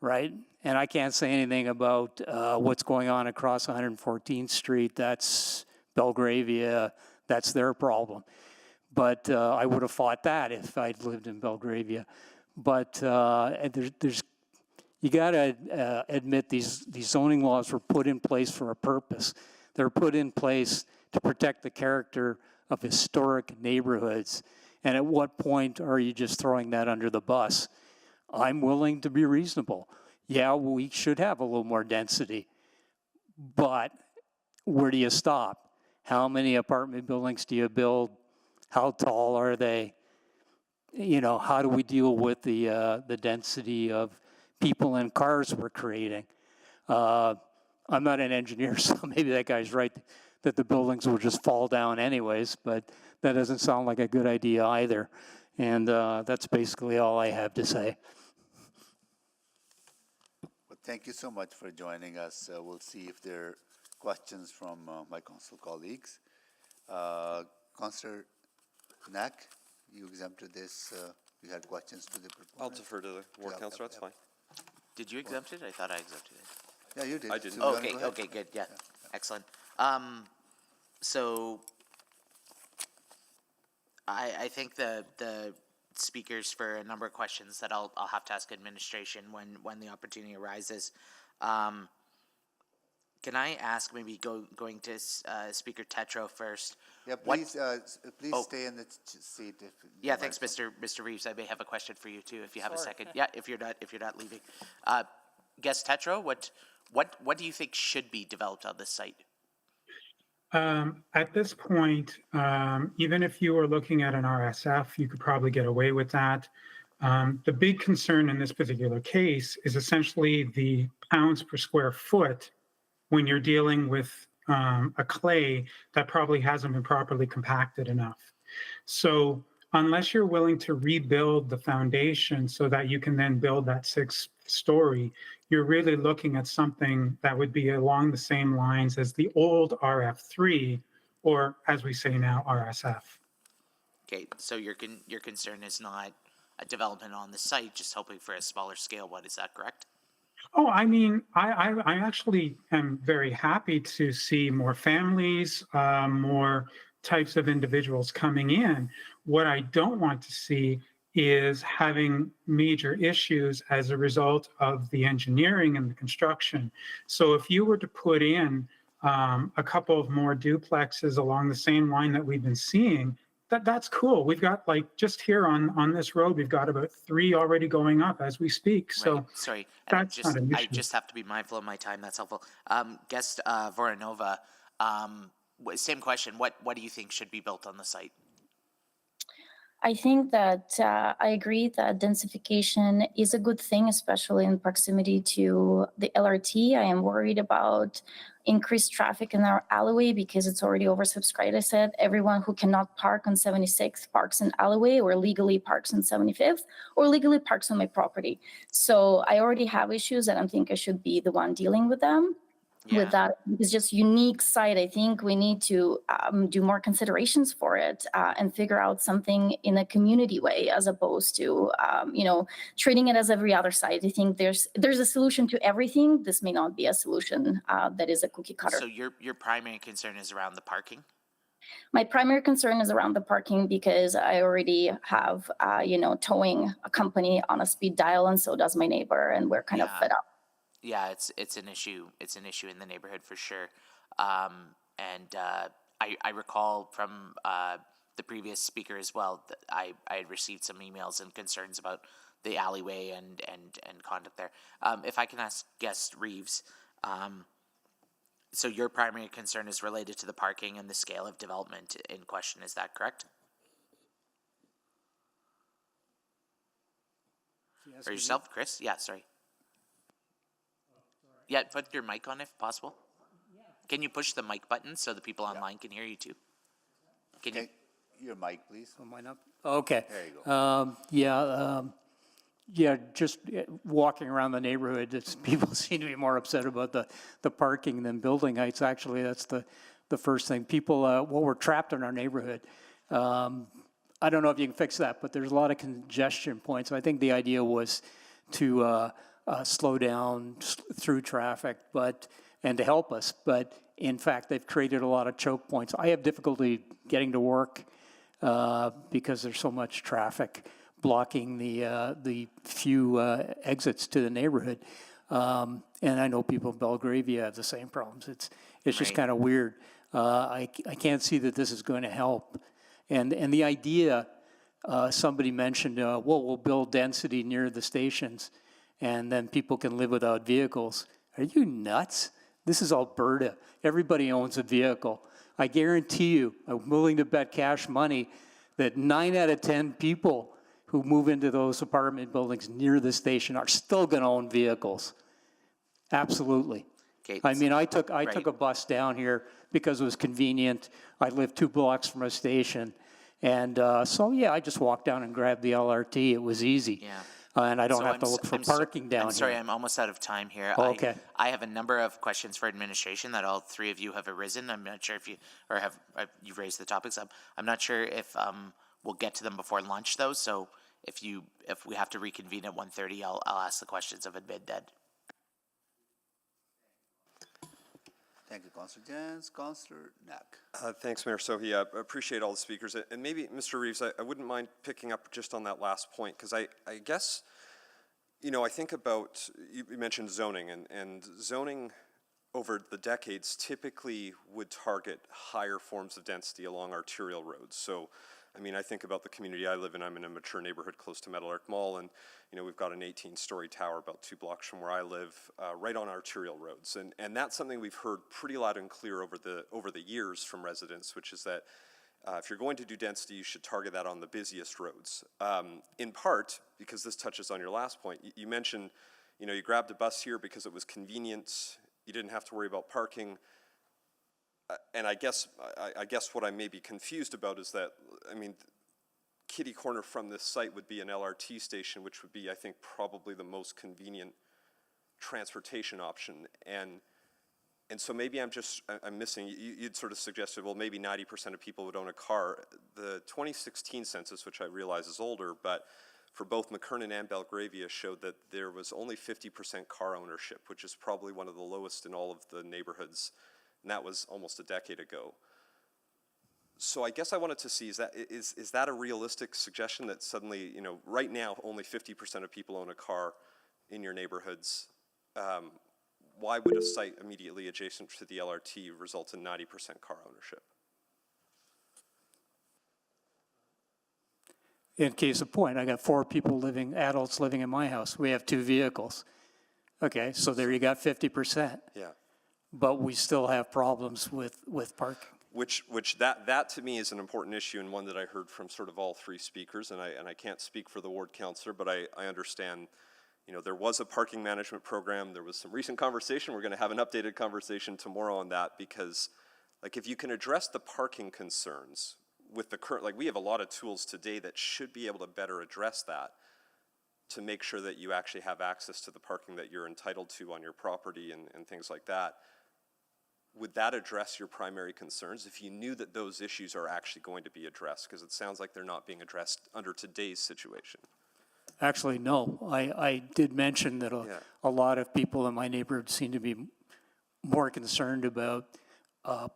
right? And I can't say anything about what's going on across 114th Street. That's Belgravia, that's their problem. But I would have fought that if I'd lived in Belgravia. But you got to admit these zoning laws were put in place for a purpose. They're put in place to protect the character of historic neighborhoods. And at what point are you just throwing that under the bus? I'm willing to be reasonable. Yeah, we should have a little more density. But where do you stop? How many apartment buildings do you build? How tall are they? You know, how do we deal with the density of people and cars we're creating? I'm not an engineer, so maybe that guy's right that the buildings will just fall down anyways, but that doesn't sound like a good idea either. And that's basically all I have to say. Well, thank you so much for joining us. We'll see if there are questions from my council colleagues. Councillor Knack, you exempted this. You had questions to the proponent. I'll defer to the ward councillor, that's fine. Did you exempt it? I thought I exempted it. Yeah, you did. I didn't. Oh, okay, good, yeah. Excellent. So I think the speakers for a number of questions that I'll have to ask administration when the opportunity arises. Can I ask, maybe going to Speaker Tetro first? Yeah, please stay in the seat. Yeah, thanks, Mr. Reeves. I may have a question for you too, if you have a second. Yeah, if you're not leaving. Guest Tetro, what do you think should be developed on this site? At this point, even if you were looking at an RSF, you could probably get away with that. The big concern in this particular case is essentially the pounds per square foot when you're dealing with a clay that probably hasn't been properly compacted enough. So unless you're willing to rebuild the foundation so that you can then build that 6th story, you're really looking at something that would be along the same lines as the old RF3, or as we say now, RSF. Okay, so your concern is not a development on the site, just hoping for a smaller scale one, is that correct? Oh, I mean, I actually am very happy to see more families, more types of individuals coming in. What I don't want to see is having major issues as a result of the engineering and the construction. So if you were to put in a couple of more duplexes along the same line that we've been seeing, that's cool. We've got, like, just here on this road, we've got about 3 already going up as we speak. So right. Sorry, and that's not an issue. I just have to be mindful of my time. That's helpful. Guest Voronova, same question. What do you think should be built on the site? I think that I agree that densification is a good thing, especially in proximity to the LRT. I am worried about increased traffic in our alleyway because it's already oversubscribed. I said everyone who cannot park on 76th parks in alleyway or legally parks on 75th or legally parks on my property. So I already have issues and I think I should be the one dealing with them. With that, it's just unique site. I think we need to do more considerations for it and figure out something in a community way, as opposed to treating it as every other site. I think there's a solution to everything. This may not be a solution that is a cookie cutter. So your primary concern is around the parking? My primary concern is around the parking because I already have towing a company on a speed dial, and so does my neighbor, and we're kind of fed up. Yeah, it's an issue. It's an issue in the neighborhood for sure. I recall from the previous speaker as well that I had received some emails and concerns about the alleyway and conduct there. If I can ask guest Reeves, so your primary concern is related to the parking and the scale of development in question. Is that correct? For yourself, Chris? Yeah, sorry. Yeah, put your mic on if possible. Can you push the mic button so the people online can hear you too? Can you? Your mic, please. Oh, mine up? Okay. There you go. Just walking around the neighborhood, people seem to be more upset about the parking than building heights. Actually, that's the first thing. People, we're trapped in our neighborhood. I don't know if you can fix that, but there's a lot of congestion points. I think the idea was to slow down through traffic, and to help us. But in fact, they've created a lot of choke points. I have difficulty getting to work because there's so much traffic blocking the few exits to the neighborhood. And I know people in Belgravia have the same problems. It's just kind of weird. I can't see that this is going to help. And the idea, somebody mentioned, we'll build density near the stations, and then people can live without vehicles. Are you nuts? This is Alberta. Everybody owns a vehicle. I guarantee you, I'm willing to bet cash money that 9 out of 10 people who move into those apartment buildings near the station are still going to own vehicles. Absolutely. Okay, I mean, I took a bus down here because it was convenient. I live 2 blocks from a station. And I just walked down and grabbed the LRT. It was easy. Yeah. And I don't have to look for parking down here. I'm sorry, I'm almost out of time here. Okay. I have a number of questions for administration that all 3 of you have arisen. I'm not sure if you've raised the topics. I'm not sure if we'll get to them before lunch though. So if we have to reconvene at 1:30, I'll ask the questions of admin then. Thank you, Councillor Jans. Councillor Knack. Thanks, Mayor Sohi. I appreciate all the speakers. And maybe, Mr. Reeves, I wouldn't mind picking up just on that last point, because I guess, I think about, you mentioned zoning, and zoning over the decades typically would target higher forms of density along arterial roads. So, I think about the community I live in. I'm in a mature neighborhood close to Meadowlark Mall, and we've got an 18-story tower about 2 blocks from where I live, right on arterial roads. And that's something we've heard pretty loud and clear over the years from residents, which is that if you're going to do density, you should target that on the busiest roads. In part, because this touches on your last point, you mentioned, you grabbed a bus here because it was convenient, you didn't have to worry about parking. And I guess what I may be confused about is that, kitty corner from this site would be an LRT station, which would be, I think, probably the most convenient transportation option. And so maybe I'm missing, you'd sort of suggested, well, maybe 90% of people would own a car. The 2016 census, which I realize is older, but for both McKernan and Belgravia showed that there was only 50% car ownership, which is probably one of the lowest in all of the neighborhoods. And that was almost a decade ago. So I guess I wanted to see, is that a realistic suggestion that suddenly, right now only 50% of people own a car in your neighborhoods? Why would a site immediately adjacent to the LRT result in 90% car ownership? In case of point, I got 4 adults living in my house. We have 2 vehicles. Okay, so there you got 50%. Yeah. But we still have problems with parking. Which that to me is an important issue, and one that I heard from sort of all three speakers, and I can't speak for the ward councillor, but I understand, you know, there was a parking management program, there was some recent conversation, we're gonna have an updated conversation tomorrow on that, because like if you can address the parking concerns with the current, like we have a lot of tools today that should be able to better address that, to make sure that you actually have access to the parking that you're entitled to on your property and things like that. Would that address your primary concerns if you knew that those issues are actually going to be addressed? Because it sounds like they're not being addressed under today's situation. Actually, no. I did mention that a lot of people in my neighborhood seem to be more concerned about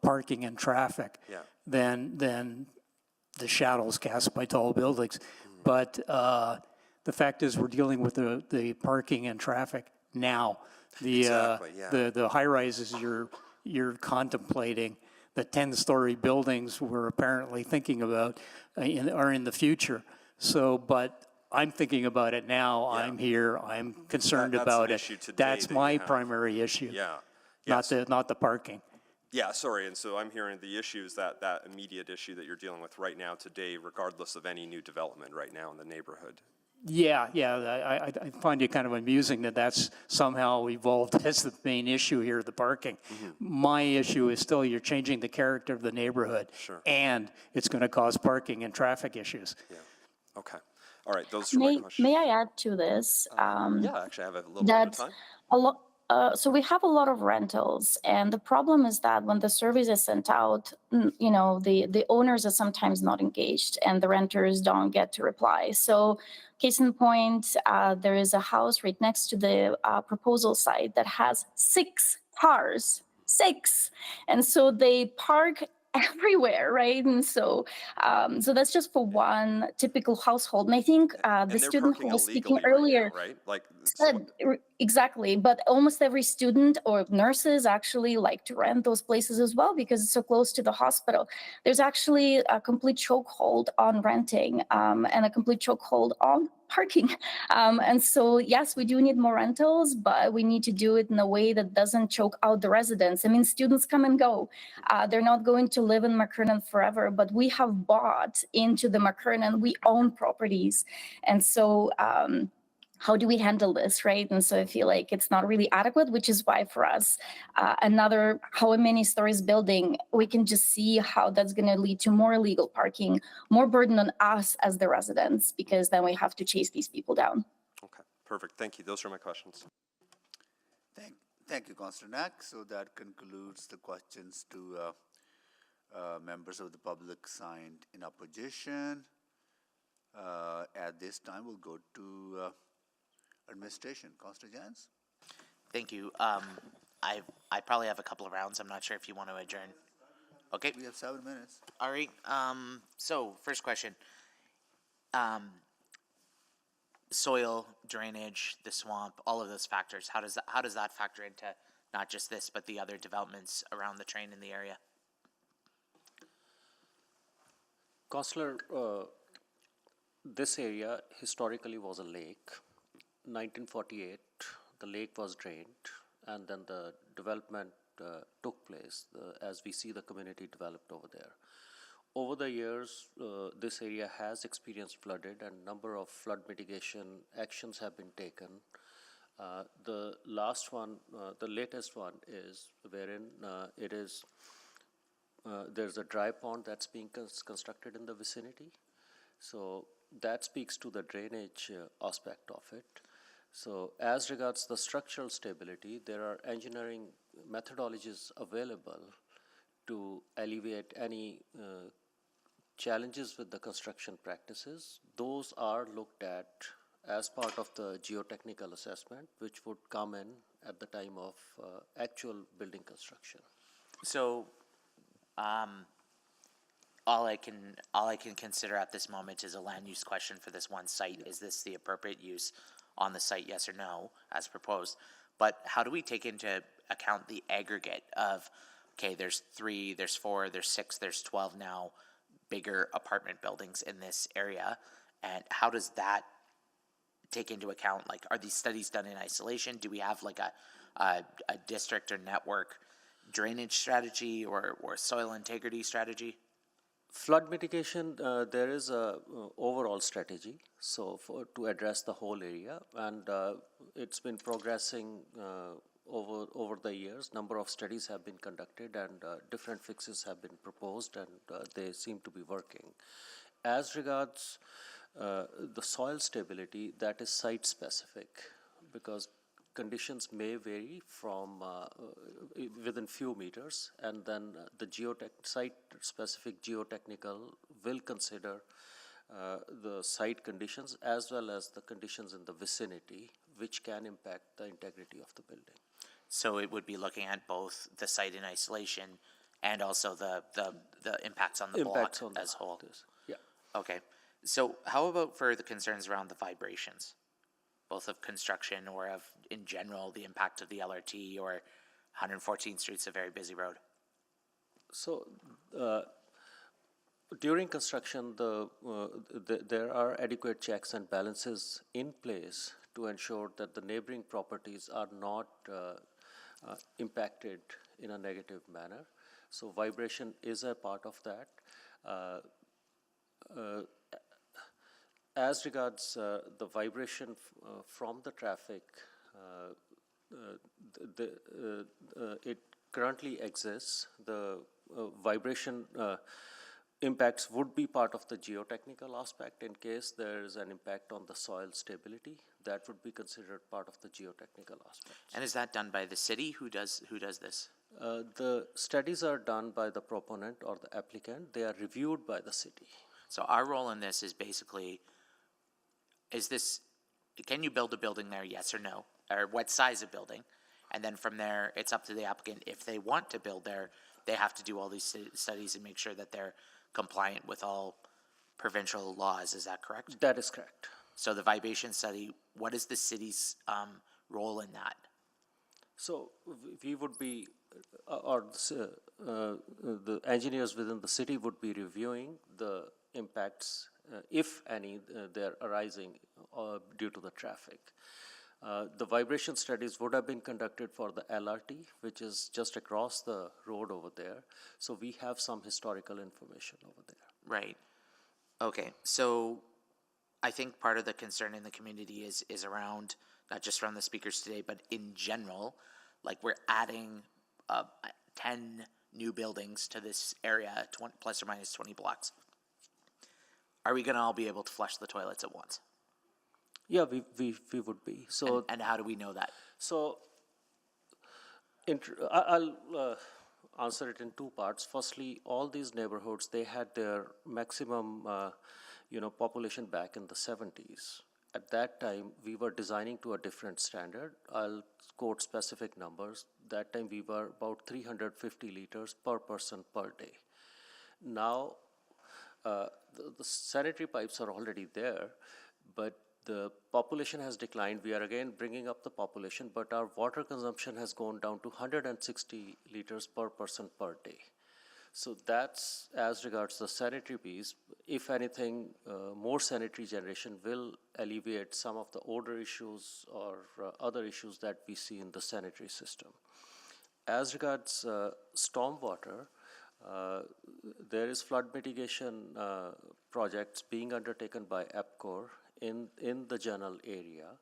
parking and traffic than the shadows cast by tall buildings. But the fact is we're dealing with the parking and traffic now. The high rises you're contemplating, the 10-story buildings we're apparently thinking about are in the future. So, but I'm thinking about it now. I'm here. I'm concerned about it. That's my primary issue. Not the parking. Yeah, sorry, and so I'm hearing the issue is that immediate issue that you're dealing with right now today, regardless of any new development right now in the neighborhood. Yeah, I find it kind of amusing that that's somehow evolved as the main issue here, the parking. My issue is still you're changing the character of the neighborhood, and it's going to cause parking and traffic issues. Yeah, okay. All right, those are my questions. May I add to this? Yeah, actually, I have a little bit of time. So we have a lot of rentals, and the problem is that when the surveys are sent out, you know, the owners are sometimes not engaged, and the renters don't get to reply. So, case in point, there is a house right next to the proposal site that has 6 cars, 6, and so they park everywhere, right? And so, so that's just for one typical household. And I think the student who was speaking earlier, right? Like said exactly, but almost every student or nurses actually like to rent those places as well because it's so close to the hospital. There's actually a complete chokehold on renting and a complete chokehold on parking. And so, yes, we do need more rentals, but we need to do it in a way that doesn't choke out the residents. I mean, students come and go. They're not going to live in McKernan forever, but we have bought into the McKernan. We own properties. And so, how do we handle this, right? And so I feel like it's not really adequate, which is why for us, another how many stories building, we can just see how that's going to lead to more illegal parking, more burden on us as the residents, because then we have to chase these people down. Okay, perfect. Thank you. Those are my questions. Thank you, Councillor Knack. So that concludes the questions to members of the public signed in opposition. At this time, we'll go to administration. Councillor Jans? Thank you. I probably have a couple of rounds. I'm not sure if you want to adjourn. Okay. We have 7 minutes. All right. So first question. Soil, drainage, the swamp, all of those factors. How does that factor into not just this, but the other developments around the train in the area? Councillor, this area historically was a lake. 1948, the lake was drained, and then the development took place as we see the community developed over there. Over the years, this area has experienced flooded, and number of flood mitigation actions have been taken. The last one, the latest one is wherein it is there's a dry pond that's being constructed in the vicinity. So that speaks to the drainage aspect of it. So as regards the structural stability, there are engineering methodologies available to alleviate any challenges with the construction practices. Those are looked at as part of the geotechnical assessment, which would come in at the time of actual building construction. So, all I can consider at this moment is a land use question for this one site. Is this the appropriate use on the site, yes or no, as proposed? But how do we take into account the aggregate of, okay, there's 3, there's 4, there's 6, there's 12 now bigger apartment buildings in this area, and how does that take into account, like, are these studies done in isolation? Do we have like a district or network drainage strategy or soil integrity strategy? Flood mitigation, there is a overall strategy, so to address the whole area, and it's been progressing over the years. Number of studies have been conducted, and different fixes have been proposed, and they seem to be working. As regards the soil stability, that is site specific, because conditions may vary from within few meters, and then the site-specific geotechnical will consider the site conditions as well as the conditions in the vicinity, which can impact the integrity of the building. So it would be looking at both the site in isolation and also the impacts on the Impacts block on the as a whole. Yeah. Okay. So how about for the concerns around the vibrations, both of construction or of, in general, the impact of the LRT, or 114th Street's a very busy road? So during construction, there are adequate checks and balances in place to ensure that the neighboring properties are not impacted in a negative manner. So vibration is a part of that. As regards the vibration from the traffic, it currently exists. The vibration impacts would be part of the geotechnical aspect. In case there is an impact on the soil stability, that would be considered part of the geotechnical aspect. And is that done by the city? Who does this? The studies are done by the proponent or the applicant. They are reviewed by the city. So our role in this is basically, can you build a building there, yes or no? Or what size of building? And then from there, it's up to the applicant. If they want to build there, they have to do all these studies and make sure that they're compliant with all provincial laws. Is that correct? That is correct. So the vibration study, what is the city's role in that? So we would be, the engineers within the city would be reviewing the impacts, if any, they're arising due to the traffic. The vibration studies would have been conducted for the LRT, which is just across the road over there. So we have some historical information over there. Right. Okay. So I think part of the concern in the community is around, not just from the speakers today, but in general, like we're adding 10 new buildings to this area, plus or minus 20 blocks. Are we going to all be able to flush the toilets at once? Yeah, we would be. So and how do we know that? So I'll answer it in two parts. Firstly, all these neighborhoods, they had their maximum population back in the 70s. At that time, we were designing to a different standard. I'll quote specific numbers. That time we were about 350 liters per person per day. Now, the sanitary pipes are already there, but the population has declined. We are again bringing up the population, but our water consumption has gone down to 160 liters per person per day. So that's as regards the sanitary piece. If anything, more sanitary generation will alleviate some of the odor issues or other issues that we see in the sanitary system. As regards stormwater, there is flood mitigation projects being undertaken by EPCOR in the general area.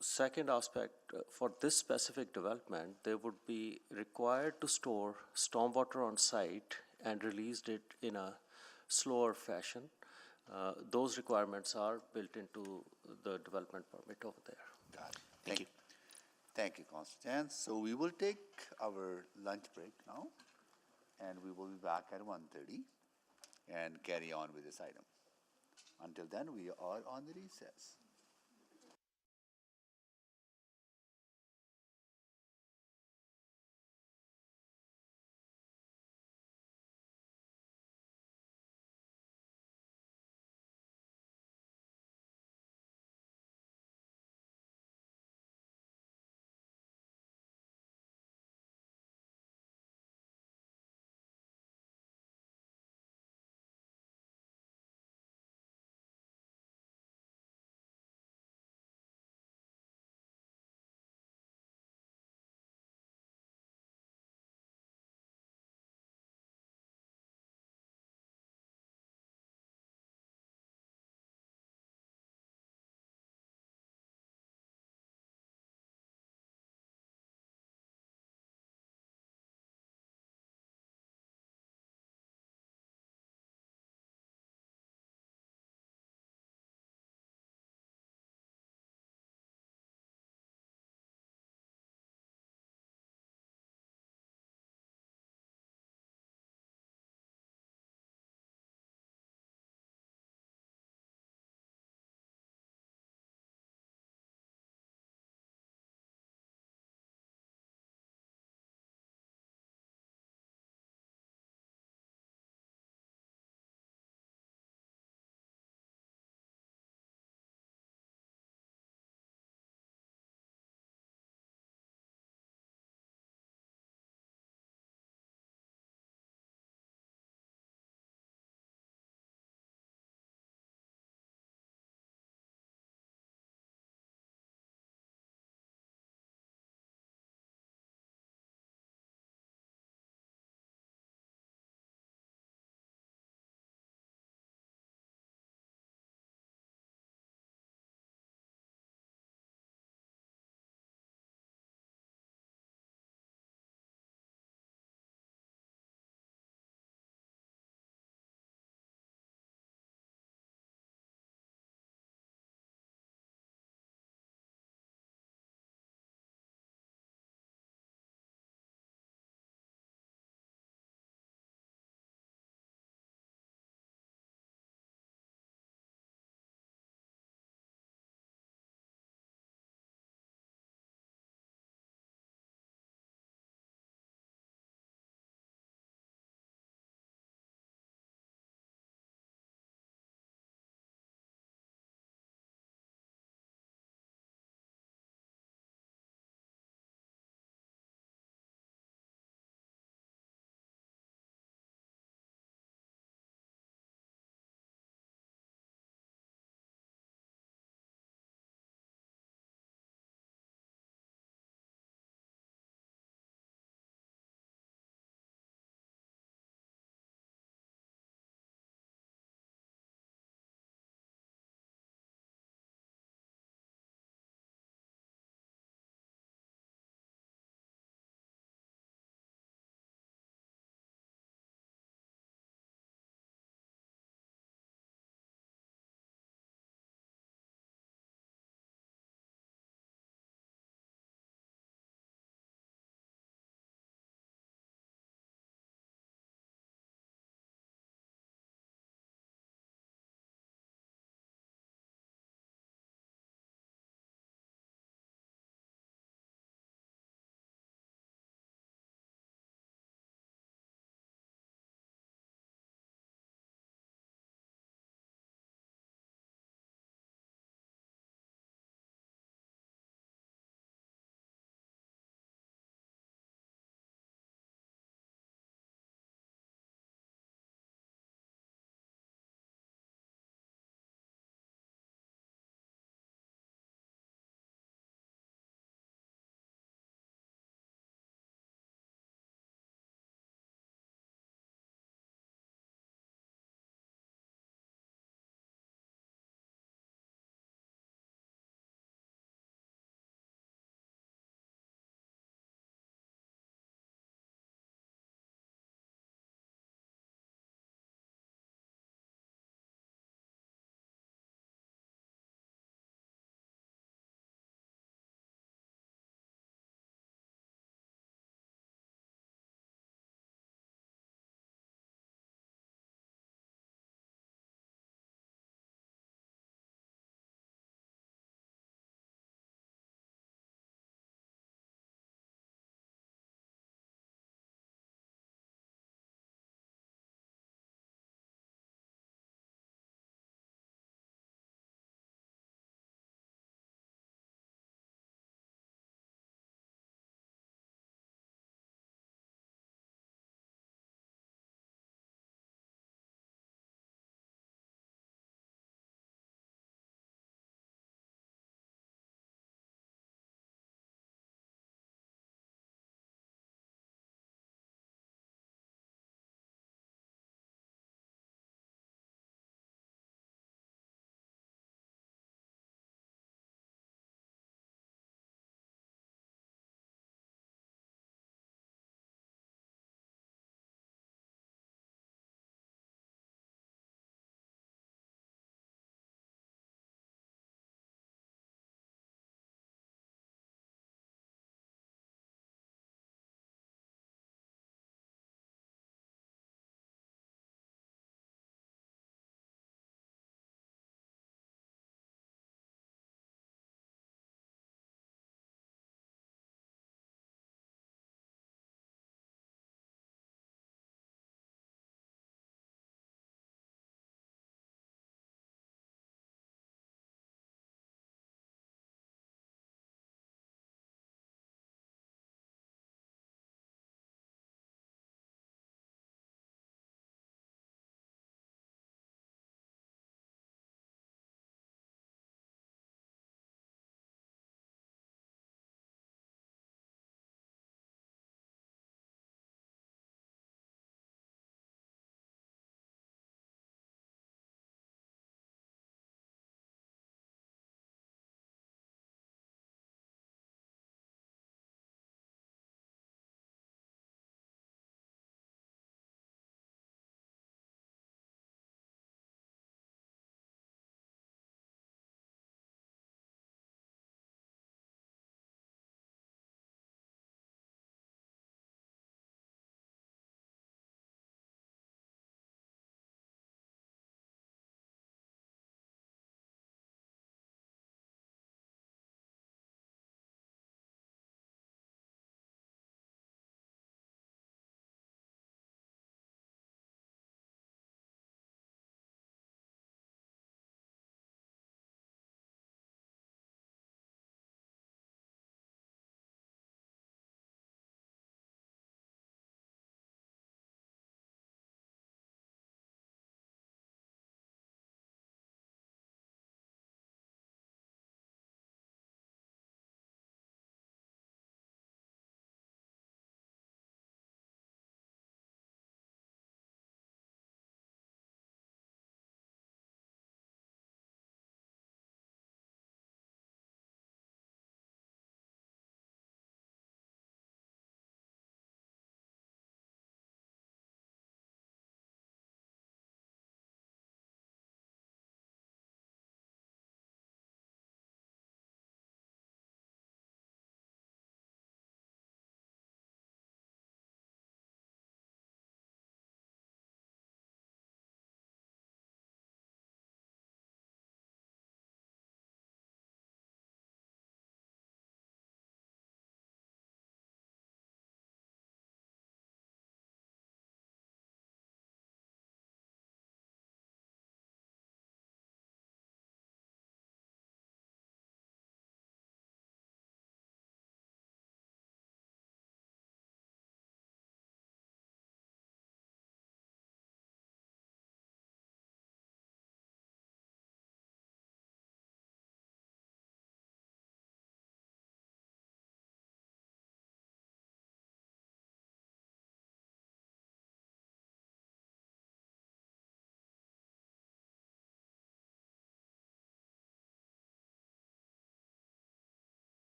Second aspect, for this specific development, they would be required to store stormwater on site and released it in a slower fashion. Those requirements are built into the development permit over there. Got it. Thank you. Thank you, Constance. So we will take our lunch break now, and we will be back at 1:30 and carry on with this item. Until then, we are on the recess.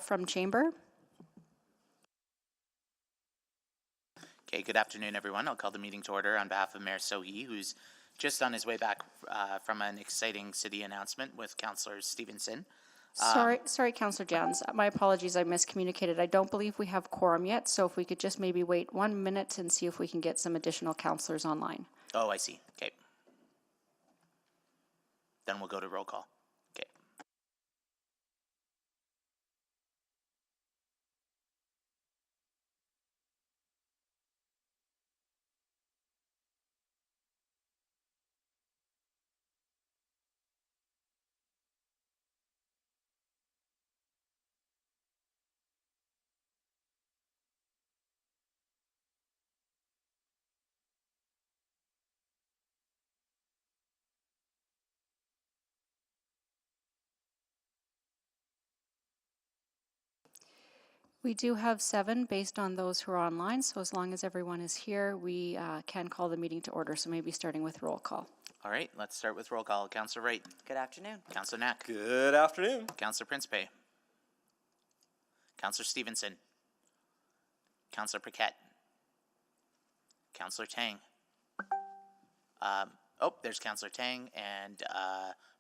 From Chamber. Okay, good afternoon, everyone. I'll call the meeting to order on behalf of Mayor Sohi, who's just on his way back from an exciting city announcement with Councillor Stevenson. Sorry, Councillor Jans. My apologies, I miscommunicated. I don't believe we have quorum yet, so if we could just maybe wait 1 minute and see if we can get some additional councillors online. Oh, I see. Okay. Then we'll go to roll call. Okay. We do have 7 based on those who are online, so as long as everyone is here, we can call the meeting to order, so maybe starting with roll call. All right, let's start with roll call. Councillor Wright. Good afternoon. Councillor Knack. Good afternoon. Councillor Principe. Councillor Stevenson. Councillor Paquette. Councillor Tang. There's Councillor Tang, and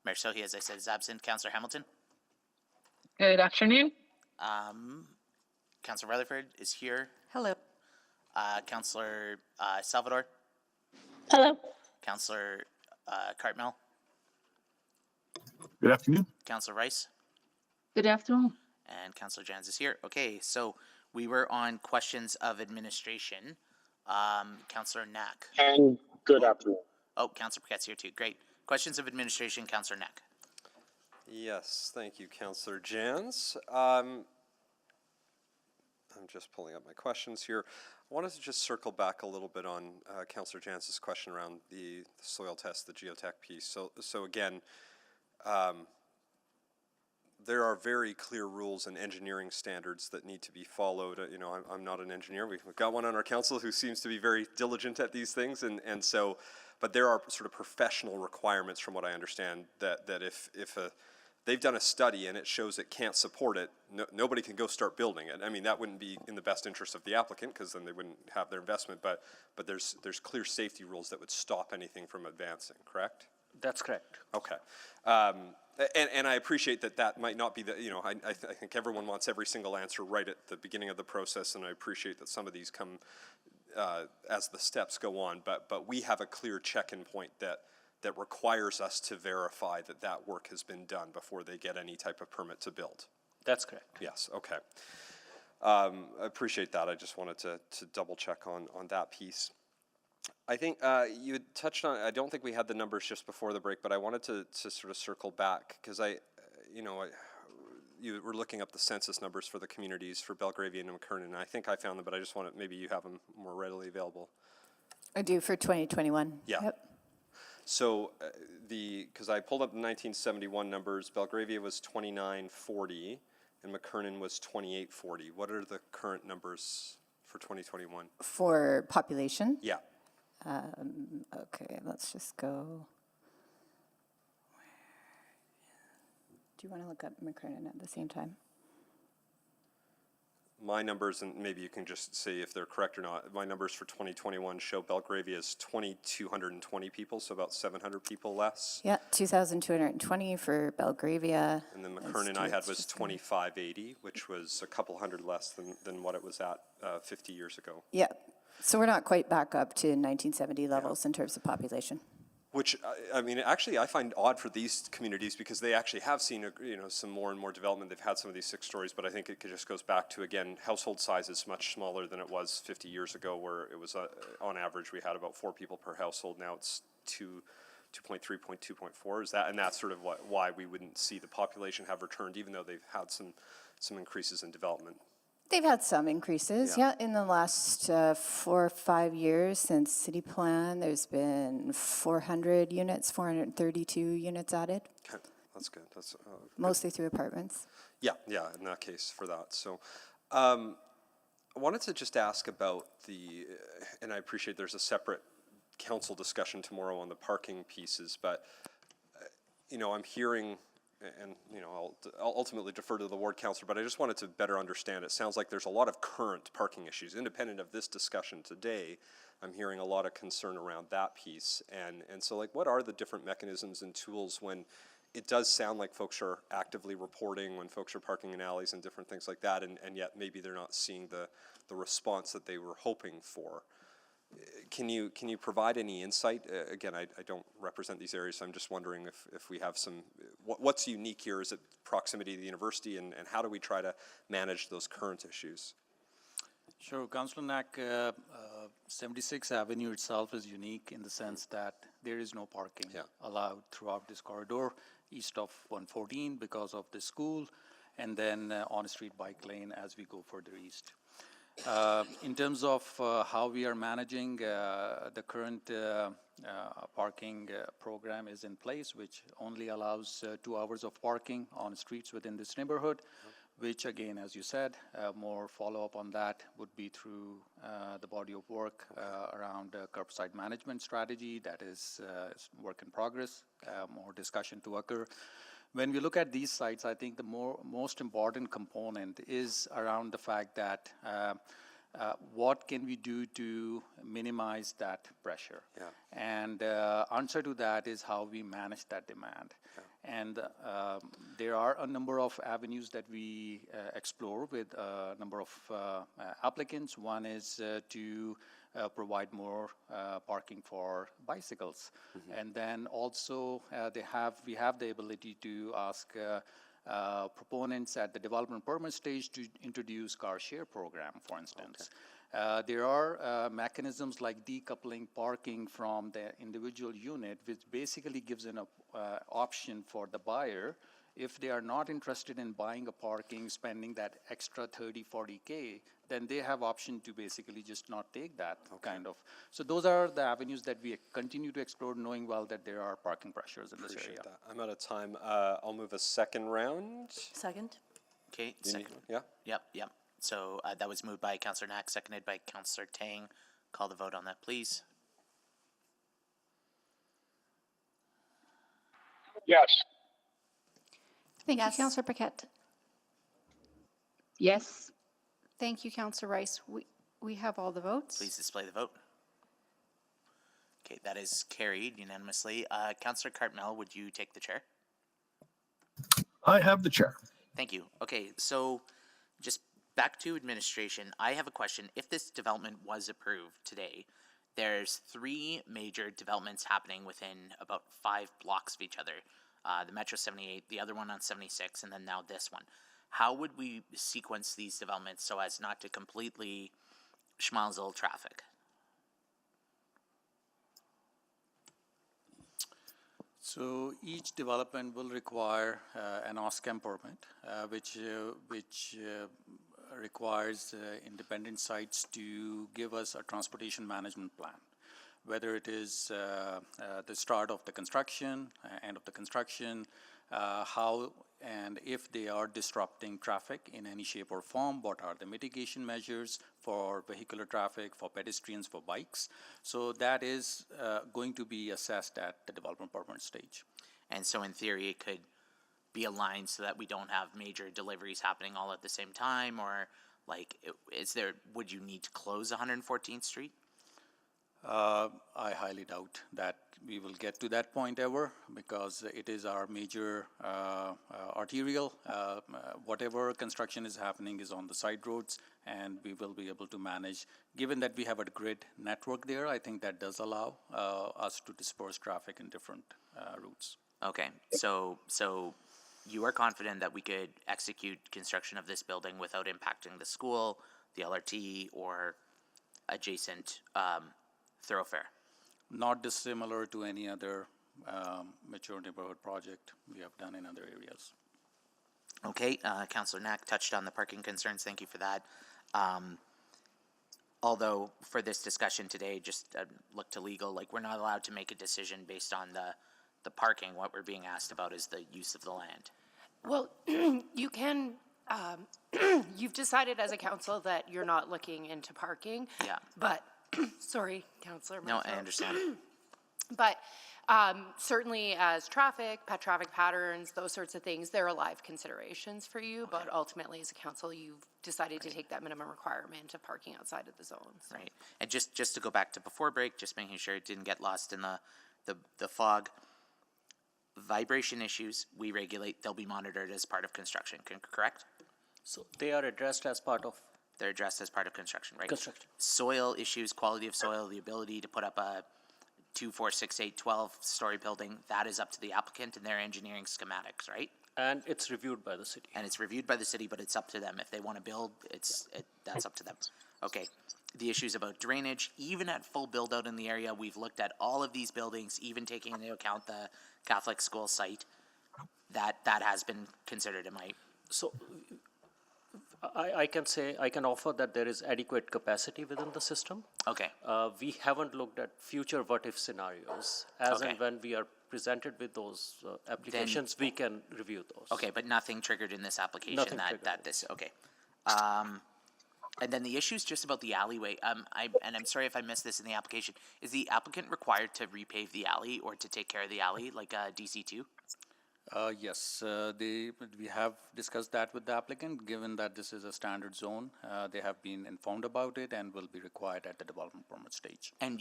Mayor Sohi, as I said, is absent. Councillor Hamilton. Good afternoon. Councillor Rutherford is here. Hello. Councillor Salvador. Hello. Councillor Cartmel. Good afternoon. Councillor Rice. Good afternoon. And Councillor Jans is here. Okay, so we were on questions of administration. Councillor Knack. And good afternoon. Oh, Councillor Paquette's here too. Great. Questions of administration, Councillor Knack. Yes, thank you, Councillor Jans. I'm just pulling up my questions here. I wanted to just circle back a little bit on Councillor Jans's question around the soil test, the geotech piece. So again, there are very clear rules and engineering standards that need to be followed. You know, I'm not an engineer. We've got one on our council who seems to be very diligent at these things, and so, but there are sort of professional requirements, from what I understand, that if they've done a study and it shows it can't support it, nobody can go start building it. I mean, that wouldn't be in the best interest of the applicant, because then they wouldn't have their investment. But there's clear safety rules that would stop anything from advancing. Correct? That's correct. Okay. And I appreciate that might not be the, you know, I think everyone wants every single answer right at the beginning of the process, and I appreciate that some of these come as the steps go on, but we have a clear check-in point that requires us to verify that work has been done before they get any type of permit to build. That's correct. Yes, okay. I appreciate that. I just wanted to double check on that piece. I think you had touched on, I don't think we had the numbers just before the break, but I wanted to sort of circle back, because you were looking up the census numbers for the communities for Belgravia and McKernan, and I think I found them, but I just wanted, maybe you have them more readily available. I do for 2021. Yeah. Yep. So because I pulled up the 1971 numbers, Belgravia was 2940 and McKernan was 2840. What are the current numbers for 2021? For population? Yeah. Okay, let's just go. Do you want to look up McKernan at the same time? My numbers, and maybe you can just say if they're correct or not, my numbers for 2021 show Belgravia is 2,220 people, so about 700 people less. Yeah, 2,220 for Belgravia. And then McKernan I had was 2,580, which was a couple hundred less than what it was at 50 years ago. Yeah, so we're not quite back up to 1970 levels in terms of population. Which, I mean, actually I find odd for these communities, because they actually have seen, some more and more development. They've had some of these 6 stories, but I think it just goes back to, again, household size is much smaller than it was 50 years ago, where it was, on average, we had about 4 people per household. Now it's 2.3, 2.4. Is that, and that's sort of why we wouldn't see the population have returned, even though they've had some increases in development. They've had some increases, yeah. In the last 4 or 5 years since city plan, there's been 400 units, 432 units added. Okay, that's good. That's mostly through apartments. Yeah, in that case for that. So I wanted to just ask about and I appreciate there's a separate council discussion tomorrow on the parking pieces, but I'm hearing and I'll ultimately defer to the ward councillor, but I just wanted to better understand. It sounds like there's a lot of current parking issues. Independent of this discussion today, I'm hearing a lot of concern around that piece. And so, like, what are the different mechanisms and tools when it does sound like folks are actively reporting, when folks are parking in alleys and different things like that, and yet maybe they're not seeing the response that they were hoping for? Can you provide any insight? Again, I don't represent these areas, so I'm just wondering if we have some, what's unique here? Is it proximity to the university, and how do we try to manage those current issues? Sure, Councillor Knack, 76th Avenue itself is unique in the sense that there is no parking allowed throughout this corridor east of 114 because of the school, and then on-street bike lane as we go further east. In terms of how we are managing, the current parking program is in place, which only allows 2 hours of parking on streets within this neighborhood, which again, as you said, more follow-up on that would be through the body of work around curbside management strategy. That is work in progress, more discussion to occur. When we look at these sites, I think the most important component is around the fact that what can we do to minimize that pressure? And answer to that is how we manage that demand. And there are a number of avenues that we explore with a number of applicants. One is to provide more parking for bicycles. And then also we have the ability to ask proponents at the development permit stage to introduce car share program, for instance. There are mechanisms like decoupling parking from the individual unit, which basically gives an option for the buyer. If they are not interested in buying a parking, spending that extra 30, 40K, then they have option to basically just not take that kind of. So those are the avenues that we continue to explore, knowing well that there are parking pressures in this area. That. I'm out of time. I'll move a second round. Second. Okay, second. Yep. So that was moved by Councillor Knack, seconded by Councillor Tang. Call the vote on that, please. Yes. Thank you, Councillor Paquette. Yes. Thank you, Councillor Rice. We have all the votes. Please display the vote. Okay, that is carried unanimously. Councillor Cartmel, would you take the chair? I have the chair. Thank you. Okay, so just back to administration. I have a question. If this development was approved today, there's 3 major developments happening within about 5 blocks of each other. The Metro 78, the other one on 76, and then now this one. How would we sequence these developments so as not to completely schmalzel traffic? So each development will require an OSCAM permit, which requires independent sites to give us a transportation management plan, whether it is the start of the construction, end of the construction, how and if they are disrupting traffic in any shape or form, what are the mitigation measures for vehicular traffic, for pedestrians, for bikes. So that is going to be assessed at the development permit stage. And so in theory, it could be aligned so that we don't have major deliveries happening all at the same time, or like, would you need to close 114th Street? I highly doubt that we will get to that point ever, because it is our major arterial. Whatever construction is happening is on the side roads, and we will be able to manage. Given that we have a grid network there, I think that does allow us to disperse traffic in different routes. Okay, so you are confident that we could execute construction of this building without impacting the school, the LRT, or adjacent thoroughfare? Not dissimilar to any other mature neighborhood project we have done in other areas. Okay, Councillor Knack touched on the parking concerns. Thank you for that. Although for this discussion today, just look to legal, like we're not allowed to make a decision based on the parking. What we're being asked about is the use of the land. Well, you can, you've decided as a council that you're not looking into parking. Yeah. But, sorry, Councillor. No, I understand. But certainly as pet traffic patterns, those sorts of things, they're alive considerations for you, but ultimately as a council, you've decided to take that minimum requirement of parking outside of the zones. Right. And just to go back to before break, just making sure it didn't get lost in the fog. Vibration issues, we regulate, they'll be monitored as part of construction, correct? So they are addressed as part of They're addressed as part of construction, right? construction. Soil issues, quality of soil, the ability to put up a 2, 4, 6, 8, 12-story building, that is up to the applicant and their engineering schematics, right? And it's reviewed by the city. And it's reviewed by the city, but it's up to them. If they want to build, that's up to them. Okay. The issues about drainage, even at full build out in the area, we've looked at all of these buildings, even taking into account the Catholic school site. That has been considered in my. So I can offer that there is adequate capacity within the system. Okay. We haven't looked at future what-if scenarios. As Okay. and when we are presented with those applications, we can review those. Okay, but nothing triggered in this application Nothing that triggered. this, okay. And then the issue is just about the alleyway. And I'm sorry if I missed this in the application. Is the applicant required to repave the alley or to take care of the alley like DC2? Yes, we have discussed that with the applicant. Given that this is a standard zone, they have been informed about it and will be required at the development permit stage. And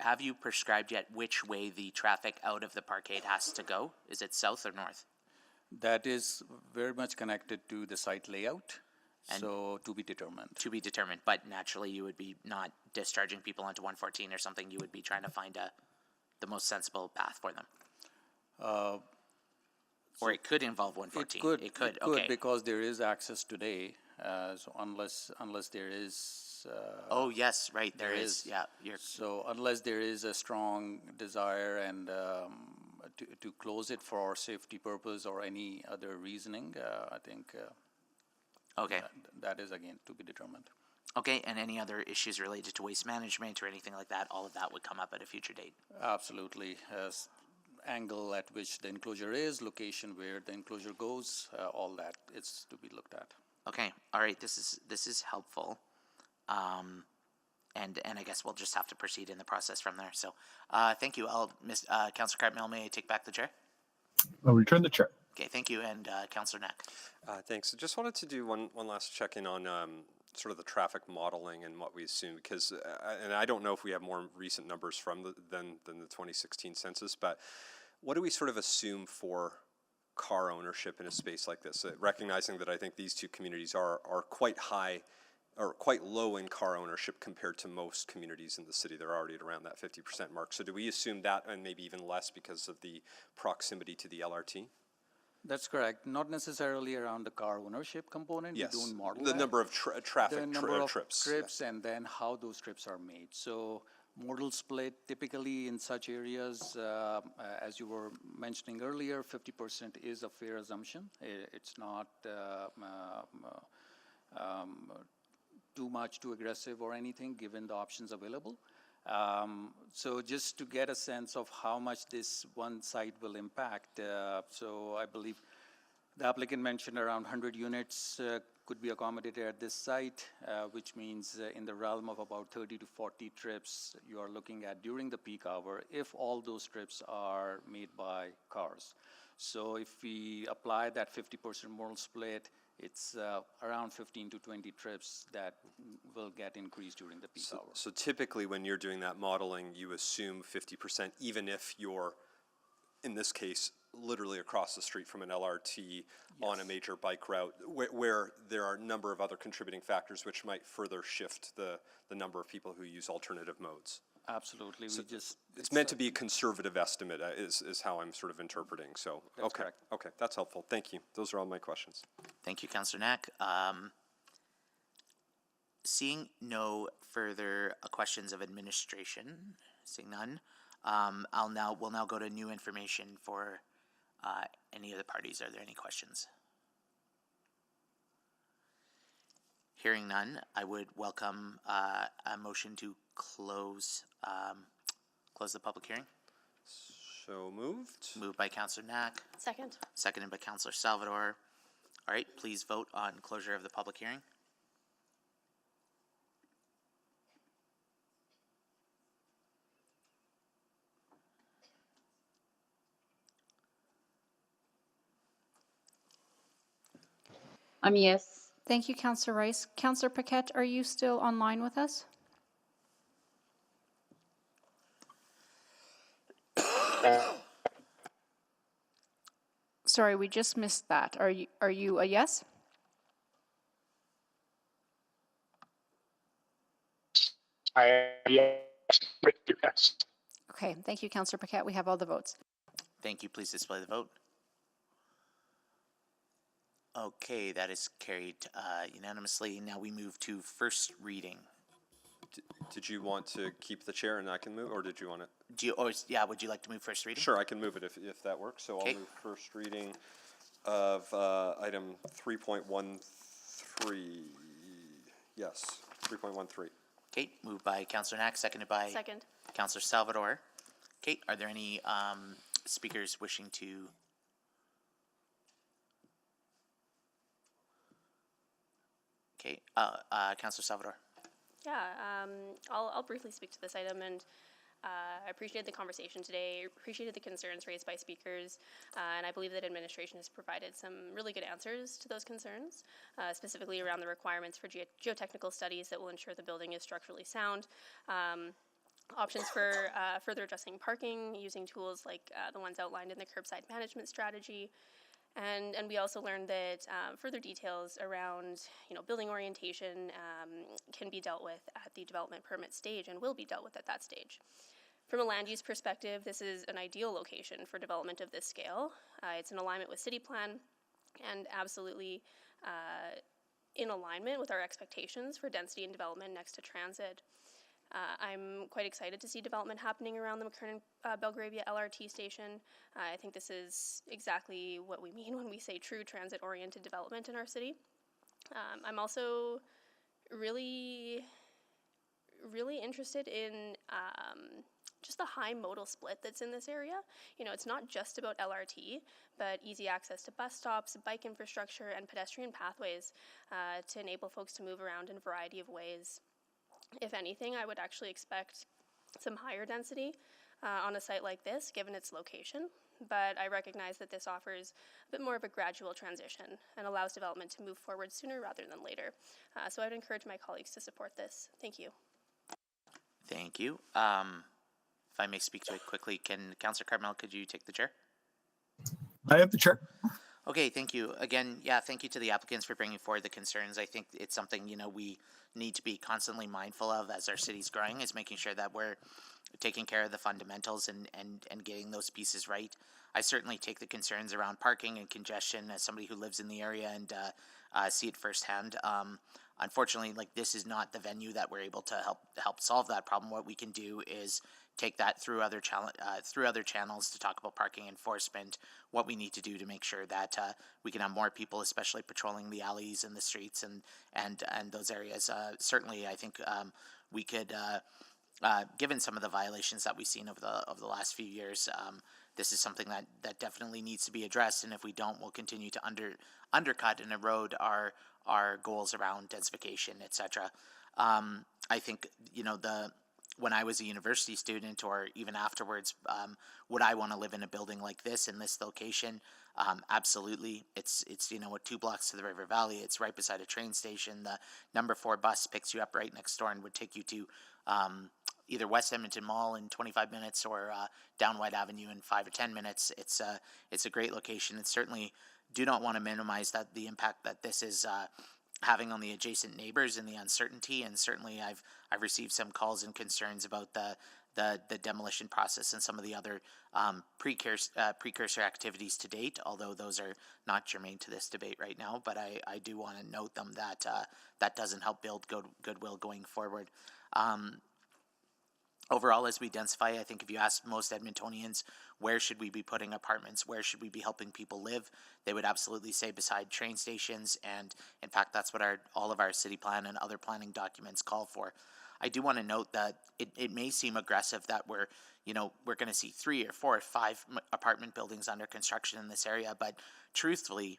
have you prescribed yet which way the traffic out of the parkade has to go? Is it south or north? That is very much connected to the site layout, And- so to be determined. To be determined, but naturally you would be not discharging people onto 114 or something. You would be trying to find the most sensible path for them. Or it could involve 114. It could, okay. because there is access today. So unless there is. Oh yes, right. There is. Yeah. So unless there is a strong desire and to close it for safety purpose or any other reasoning, I think. Okay. That is again to be determined. Okay, and any other issues related to waste management or anything like that, all of that would come up at a future date. Absolutely. Angle at which the enclosure is, location where the enclosure goes, all that is to be looked at. Okay, all right, this is helpful. And I guess we'll just have to proceed in the process from there. So thank you. Councillor Cartmill, may I take back the chair? I'll return the chair. Okay, thank you, and Councillor Knack. Thanks. I just wanted to do one last check-in on sort of the traffic modeling and what we assume, because, and I don't know if we have more recent numbers from than the 2016 census, but what do we sort of assume for car ownership in a space like this? Recognizing that I think these two communities are quite high or quite low in car ownership compared to most communities in the city. They're already at around that 50% mark. So do we assume that and maybe even less because of the proximity to the LRT? That's correct. Not necessarily around the car ownership component. Yes. We don't model The that. number of traffic the number of trips. trips and then how those trips are made. So modal split typically in such areas, as you were mentioning earlier, 50% is a fair assumption. It's not too much, too aggressive or anything given the options available. So just to get a sense of how much this one site will impact, so I believe the applicant mentioned around 100 units could be accommodated at this site, which means in the realm of about 30 to 40 trips you are looking at during the peak hour if all those trips are made by cars. So if we apply that 50% modal split, it's around 15 to 20 trips that will get increased during the peak hour. So typically when you're doing that modeling, you assume 50%, even if you're, in this case, literally across the street from an LRT on a major bike route, where there are a number of other contributing factors which might further shift the number of people who use alternative modes. Absolutely. So it's meant to be a conservative estimate is how I'm sort of interpreting. So, That's correct. Okay, that's helpful. Thank you. Those are all my questions. Thank you, Councillor Knack. Seeing no further questions of administration, seeing none, we'll now go to new information for any of the parties. Are there any questions? Hearing none, I would welcome a motion to close the public hearing. So moved. Moved by Councillor Knack. Second. Seconded by Councillor Salvador. All right, please vote on closure of the public hearing. I'm yes. Thank you, Councillor Rice. Councillor Paquette, are you still online with us? Sorry, we just missed that. Are you a yes? Yes. Okay, thank you, Councillor Paquette. We have all the votes. Thank you. Please display the vote. Okay, that is carried unanimously. Now we move to first reading. Did you want to keep the chair and I can move, or did you want to? Do you, or, yeah, would you like to move first reading? Sure, I can move it if that works. So Okay. I'll move first reading of item 3.13. Yes, 3.13. Okay, moved by Councillor Knack, seconded by Second. Councillor Salvador. Okay, are there any speakers wishing to? Okay, Councillor Salvador. Yeah, I'll briefly speak to this item, and I appreciated the conversation today, appreciated the concerns raised by speakers, and I believe that administration has provided some really good answers to those concerns, specifically around the requirements for geotechnical studies that will ensure the building is structurally sound, options for further addressing parking using tools like the ones outlined in the curbside management strategy. And we also learned that further details around, building orientation can be dealt with at the development permit stage and will be dealt with at that stage. From a land use perspective, this is an ideal location for development of this scale. It's in alignment with city plan and absolutely in alignment with our expectations for density and development next to transit. I'm quite excited to see development happening around the McKernan-Belgravia LRT station. I think this is exactly what we mean when we say true transit-oriented development in our city. I'm also really interested in just the high modal split that's in this area. It's not just about LRT, but easy access to bus stops, bike infrastructure, and pedestrian pathways to enable folks to move around in a variety of ways. If anything, I would actually expect some higher density on a site like this, given its location, but I recognize that this offers a bit more of a gradual transition and allows development to move forward sooner rather than later. So I'd encourage my colleagues to support this. Thank you. Thank you. If I may speak to it quickly, Councillor Carmel, could you take the chair? I have the chair. Okay, thank you. Again, yeah, thank you to the applicants for bringing forward the concerns. I think it's something, we need to be constantly mindful of as our city's growing, is making sure that we're taking care of the fundamentals and getting those pieces right. I certainly take the concerns around parking and congestion as somebody who lives in the area and see it firsthand. Unfortunately, this is not the venue that we're able to help solve that problem. What we can do is take that through other channels to talk about parking enforcement, what we need to do to make sure that we can have more people, especially patrolling the alleys and the streets and those areas. Certainly, I think we could, given some of the violations that we've seen over the last few years, this is something that definitely needs to be addressed. And if we don't, we'll continue to undercut and erode our goals around densification, etc. I think when I was a university student, or even afterwards, would I want to live in a building like this in this location? Absolutely. It's 2 blocks to the River Valley. It's right beside a train station. The number 4 bus picks you up right next door and would take you to either West Edmonton Mall in 25 minutes or down White Avenue in 5 or 10 minutes. It's a great location. And certainly do not want to minimize the impact that this is having on the adjacent neighbors and the uncertainty. And certainly I've received some calls and concerns about the demolition process and some of the other precursor activities to date, although those are not germane to this debate right now. But I do want to note them that that doesn't help build goodwill going forward. Overall, as we densify, I think if you ask most Edmontonians, where should we be putting apartments, where should we be helping people live, they would absolutely say beside train stations, and in fact, that's what all of our city plan and other planning documents call for. I do want to note that it may seem aggressive that we're going to see 3 or 4 or 5 apartment buildings under construction in this area, but truthfully,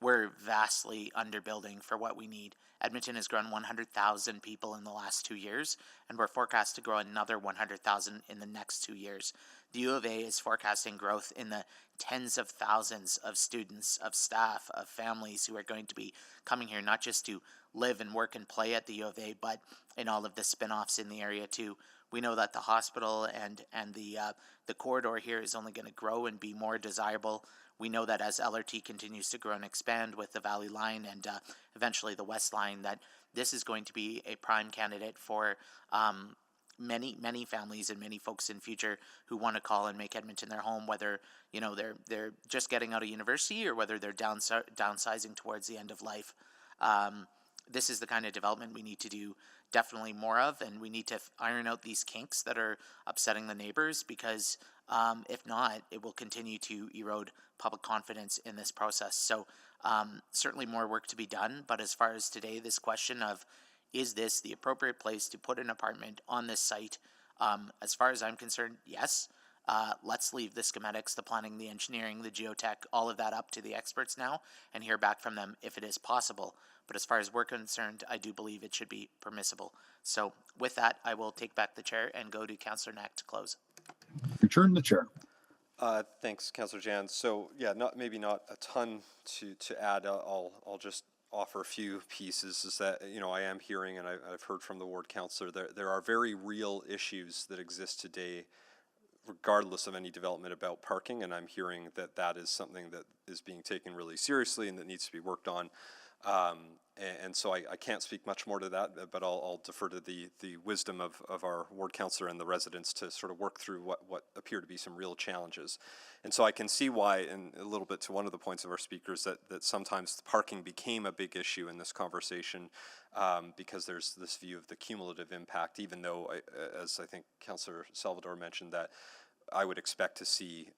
we're vastly underbuilding for what we need. Edmonton has grown 100,000 people in the last 2 years, and we're forecast to grow another 100,000 in the next 2 years. The U of A is forecasting growth in the tens of thousands of students, of staff, of families who are going to be coming here, not just to live and work and play at the U of A, but in all of the spin-offs in the area too. We know that the hospital and the corridor here is only going to grow and be more desirable. We know that as LRT continues to grow and expand with the Valley Line and eventually the West Line, that this is going to be a prime candidate for many families and many folks in future who want to call and make Edmonton their home, whether they're just getting out of university or whether they're downsizing towards the end of life. This is the kind of development we need to do definitely more of, and we need to iron out these kinks that are upsetting the neighbors, because if not, it will continue to erode public confidence in this process. So certainly more work to be done, but as far as today, this question of, is this the appropriate place to put an apartment on this site? As far as I'm concerned, yes. Let's leave the schematics, the planning, the engineering, the geotech, all of that up to the experts now and hear back from them if it is possible. But as far as we're concerned, I do believe it should be permissible. So with that, I will take back the chair and go to Councillor Knack to close. Return the chair. Thanks, Councillor Jan. So yeah, maybe not a ton to add. I'll just offer a few pieces. Is that, I am hearing, and I've heard from the ward councillor, there are very real issues that exist today, regardless of any development, about parking, and I'm hearing that is something that is being taken really seriously and that needs to be worked on. And so I can't speak much more to that, but I'll defer to the wisdom of our ward councillor and the residents to sort of work through what appear to be some real challenges. And so I can see why, and a little bit to one of the points of our speakers, that sometimes parking became a big issue in this conversation, because there's this view of the cumulative impact, even though, as I think Councillor Salvador mentioned, that I would expect to see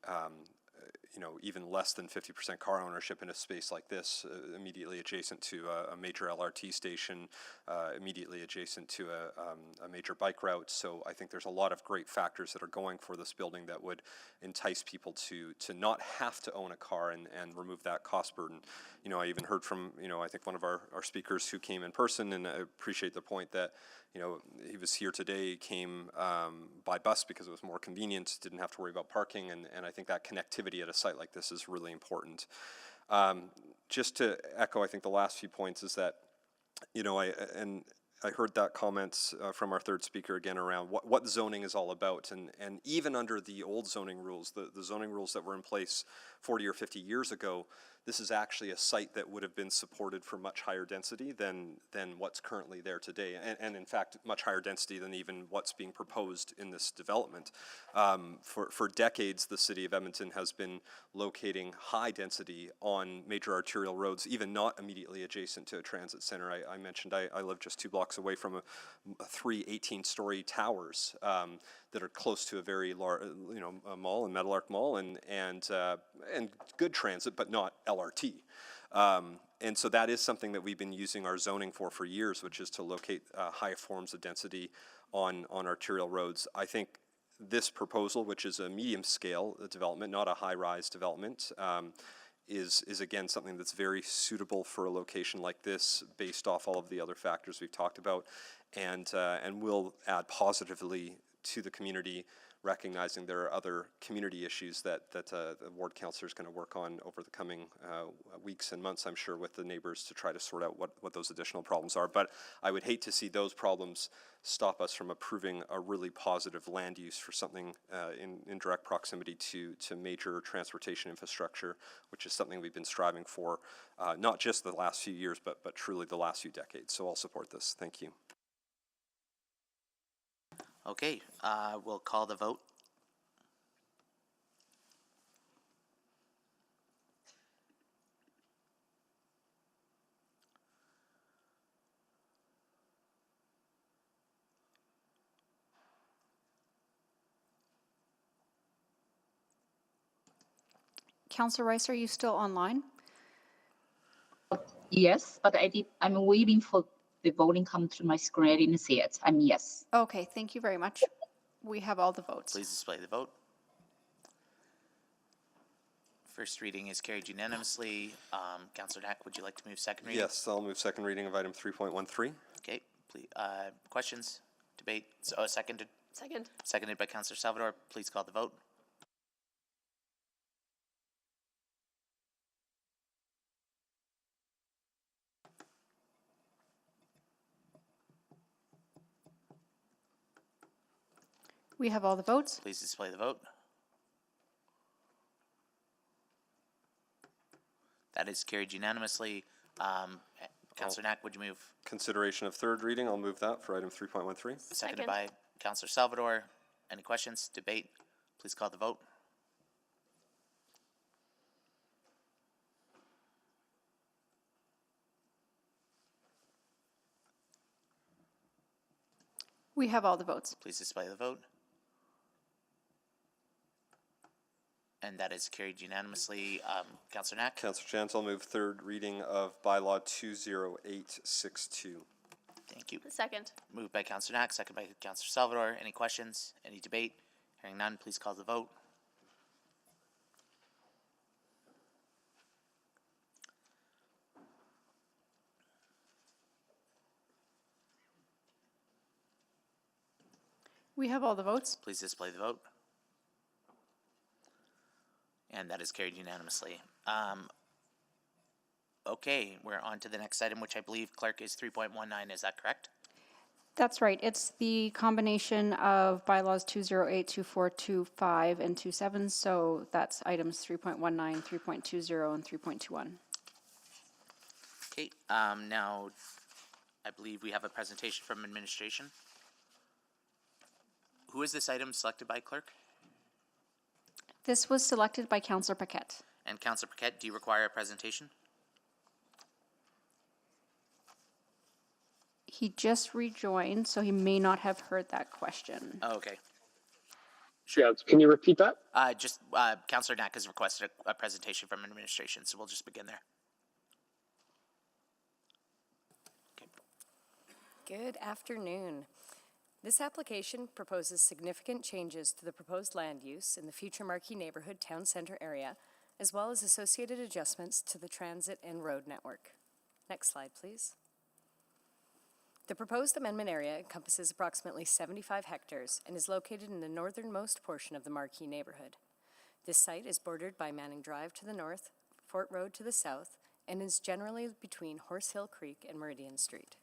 even less than 50% car ownership in a space like this, immediately adjacent to a major LRT station, immediately adjacent to a major bike route. So I think there's a lot of great factors that are going for this building that would entice people to not have to own a car and remove that cost burden. I even heard from, I think one of our speakers who came in person, and I appreciate the point that, he was here today, came by bus because it was more convenient, didn't have to worry about parking, and I think that connectivity at a site like this is really important. Just to echo, I think the last few points is that, I heard that comment from our third speaker again around what zoning is all about, and even under the old zoning rules, the zoning rules that were in place 40 or 50 years ago, this is actually a site that would have been supported for much higher density than what's currently there today, and in fact much higher density than even what's being proposed in this development. For decades, the city of Edmonton has been locating high density on major arterial roads, even not immediately adjacent to a transit center. I mentioned I live just 2 blocks away from three 18-story towers that are close to a very large, a mall, and Meadowlark Mall, and good transit, but not LRT. And so that is something that we've been using our zoning for years, which is to locate high forms of density on arterial roads. I think this proposal, which is a medium-scale development, not a high-rise development, is again something that's very suitable for a location like this, based off all of the other factors we've talked about, and will add positively to the community, recognizing there are other community issues that the ward councillor is going to work on over the coming weeks and months, I'm sure, with the neighbors to try to sort out what those additional problems are. But I would hate to see those problems stop us from approving a really positive land use for something in direct proximity to major transportation infrastructure, which is something we've been striving for, not just the last few years, but truly the last few decades. So I'll support this. Thank you. Okay, we'll call the vote. Councillor Rice, are you still online? Yes, but I'm waiting for the voting come to my screen. I didn't see it. I'm yes. Okay, thank you very much. We have all the votes. Please display the vote. First reading is carried unanimously. Councillor Knack, would you like to move second reading? Yes, I'll move second reading of item 3.13. Okay, please, questions, debate, seconded? Second. Seconded by Councillor Salvador. Please call the vote. We have all the votes. Please display the vote. That is carried unanimously. Councillor Knack, would you move? Consideration of third reading, I'll move that for item 3.13. Seconded by Councillor Salvador. Any questions, debate? Please call the vote. We have all the votes. Please display the vote. And that is carried unanimously. Councillor Knack? Councillor Chance, I'll move third reading of bylaw 20862. Thank you. Second. Moved by Councillor Knack, second by Councillor Salvador. Any questions? Any debate? Hearing none, please call the vote. We have all the votes. Please display the vote. And that is carried unanimously. Okay, we're on to the next item, which I believe, Clerk, is 3.19. Is that correct? That's right. It's the combination of bylaws 208, 24, 25, and 27. So that's items 3.19, 3.20, and 3.21. Okay, now I believe we have a presentation from administration. Who is this item selected by, Clerk? This was selected by Councillor Paquette. And Councillor Paquette, do you require a presentation? He just rejoined, so he may not have heard that question. Oh, okay. Yeah, can you repeat that? Councillor Knack has requested a presentation from administration, so we'll just begin there. Good afternoon. This application proposes significant changes to the proposed land use in the future Marquee neighborhood town center area, as well as associated adjustments to the transit and road network. Next slide, please. The proposed amendment area encompasses approximately 75 hectares and is located in the northernmost portion of the Marquee neighborhood. This site is bordered by Manning Drive to the north, Fort Road to the south, and is generally between Horse Hill Creek and Meridian Street.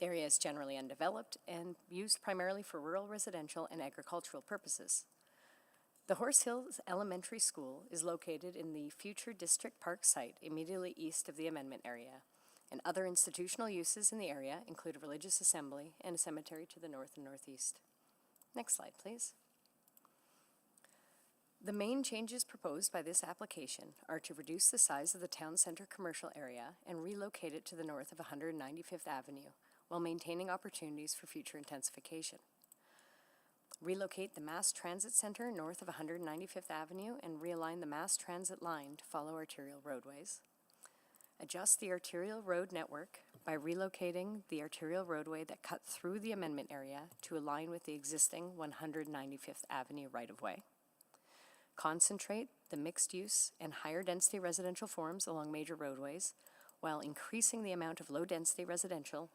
The area is generally undeveloped and used primarily for rural residential and agricultural purposes. The Horse Hills Elementary School is located in the future District Park site immediately east of the amendment area, and other institutional uses in the area include a religious assembly and a cemetery to the north and northeast. Next slide, please. The main changes proposed by this application are to reduce the size of the town center commercial area and relocate it to the north of 195th Avenue, while maintaining opportunities for future intensification. Relocate the Mass Transit Center north of 195th Avenue and realign the Mass Transit line to follow arterial roadways. Adjust the arterial road network by relocating the arterial roadway that cut through the amendment area to align with the existing 195th Avenue right-of-way. Concentrate the mixed-use and higher-density residential forms along major roadways while increasing the amount of low-density residential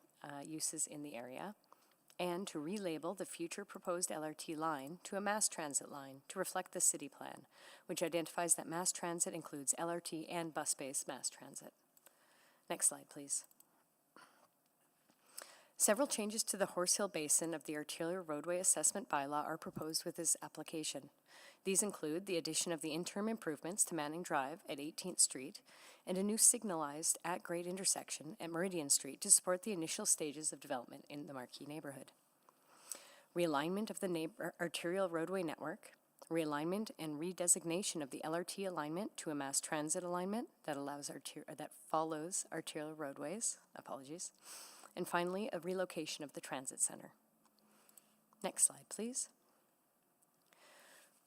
uses in the area, and to relabel the future proposed LRT line to a mass transit line to reflect the city plan, which identifies that mass transit includes LRT and bus-based mass transit. Next slide, please. Several changes to the Horse Hill Basin of the Arterial Roadway Assessment Bylaw are proposed with this application. These include the addition of the interim improvements to Manning Drive at 18th Street and a new signalized at-grade intersection at Meridian Street to support the initial stages of development in the Marquee neighborhood. Realignment of the arterial roadway network, realignment and redesignation of the LRT alignment to a mass transit alignment that follows arterial roadways, and finally, a relocation of the transit center. Next slide, please.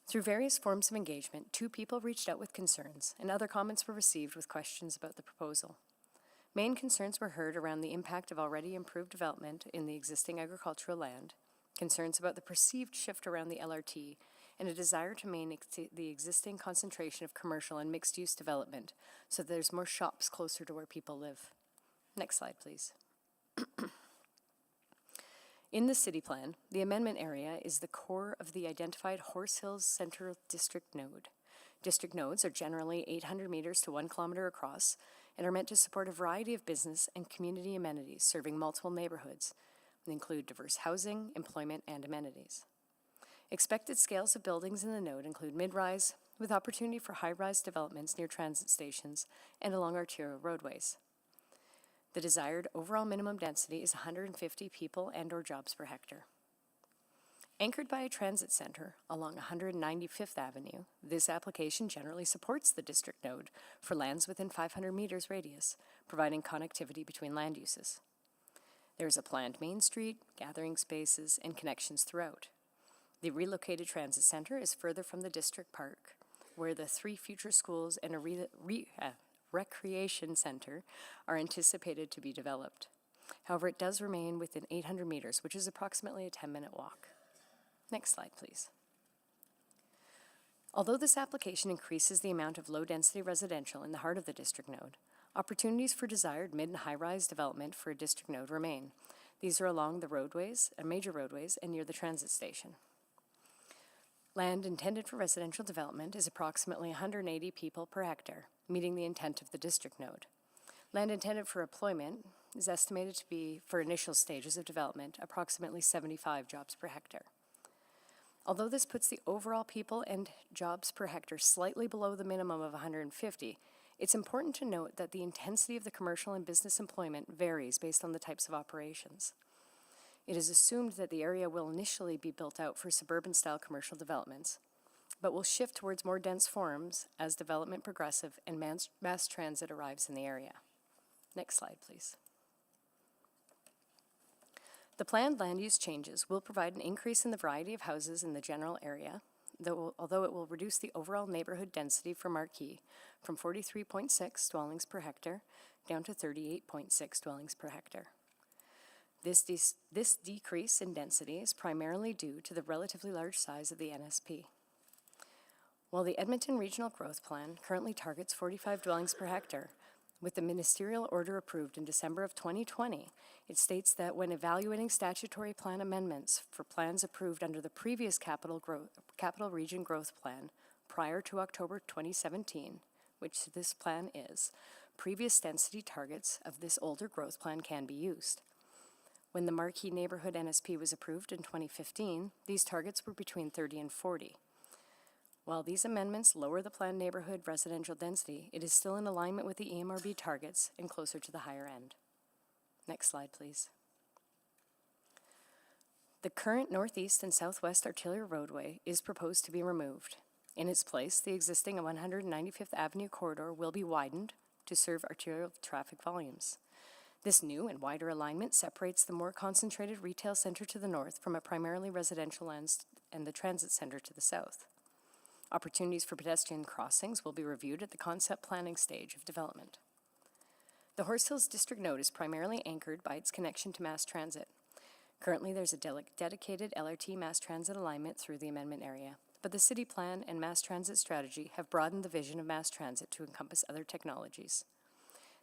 Through various forms of engagement, 2 people reached out with concerns, and other comments were received with questions about the proposal. Main concerns were heard around the impact of already improved development in the existing agricultural land, concerns about the perceived shift around the LRT, and a desire to maintain the existing concentration of commercial and mixed-use development so that there's more shops closer to where people live. Next slide, please. In the city plan, the amendment area is the core of the identified Horse Hills Central District node. District nodes are generally 800 meters to 1 kilometer across and are meant to support a variety of business and community amenities serving multiple neighborhoods and include diverse housing, employment, and amenities. Expected scales of buildings in the node include mid-rise, with opportunity for high-rise developments near transit stations and along arterial roadways. The desired overall minimum density is 150 people and/or jobs per hectare. Anchored by a transit center along 195th Avenue, this application generally supports the district node for lands within 500 meters radius, providing connectivity between land uses. There is a planned main street, gathering spaces, and connections throughout. The relocated transit center is further from the district park, where the 3 future schools and a recreation center are anticipated to be developed. However, it does remain within 800 meters, which is approximately a 10-minute walk. Next slide, please. Although this application increases the amount of low-density residential in the heart of the district node, opportunities for desired mid- and high-rise development for a district node remain. These are along the roadways, major roadways, and near the transit station. Land intended for residential development is approximately 180 people per hectare, meeting the intent of the district node. Land intended for employment is estimated to be, for initial stages of development, approximately 75 jobs per hectare. Although this puts the overall people and jobs per hectare slightly below the minimum of 150, it's important to note that the intensity of the commercial and business employment varies based on the types of operations. It is assumed that the area will initially be built out for suburban-style commercial developments, but will shift towards more dense forms as development progresses and mass transit arrives in the area. Next slide, please. The planned land use changes will provide an increase in the variety of houses in the general area, although it will reduce the overall neighborhood density for Marquee from 43.6 dwellings per hectare down to 38.6 dwellings per hectare. This decrease in density is primarily due to the relatively large size of the NSP. While the Edmonton Regional Growth Plan currently targets 45 dwellings per hectare, with the ministerial order approved in December of 2020, it states that when evaluating statutory plan amendments for plans approved under the previous Capital Region Growth Plan prior to October 2017, which this plan is, previous density targets of this older growth plan can be used. When the Marquee Neighborhood NSP was approved in 2015, these targets were between 30 and 40. While these amendments lower the planned neighborhood residential density, it is still in alignment with the EMRB targets and closer to the higher end. Next slide, please. The current northeast and southwest arterial roadway is proposed to be removed. In its place, the existing 195th Avenue corridor will be widened to serve arterial traffic volumes. This new and wider alignment separates the more concentrated retail center to the north from a primarily residential land and the transit center to the south. Opportunities for pedestrian crossings will be reviewed at the concept planning stage of development. The Horse Hills District Node is primarily anchored by its connection to mass transit. Currently, there's a dedicated LRT mass transit alignment through the amendment area, but the city plan and mass transit strategy have broadened the vision of mass transit to encompass other technologies.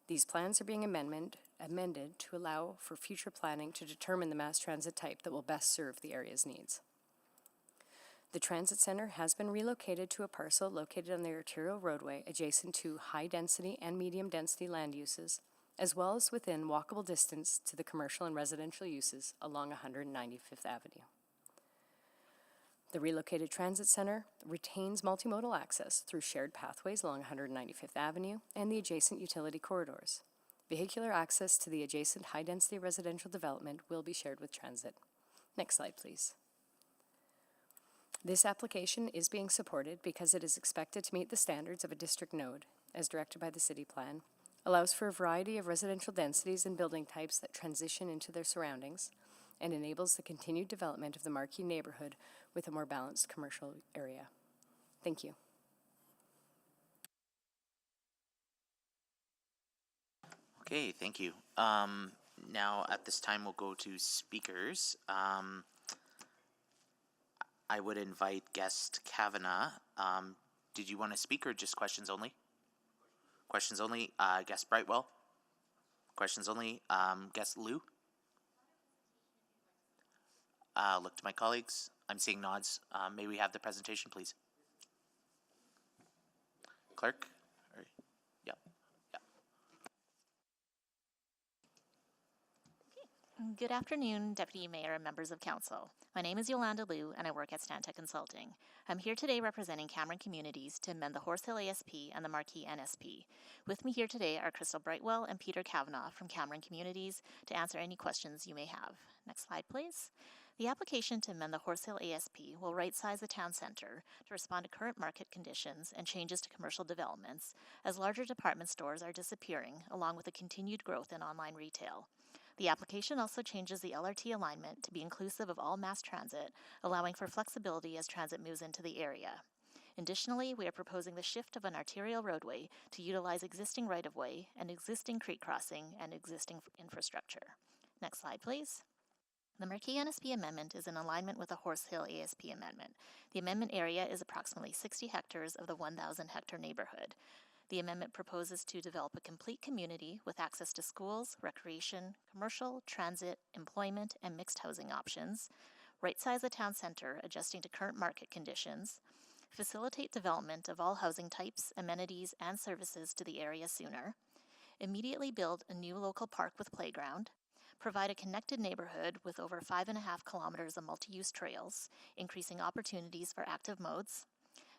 These plans are being amended to allow for future planning to determine the mass transit type that will best serve the area's needs. The transit center has been relocated to a parcel located on the arterial roadway adjacent to high-density and medium-density land uses, as well as within walkable distance to the commercial and residential uses along 195th Avenue. The relocated transit center retains multimodal access through shared pathways along 195th Avenue and the adjacent utility corridors. Vehicular access to the adjacent high-density residential development will be shared with transit. Next slide, please. This application is being supported because it is expected to meet the standards of a district node, as directed by the city plan, allows for a variety of residential densities and building types that transition into their surroundings, and enables the continued development of the Marquee neighborhood with a more balanced commercial area. Thank you. Okay, thank you. Now, at this time, we'll go to speakers. I would invite guest Kavanagh. Did you want to speak or just questions only? Questions only. Guest Brightwell. Questions only. Guest Liu. Look to my colleagues. I'm seeing nods. May we have the presentation, please? Clerk? Yep. Good afternoon, Deputy Mayor and members of Council. My name is Yolanda Liu, and I work at Stantec Consulting. I'm here today representing Cameron Communities to amend the Horse Hill ASP and the Marquee NSP. With me here today are Crystal Brightwell and Peter Kavanagh from Cameron Communities to answer any questions you may have. Next slide, please. The application to amend the Horse Hill ASP will right-size the town centre to respond to current market conditions and changes to commercial developments, as larger department stores are disappearing, along with the continued growth in online retail. The application also changes the LRT alignment to be inclusive of all mass transit, allowing for flexibility as transit moves into the area. Additionally, we are proposing the shift of an arterial roadway to utilize existing right-of-way and existing creek crossing and existing infrastructure. Next slide, please. The Marquee NSP amendment is in alignment with the Horse Hill ASP amendment. The amendment area is approximately 60 hectares of the 1,000-hectare neighborhood. The amendment proposes to develop a complete community with access to schools, recreation, commercial, transit, employment, and mixed housing options, right-size the town center adjusting to current market conditions, facilitate development of all housing types, amenities, and services to the area sooner, immediately build a new local park with playground, provide a connected neighborhood with over 5.5 kilometers of multi-use trails, increasing opportunities for active modes,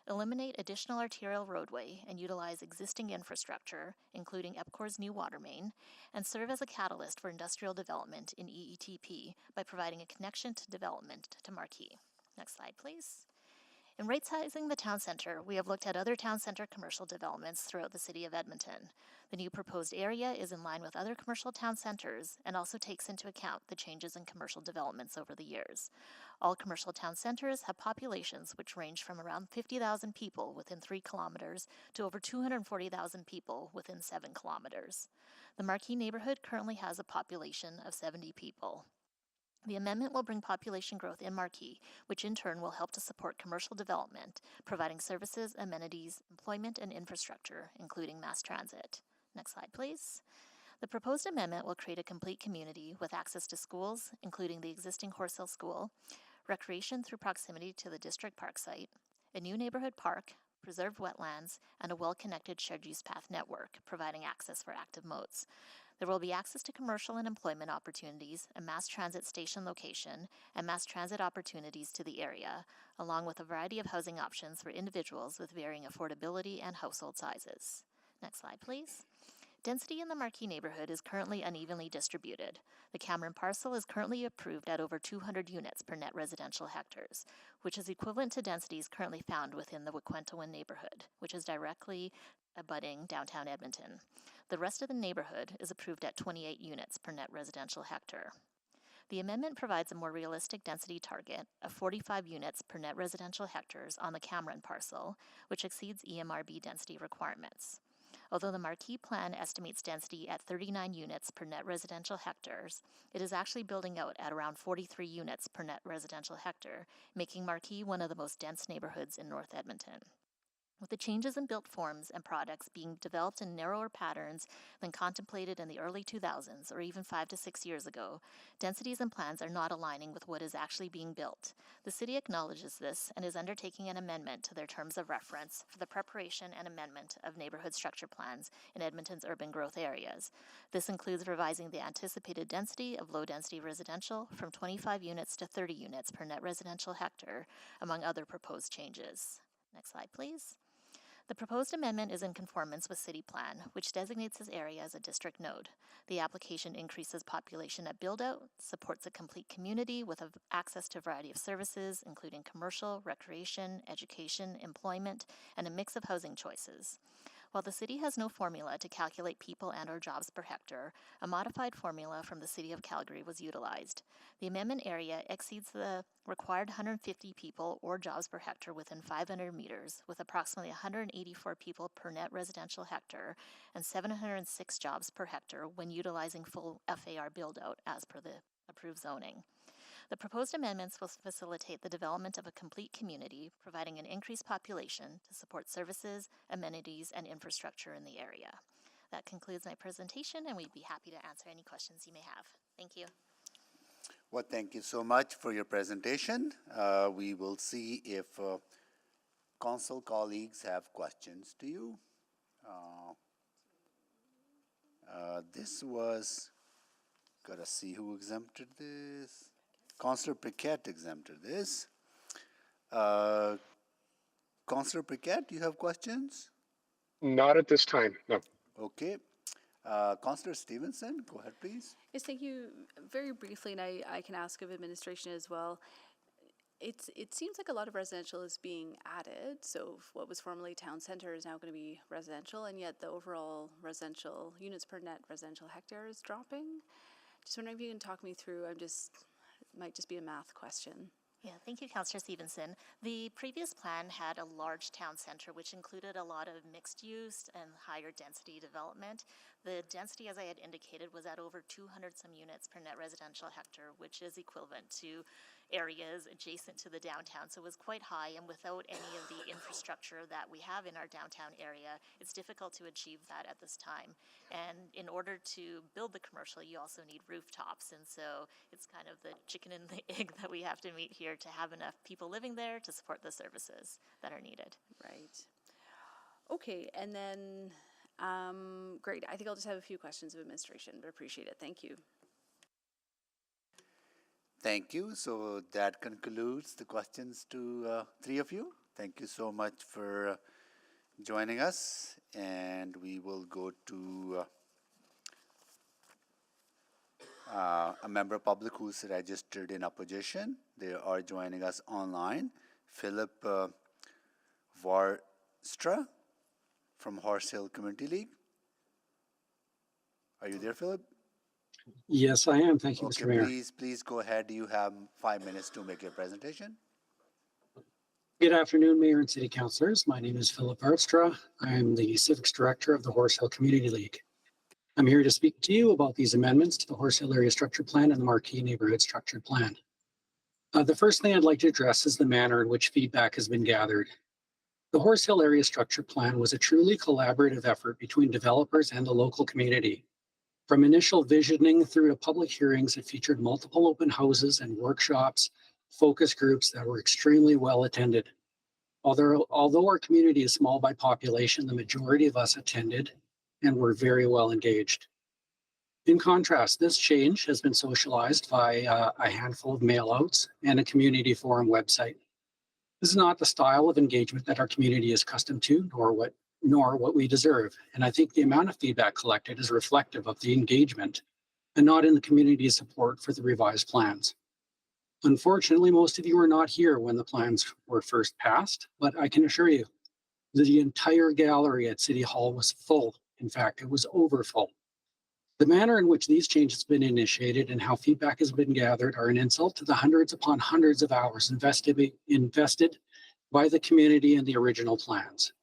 eliminate additional arterial roadway and utilize existing infrastructure, including EPCOR's new water main, and serve as a catalyst for industrial development in EETP by providing a connection to development to Marquee. Next slide, please. In right-sizing the town center, we have looked at other town center commercial developments throughout the city of Edmonton. The new proposed area is in line with other commercial town centers and also takes into account the changes in commercial developments over the years. All commercial town centers have populations which range from around 50,000 people within 3 kilometers to over 240,000 people within 7 kilometers. The Marquee neighborhood currently has a population of 70 people. The amendment will bring population growth in Marquee, which in turn will help to support commercial development, providing services, amenities, employment, and infrastructure, including mass transit. Next slide, please. The proposed amendment will create a complete community with access to schools, including the existing Horse Hill School, recreation through proximity to the district park site, a new neighborhood park, preserved wetlands, and a well-connected shared use path network, providing access for active modes. There will be access to commercial and employment opportunities, a mass transit station location, and mass transit opportunities to the area, along with a variety of housing options for individuals with varying affordability and household sizes. Next slide, please. Density in the Marquee neighborhood is currently unevenly distributed. The Cameron parcel is currently approved at over 200 units per net residential hectares, which is equivalent to densities currently found within the Waquentawin neighborhood, which is directly abutting downtown Edmonton. The rest of the neighborhood is approved at 28 units per net residential hectare. The amendment provides a more realistic density target of 45 units per net residential hectares on the Cameron parcel, which exceeds EMRB density requirements. Although the Marquee plan estimates density at 39 units per net residential hectares, it is actually building out at around 43 units per net residential hectare, making Marquee one of the most dense neighborhoods in North Edmonton. With the changes in built forms and products being developed in narrower patterns than contemplated in the early 2000s or even 5 to 6 years ago, densities and plans are not aligning with what is actually being built. The city acknowledges this and is undertaking an amendment to their terms of reference for the preparation and amendment of neighborhood structure plans in Edmonton's urban growth areas. This includes revising the anticipated density of low-density residential from 25 units to 30 units per net residential hectare, among other proposed changes. Next slide, please. The proposed amendment is in conformance with City Plan, which designates this area as a district node. The application increases population at build-out, supports a complete community with access to a variety of services, including commercial, recreation, education, employment, and a mix of housing choices. While the city has no formula to calculate people and/or jobs per hectare, a modified formula from the City of Calgary was utilized. The amendment area exceeds the required 150 people or jobs per hectare within 500 meters, with approximately 184 people per net residential hectare and 706 jobs per hectare when utilizing full FAR build-out as per the approved zoning. The proposed amendments will facilitate the development of a complete community, providing an increased population to support services, amenities, and infrastructure in the area. That concludes my presentation, and we'd be happy to answer any questions you may have. Thank you. Well, thank you so much for your presentation. We will see if council colleagues have questions to you. This was, gotta see who exempted this. Councillor Paquette exempted this. Councillor Paquette, you have questions? Not at this time, no. Okay. Councillor Stevenson, go ahead, please. Yes, thank you. Very briefly, and I can ask of administration as well. It seems like a lot of residential is being added. So what was formerly town center is now going to be residential, and yet the overall residential units per net residential hectare is dropping. Just wondering if you can talk me through. It might just be a math question. Yeah, thank you, Councillor Stevenson. The previous plan had a large town center, which included a lot of mixed use and higher density development. The density, as I had indicated, was at over 200 some units per net residential hectare, which is equivalent to areas adjacent to the downtown. So it was quite high, and without any of the infrastructure that we have in our downtown area, it's difficult to achieve that at this time. And in order to build the commercial, you also need rooftops. And so it's kind of the chicken and the egg that we have to meet here to have enough people living there to support the services that are needed. Right. Okay, and then, great. I think I'll just have a few questions of administration, but appreciate it. Thank you. Thank you. So that concludes the questions to three of you. Thank you so much for joining us. And we will go to a member public who's registered in opposition. They are joining us online. Philip Varstra from Horse Hill Community League. Are you there, Philip? Yes, I am. Thank you, Okay, Mr. Mayor. please go ahead. You have 5 minutes to make your presentation. Good afternoon, Mayor and City Councilors. My name is Philip Artstra. I'm the Civics Director of the Horse Hill Community League. I'm here to speak to you about these amendments to the Horse Hill Area Structure Plan and the Marquee Neighborhood Structure Plan. The first thing I'd like to address is the manner in which feedback has been gathered. The Horse Hill Area Structure Plan was a truly collaborative effort between developers and the local community. From initial visioning through to public hearings, it featured multiple open houses and workshops, focus groups that were extremely well attended. Although our community is small by population, the majority of us attended and were very well engaged. In contrast, this change has been socialized by a handful of mailouts and a community forum website. This is not the style of engagement that our community is accustomed to, nor what we deserve. And I think the amount of feedback collected is reflective of the engagement and not in the community's support for the revised plans. Unfortunately, most of you were not here when the plans were first passed, but I can assure you that the entire gallery at City Hall was full. In fact, it was over full. The manner in which these changes have been initiated and how feedback has been gathered are an insult to the hundreds upon hundreds of hours invested by the community in the original plans.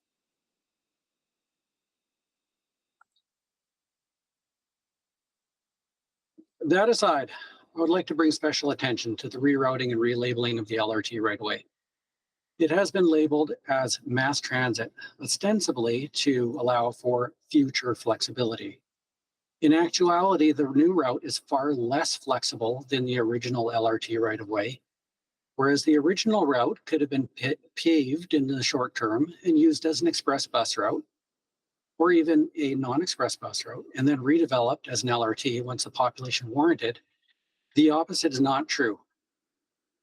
That aside, I would like to bring special attention to the rerouting and relabeling of the LRT right-of-way. It has been labeled as mass transit, ostensibly to allow for future flexibility. In actuality, the new route is far less flexible than the original LRT right-of-way, whereas the original route could have been paved in the short term and used as an express bus route, or even a non-express bus route, and then redeveloped as an LRT once the population warranted. The opposite is not true.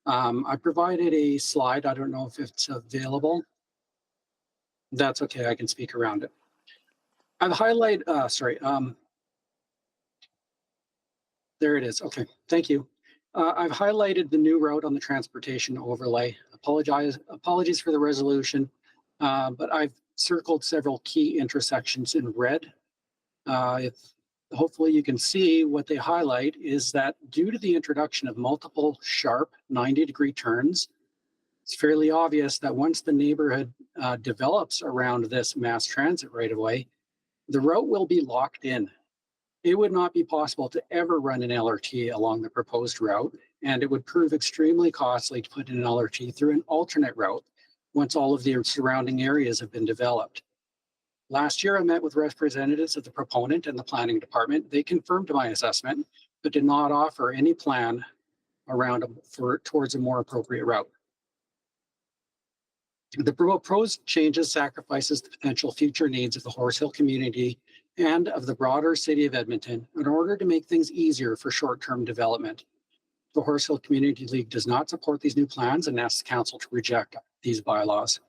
I provided a slide. I don't know if it's available. That's okay. I can speak around it. I've highlighted, there it is. Okay, thank you. I've highlighted the new route on the transportation overlay. Apologies for the resolution, but I've circled several key intersections in red. Hopefully you can see what they highlight is that due to the introduction of multiple sharp 90-degree turns, it's fairly obvious that once the neighborhood develops around this mass transit right away, the route will be locked in. It would not be possible to ever run an LRT along the proposed route and it would prove extremely costly to put an LRT through an alternate route once all of the surrounding areas have been developed. Last year, I met with representatives of the proponent and the planning department. They confirmed my assessment, but did not offer any plan around towards a more appropriate route. The proposed changes sacrifices the potential future needs of the Horse Hill community and of the broader city of Edmonton in order to make things easier for short-term development. The Horse Hill Community League does not support these new plans and asks the council to reject these bylaws.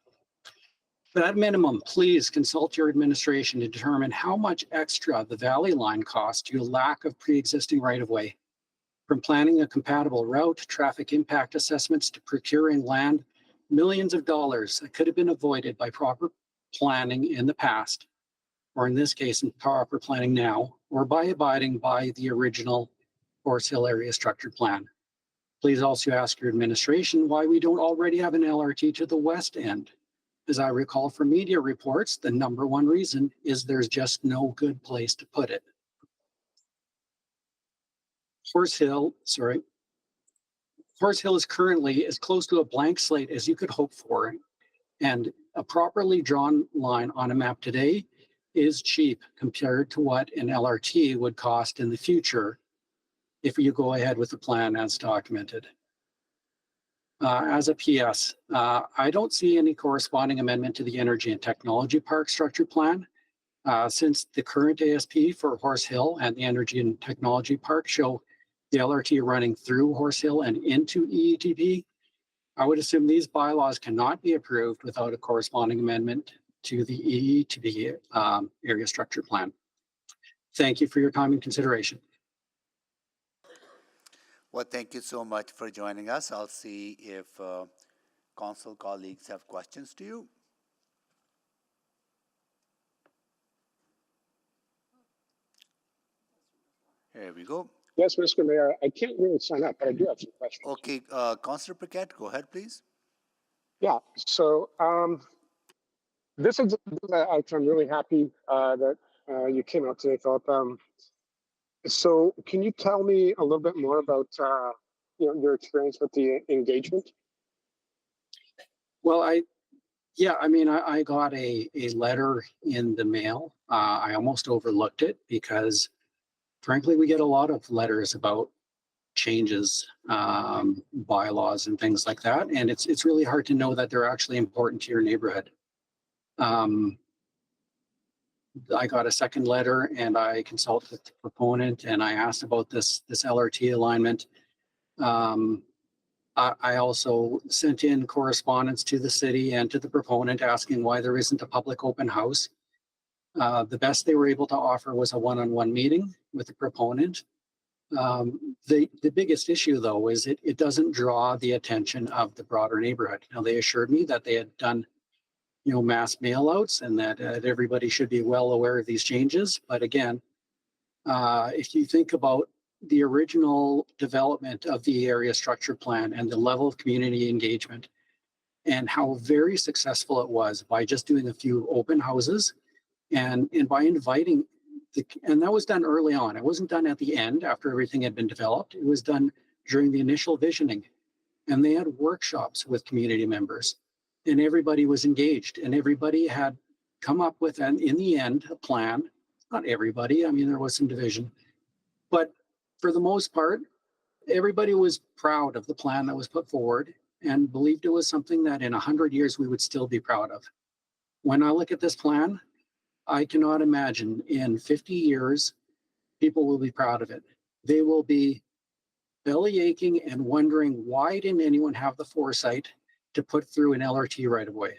But at minimum, please consult your administration to determine how much extra the Valley Line costs due to lack of pre-existing right-of-way. From planning a compatible route, traffic impact assessments, to procuring land, millions of dollars that could have been avoided by proper planning in the past, or in this case, in proper planning now, or by abiding by the original Horse Hill Area Structured Plan. Please also ask your administration why we don't already have an LRT to the west end. As I recall from media reports, the number one reason is there's just no good place to put it. Horse Hill is currently as close to a blank slate as you could hope for, and a properly drawn line on a map today is cheap compared to what an LRT would cost in the future if you go ahead with the plan as documented. As a PS, I don't see any corresponding amendment to the Energy and Technology Park Structure Plan. Since the current ASP for Horse Hill and the Energy and Technology Park show the LRT running through Horse Hill and into EETP, I would assume these bylaws cannot be approved without a corresponding amendment to the EETP area structure plan. Thank you for your time and consideration. Well, thank you so much for joining us. I'll see if council colleagues have questions to you. Here we go. Yes, Mr. Mayor, I can't really sign up, but I do have some questions. Okay, Councillor Paquette, go ahead, please. Yeah, so this is I'm really happy that you came out today, Philip. So can you tell me a little bit more about your experience with the engagement? Well, I got a letter in the mail. I almost overlooked it because frankly, we get a lot of letters about changes, bylaws and things like that. And it's really hard to know that they're actually important to your neighborhood. I got a second letter and I consulted with the proponent and I asked about this LRT alignment. I also sent in correspondence to the city and to the proponent asking why there isn't a public open house. The best they were able to offer was a one-on-one meeting with the proponent. The biggest issue, though, is it doesn't draw the attention of the broader neighborhood. Now, they assured me that they had done, mass mailouts and that everybody should be well aware of these changes. But again, if you think about the original development of the area structure plan and the level of community engagement and how very successful it was by just doing a few open houses and by inviting and that was done early on. It wasn't done at the end after everything had been developed. It was done during the initial visioning. And they had workshops with community members and everybody was engaged and everybody had come up with, in the end, a plan. Not everybody, there was some division. But for the most part, everybody was proud of the plan that was put forward and believed it was something that in 100 years we would still be proud of. When I look at this plan, I cannot imagine in 50 years, people will be proud of it. They will be belly aching and wondering why didn't anyone have the foresight to put through an LRT right away.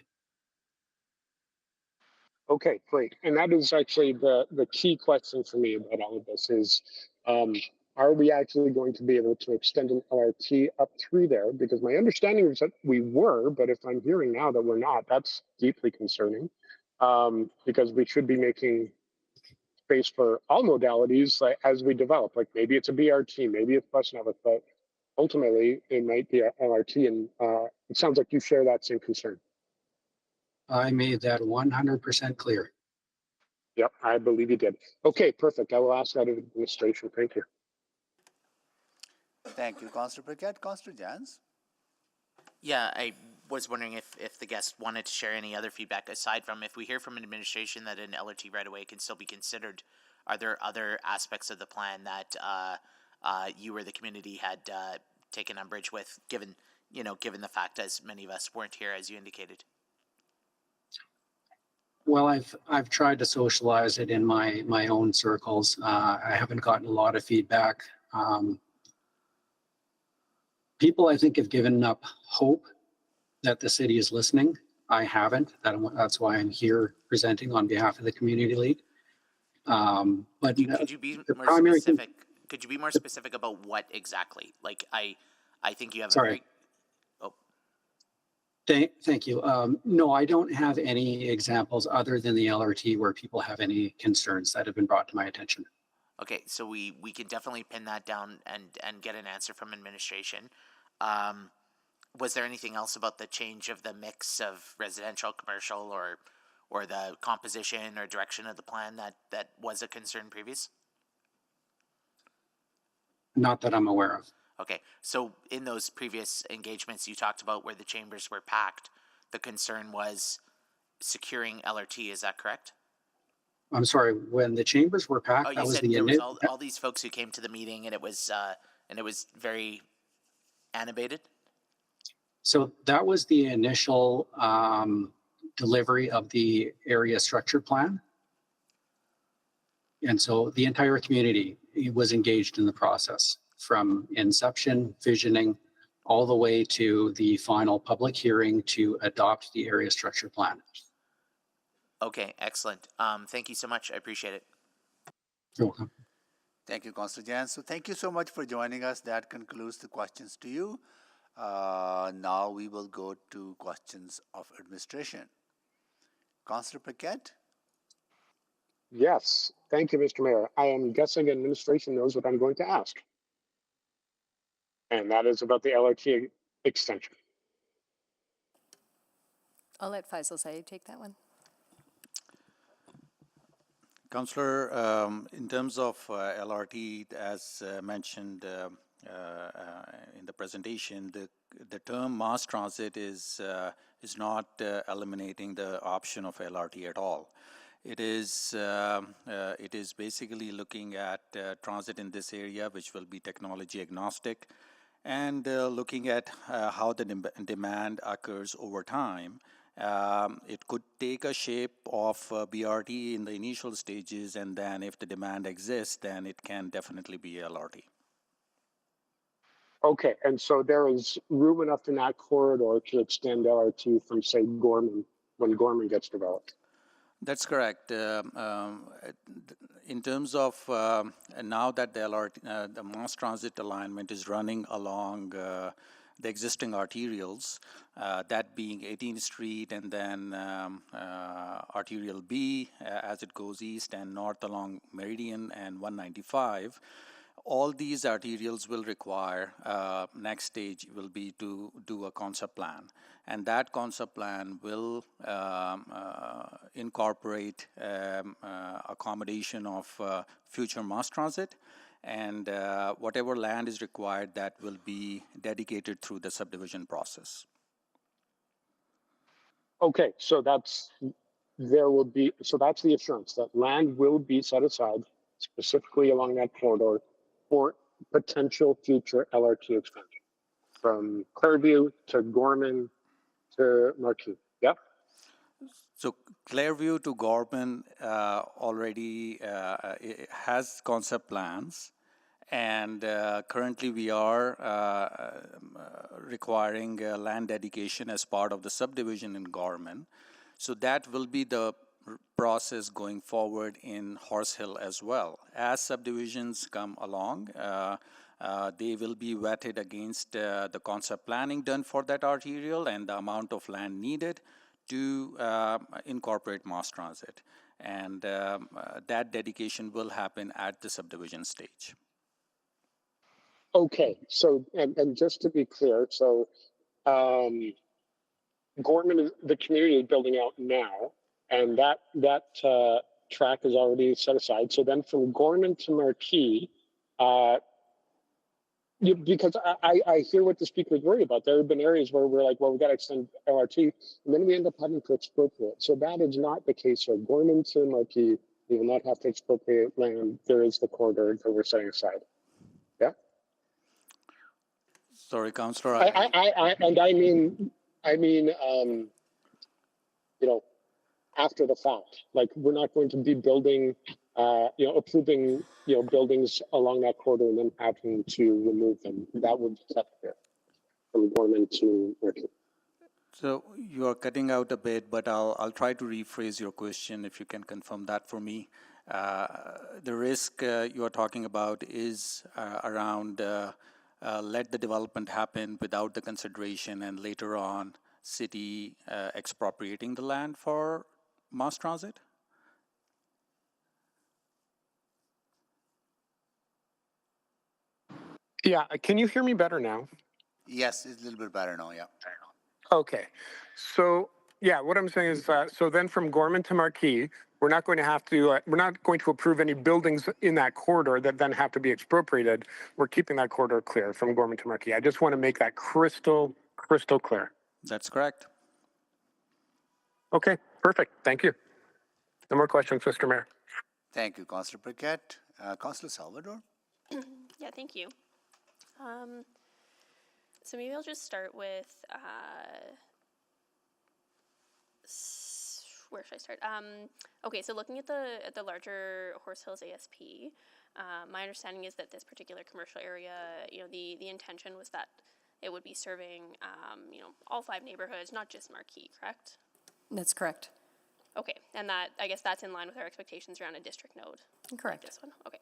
Okay, great. And that is actually the key question for me about all of this is, are we actually going to be able to extend an LRT up through there? Because my understanding is that we were, but if I'm hearing now that we're not, that's deeply concerning. Because we should be making space for all modalities as we develop. Like maybe it's a BRT, maybe it's bus network, but ultimately it might be a LRT. And it sounds like you share that same concern. I made that 100% clear. Yep, I believe you did. Okay, perfect. I will ask that of administration. Thank you. Thank you, Councillor Paquette. Councillor Jans? Yeah, I was wondering if the guest wanted to share any other feedback aside from if we hear from administration that an LRT right away can still be considered. Are there other aspects of the plan that you or the community had taken umbrage with, given the fact as many of us weren't here as you indicated? Well, I've tried to socialize it in my own circles. I haven't gotten a lot of feedback. People, I think, have given up hope that the city is listening. I haven't. That's why I'm here presenting on behalf of the Community League. But could you be more specific? Could you be more specific about what exactly? Like I think you have Sorry. a very. Oh. Thank you. No, I don't have any examples other than the LRT where people have any concerns that have been brought to my attention. Okay, so we can definitely pin that down and get an answer from administration. Was there anything else about the change of the mix of residential, commercial, or the composition or direction of the plan that was a concern previous? Not that I'm aware of. Okay, so in those previous engagements you talked about where the chambers were packed, the concern was securing LRT, is that correct? I'm sorry, when the chambers were packed, Oh, you that was said the there was all these folks who came to the meeting and it was very animated? So that was the initial delivery of the area structure plan. And so the entire community was engaged in the process from inception, visioning, all the way to the final public hearing to adopt the area structure plan. Okay, excellent. Thank you so much. I appreciate it. You're welcome. Thank you, Councillor Jans. So thank you so much for joining us. That concludes the questions to you. Now we will go to questions of administration. Councillor Paquette? Yes, thank you, Mr. Mayor. I am guessing administration knows what I'm going to ask. And that is about the LRT extension. I'll let Faisal Saeed take that one. Councillor, in terms of LRT, as mentioned in the presentation, the term mass transit is not eliminating the option of LRT at all. It is basically looking at transit in this area, which will be technology agnostic, and looking at how the demand occurs over time. It could take a shape of BRT in the initial stages, and then if the demand exists, then it can definitely be LRT. Okay, and so there is room enough in that corridor to extend LRT from, say, Gorman, when Gorman gets developed? That's correct. In terms of now that the LRT, the mass transit alignment is running along the existing arterials, that being 18th Street and then Arterial B as it goes east and north along Meridian and 195. All these arterials will require, next stage will be to do a concept plan. And that concept plan will incorporate accommodation of future mass transit, and whatever land is required, that will be dedicated through the subdivision process. Okay, so that's the assurance that land will be set aside specifically along that corridor for potential future LRT expansion from Clairview to Gorman to Marquee. Yep. So Clairview to Gorman already has concept plans, and currently we are requiring land dedication as part of the subdivision in Gorman. So that will be the process going forward in Horse Hill as well. As subdivisions come along, they will be vetted against the concept planning done for that arterial and the amount of land needed to incorporate mass transit. And that dedication will happen at the subdivision stage. Okay, so, and just to be clear, so Gorman, the community is building out now, and that track is already set aside. So then from Gorman to Marquee, because I hear what the speakers worry about. There have been areas where we're like, well, we got to extend LRT, and then we end up having to expropriate. So that is not the case here. Going to Marquee, you will not have to expropriate land. There is the corridor that we're setting aside. Yeah. Sorry, Councillor. I mean, you know, after the fact, like we're not going to be building, approving, buildings along that corridor and then having to remove them. That would be separate from Gorman to Marquee. So you are cutting out a bit, but I'll try to rephrase your question if you can confirm that for me. The risk you are talking about is around let the development happen without the consideration and later on city expropriating the land for mass transit? Yeah, can you hear me better now? Yes, it's a little bit better now, yeah. Okay, so yeah, what I'm saying is, so then from Gorman to Marquee, we're not going to approve any buildings in that corridor that then have to be expropriated. We're keeping that corridor clear from Gorman to Marquee. I just want to make that crystal clear. That's correct. Okay, perfect. Thank you. No more questions, Mr. Mayor. Thank you, Councillor Paquette. Councillor Salvador? Yeah, thank you. So maybe I'll just start with, where should I start? Okay, so looking at the larger Horse Hills ASP, my understanding is that this particular commercial area, the intention was that it would be serving, all 5 neighborhoods, not just Marquee, correct? That's correct. Okay, and I guess that's in line with our expectations around a district node. Correct. Like this one, okay.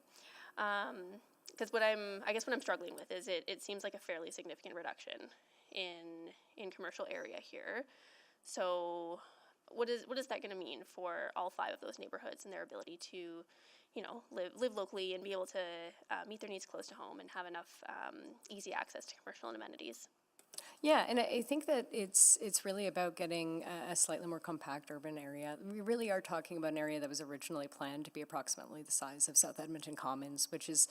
Because what I'm struggling with is it seems like a fairly significant reduction in commercial area here. So what is that going to mean for all 5 of those neighborhoods and their ability to, live locally and be able to meet their needs close to home and have enough easy access to commercial and amenities? Yeah, and I think that it's really about getting a slightly more compact urban area. We really are talking about an area that was originally planned to be approximately the size of South Edmonton Commons, which is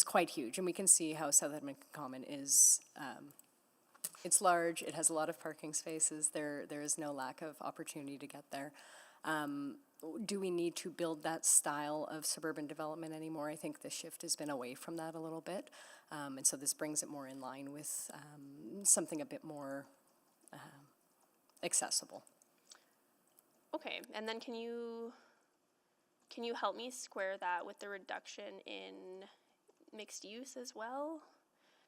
quite huge. And we can see how South Edmonton Common is, it's large, it has a lot of parking spaces, there is no lack of opportunity to get there. Do we need to build that style of suburban development anymore? I think the shift has been away from that a little bit. And so this brings it more in line with something a bit more accessible. Okay, and then can you help me square that with the reduction in mixed use as well?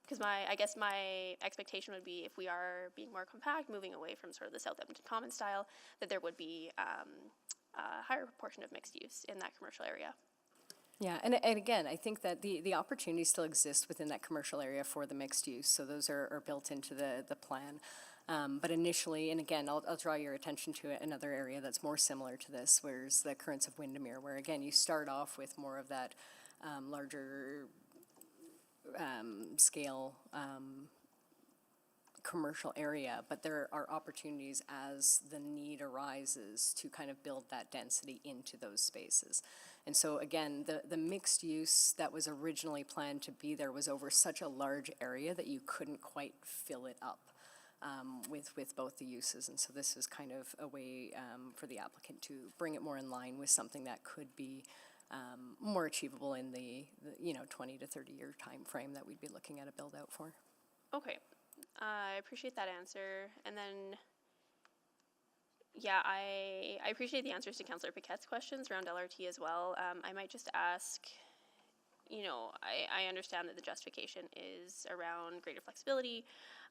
Because I guess my expectation would be if we are being more compact, moving away from sort of the South Edmonton Common style, that there would be a higher proportion of mixed use in that commercial area. Yeah, and again, I think that the opportunity still exists within that commercial area for the mixed use, so those are built into the plan. But initially, and again, I'll draw your attention to another area that's more similar to this, where's the Currents of Windermere, where again, you start off with more of that larger scale commercial area, but there are opportunities as the need arises to kind of build that density into those spaces. And so again, the mixed use that was originally planned to be there was over such a large area that you couldn't quite fill it up with both the uses. And so this is kind of a way for the applicant to bring it more in line with something that could be more achievable in the 20 to 30 year time frame that we'd be looking at a build out for. Okay, I appreciate that answer. And then, yeah, I appreciate the answers to Councillor Paquette's questions around LRT as well. I might just ask, I understand that the justification is around greater flexibility.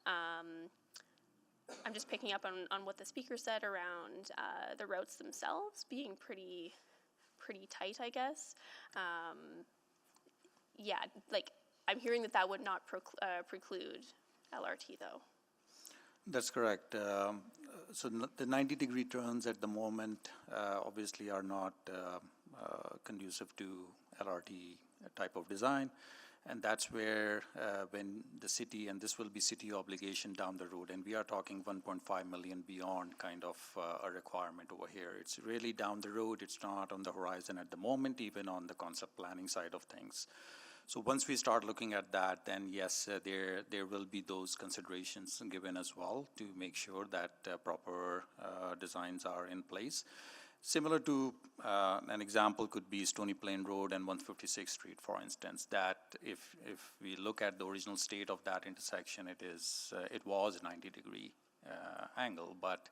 I'm just picking up on what the speaker said around the routes themselves being pretty tight, I guess. Yeah, like I'm hearing that would not preclude LRT though. That's correct. So the 90-degree turns at the moment obviously are not conducive to LRT type of design. And that's where when the city, and this will be city obligation down the road, and we are talking 1.5 million beyond kind of a requirement over here. It's really down the road. It's not on the horizon at the moment, even on the concept planning side of things. So once we start looking at that, then yes, there will be those considerations given as well to make sure that proper designs are in place. Similar to an example could be Stony Plain Road and 156th Street, for instance, that if we look at the original state of that intersection, it was a 90-degree angle, but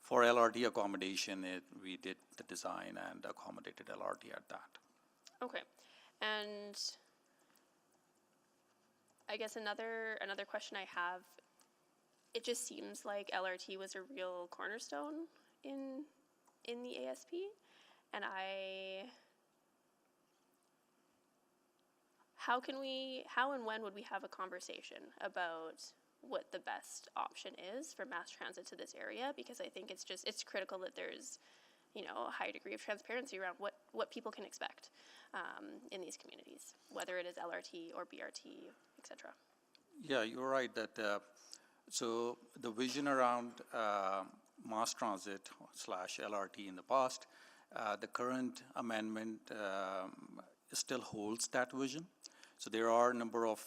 for LRT accommodation, we did the design and accommodated LRT at that. Okay, and I guess another question I have, it just seems like LRT was a real cornerstone in the ASP, and how and when would we have a conversation about what the best option is for mass transit to this area? Because I think it's critical that there's, a high degree of transparency around what people can expect in these communities, whether it is LRT or BRT, etc. Yeah, you're right that, so the vision around mass transit / LRT in the past, the current amendment still holds that vision. So there are a number of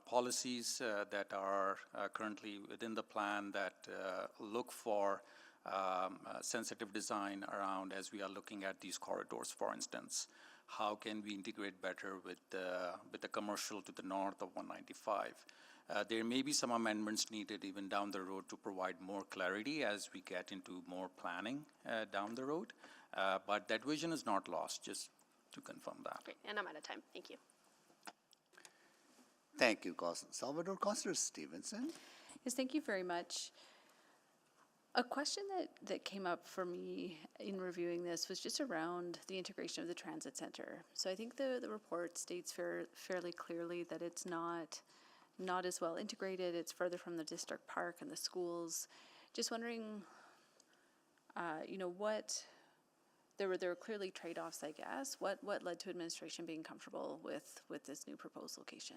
policies that are currently within the plan that look for sensitive design around as we are looking at these corridors, for instance. How can we integrate better with the commercial to the north of 195? There may be some amendments needed even down the road to provide more clarity as we get into more planning down the road. But that vision is not lost, just to confirm that. Great, and I'm out of time. Thank you. Thank you, Salvador. Councillor Stevenson. Yes, thank you very much. A question that came up for me in reviewing this was just around the integration of the transit center. So I think the report states fairly clearly that it's not as well integrated. It's further from the district park and the schools. Just wondering, what there were clearly trade-offs, I guess. What led to administration being comfortable with this new proposed location?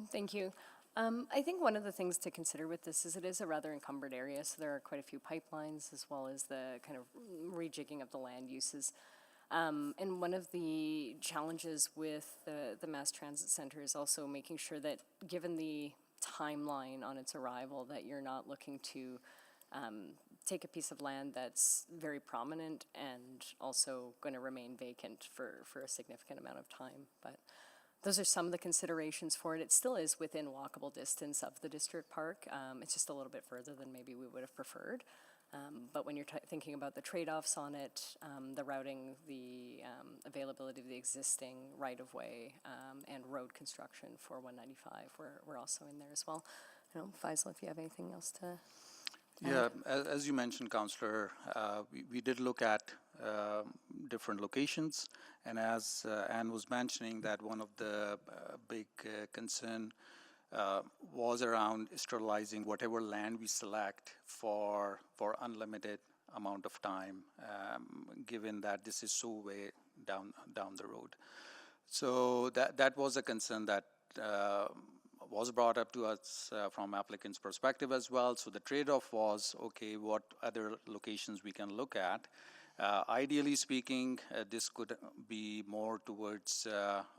Thank you. I think one of the things to consider with this is it is a rather encumbered area, so there are quite a few pipelines as well as the kind of rejigging of the land uses. And one of the challenges with the mass transit center is also making sure that, given the timeline on its arrival, that you're not looking to take a piece of land that's very prominent and also going to remain vacant for a significant amount of time. But those are some of the considerations for it. It still is within walkable distance of the district park. It's just a little bit further than maybe we would have preferred. But when you're thinking about the trade-offs on it, the routing, the availability of the existing right-of-way and road construction for 195, we're also in there as well. Faisal, if you have anything else to Yeah, as you mentioned, Councillor, we did look at different locations, and as Anne was mentioning, that one of the big concern was around sterilizing whatever land we select for unlimited amount of time, given that this is so way down the road. So that was a concern that was brought up to us from applicants' perspective as well. So the trade-off was, okay, what other locations we can look at. Ideally speaking, this could be more towards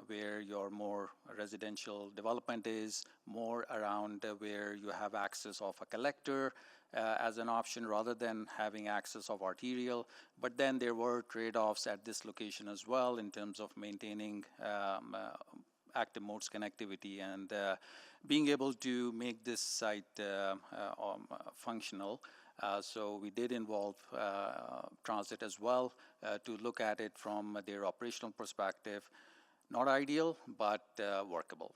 where your more residential development is, more around where you have access of a collector as an option rather than having access of arterial. But then there were trade-offs at this location as well in terms of maintaining active modes connectivity and being able to make this site functional. So we did involve transit as well to look at it from their operational perspective. Not ideal, but workable.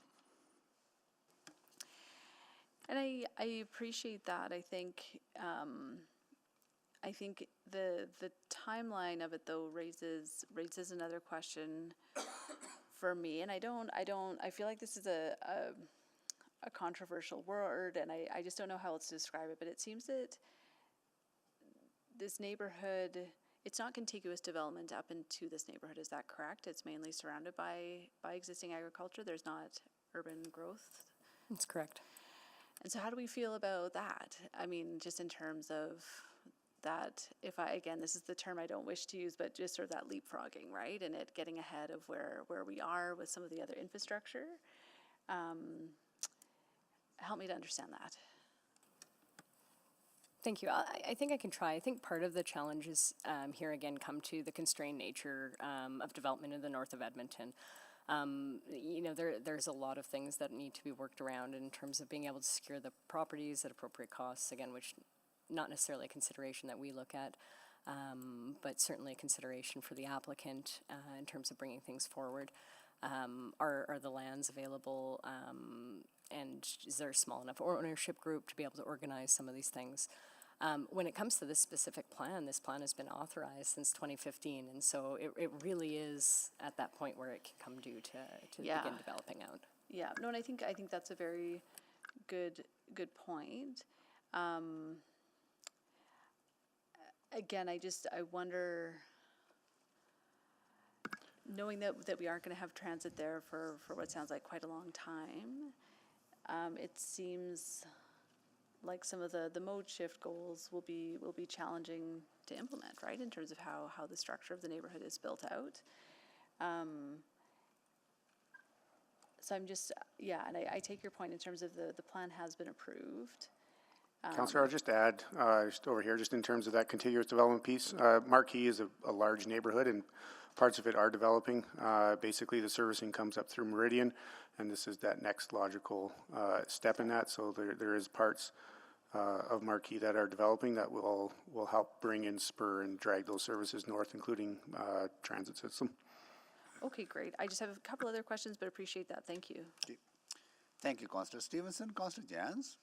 And I appreciate that. I think the timeline of it though raises another question for me, and I feel like this is a controversial word, and I just don't know how else to describe it, but it seems that this neighborhood, it's not contiguous development up into this neighborhood, is that correct? It's mainly surrounded by existing agriculture, there's not urban growth? That's correct. And so how do we feel about that? I mean, just in terms of that, again, this is the term I don't wish to use, but just sort of that leapfrogging, right? And it getting ahead of where we are with some of the other infrastructure. Help me to understand that. Thank you. I think I can try. I think part of the challenges here again come to the constrained nature of development in the north of Edmonton. There's a lot of things that need to be worked around in terms of being able to secure the properties at appropriate costs, again, which not necessarily a consideration that we look at, but certainly a consideration for the applicant in terms of bringing things forward. Are the lands available, and is there a small enough ownership group to be able to organize some of these things? When it comes to this specific plan, this plan has been authorized since 2015, and so it really is at that point where it can come due to begin developing out. Yeah, no, and I think that's a very good point. Again, I wonder, knowing that we aren't going to have transit there for what sounds like quite a long time, it seems like some of the mode shift goals will be challenging to implement, right, in terms of how the structure of the neighborhood is built out. So I'm just, and I take your point in terms of the plan has been approved. Councillor, I'll just add, just over here, just in terms of that contiguous development piece, Marquee is a large neighborhood and parts of it are developing. Basically, the servicing comes up through Meridian, and this is that next logical step in that. So there is parts of Marquee that are developing that will help bring in spur and drag those services north, including transit system. Okay, great. I just have a couple other questions, but appreciate that. Thank you. Okay. Thank you, Councillor Stevenson. Councillor Jans.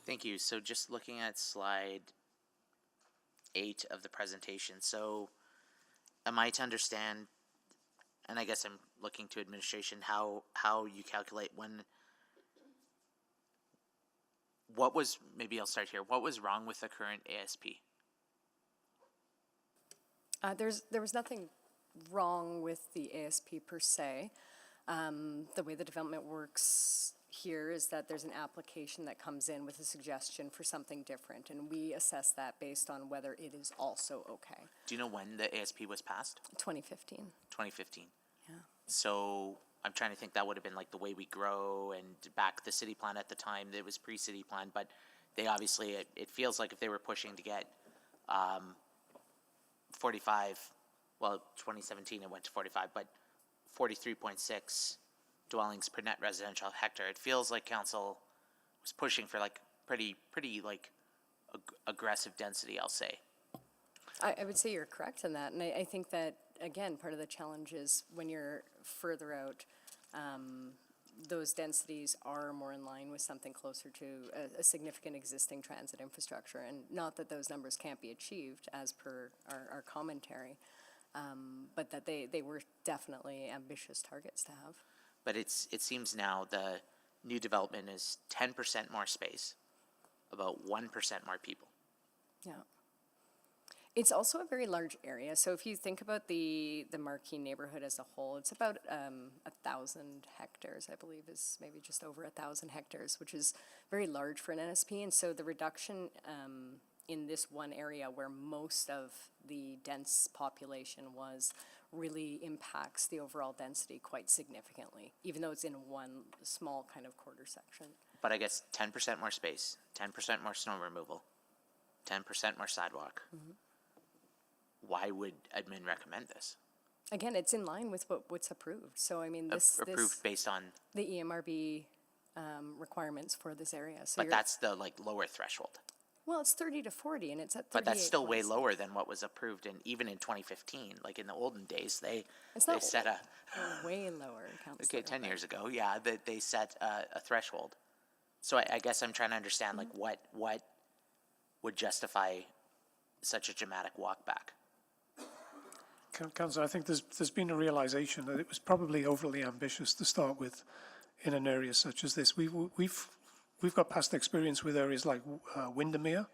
Thank you. So just looking at slide 8 of the presentation. So am I to understand, and I guess I'm looking to administration, how you calculate maybe I'll start here. What was wrong with the current ASP? There was nothing wrong with the ASP per se. The way the development works here is that there's an application that comes in with a suggestion for something different, and we assess that based on whether it is also okay. Do you know when the ASP was passed? 2015. 2015. Yeah. So I'm trying to think, that would have been like the way we grow and back the city plan at the time. It was pre-city plan, but they obviously, it feels like if they were pushing to get 45, well, 2017 it went to 45, but 43.6 dwellings per net residential hectare. It feels like council was pushing for like pretty like aggressive density, I'll say. I would say you're correct in that, and I think that, again, part of the challenge is when you're further out, those densities are more in line with something closer to a significant existing transit infrastructure, and not that those numbers can't be achieved as per our commentary, but that they were definitely ambitious targets to have. But it seems now the new development is 10% more space, about 1% more people. Yeah. It's also a very large area. So if you think about the Marquee neighborhood as a whole, it's about 1,000 hectares, I believe, is maybe just over 1,000 hectares, which is very large for an NSP. And so the reduction in this one area where most of the dense population was really impacts the overall density quite significantly, even though it's in one small kind of quarter section. But I guess 10% more space, 10% more snow removal, 10% more sidewalk. Mm-hmm. Why would admin recommend this? Again, it's in line with what's approved. So I mean, this approved based on the EMRB requirements for this area. So but that's the like lower threshold. Well, it's 30 to 40, and it's at 38. But that's still way lower than what was approved, even in 2015. Like in the olden days, they set a way lower. Okay, 10 years ago, yeah, they set a threshold. So I guess I'm trying to understand like what would justify such a dramatic walk back. Councillor, I think there's been a realization that it was probably overly ambitious to start with in an area such as this. We've got past experience with areas like Windermere,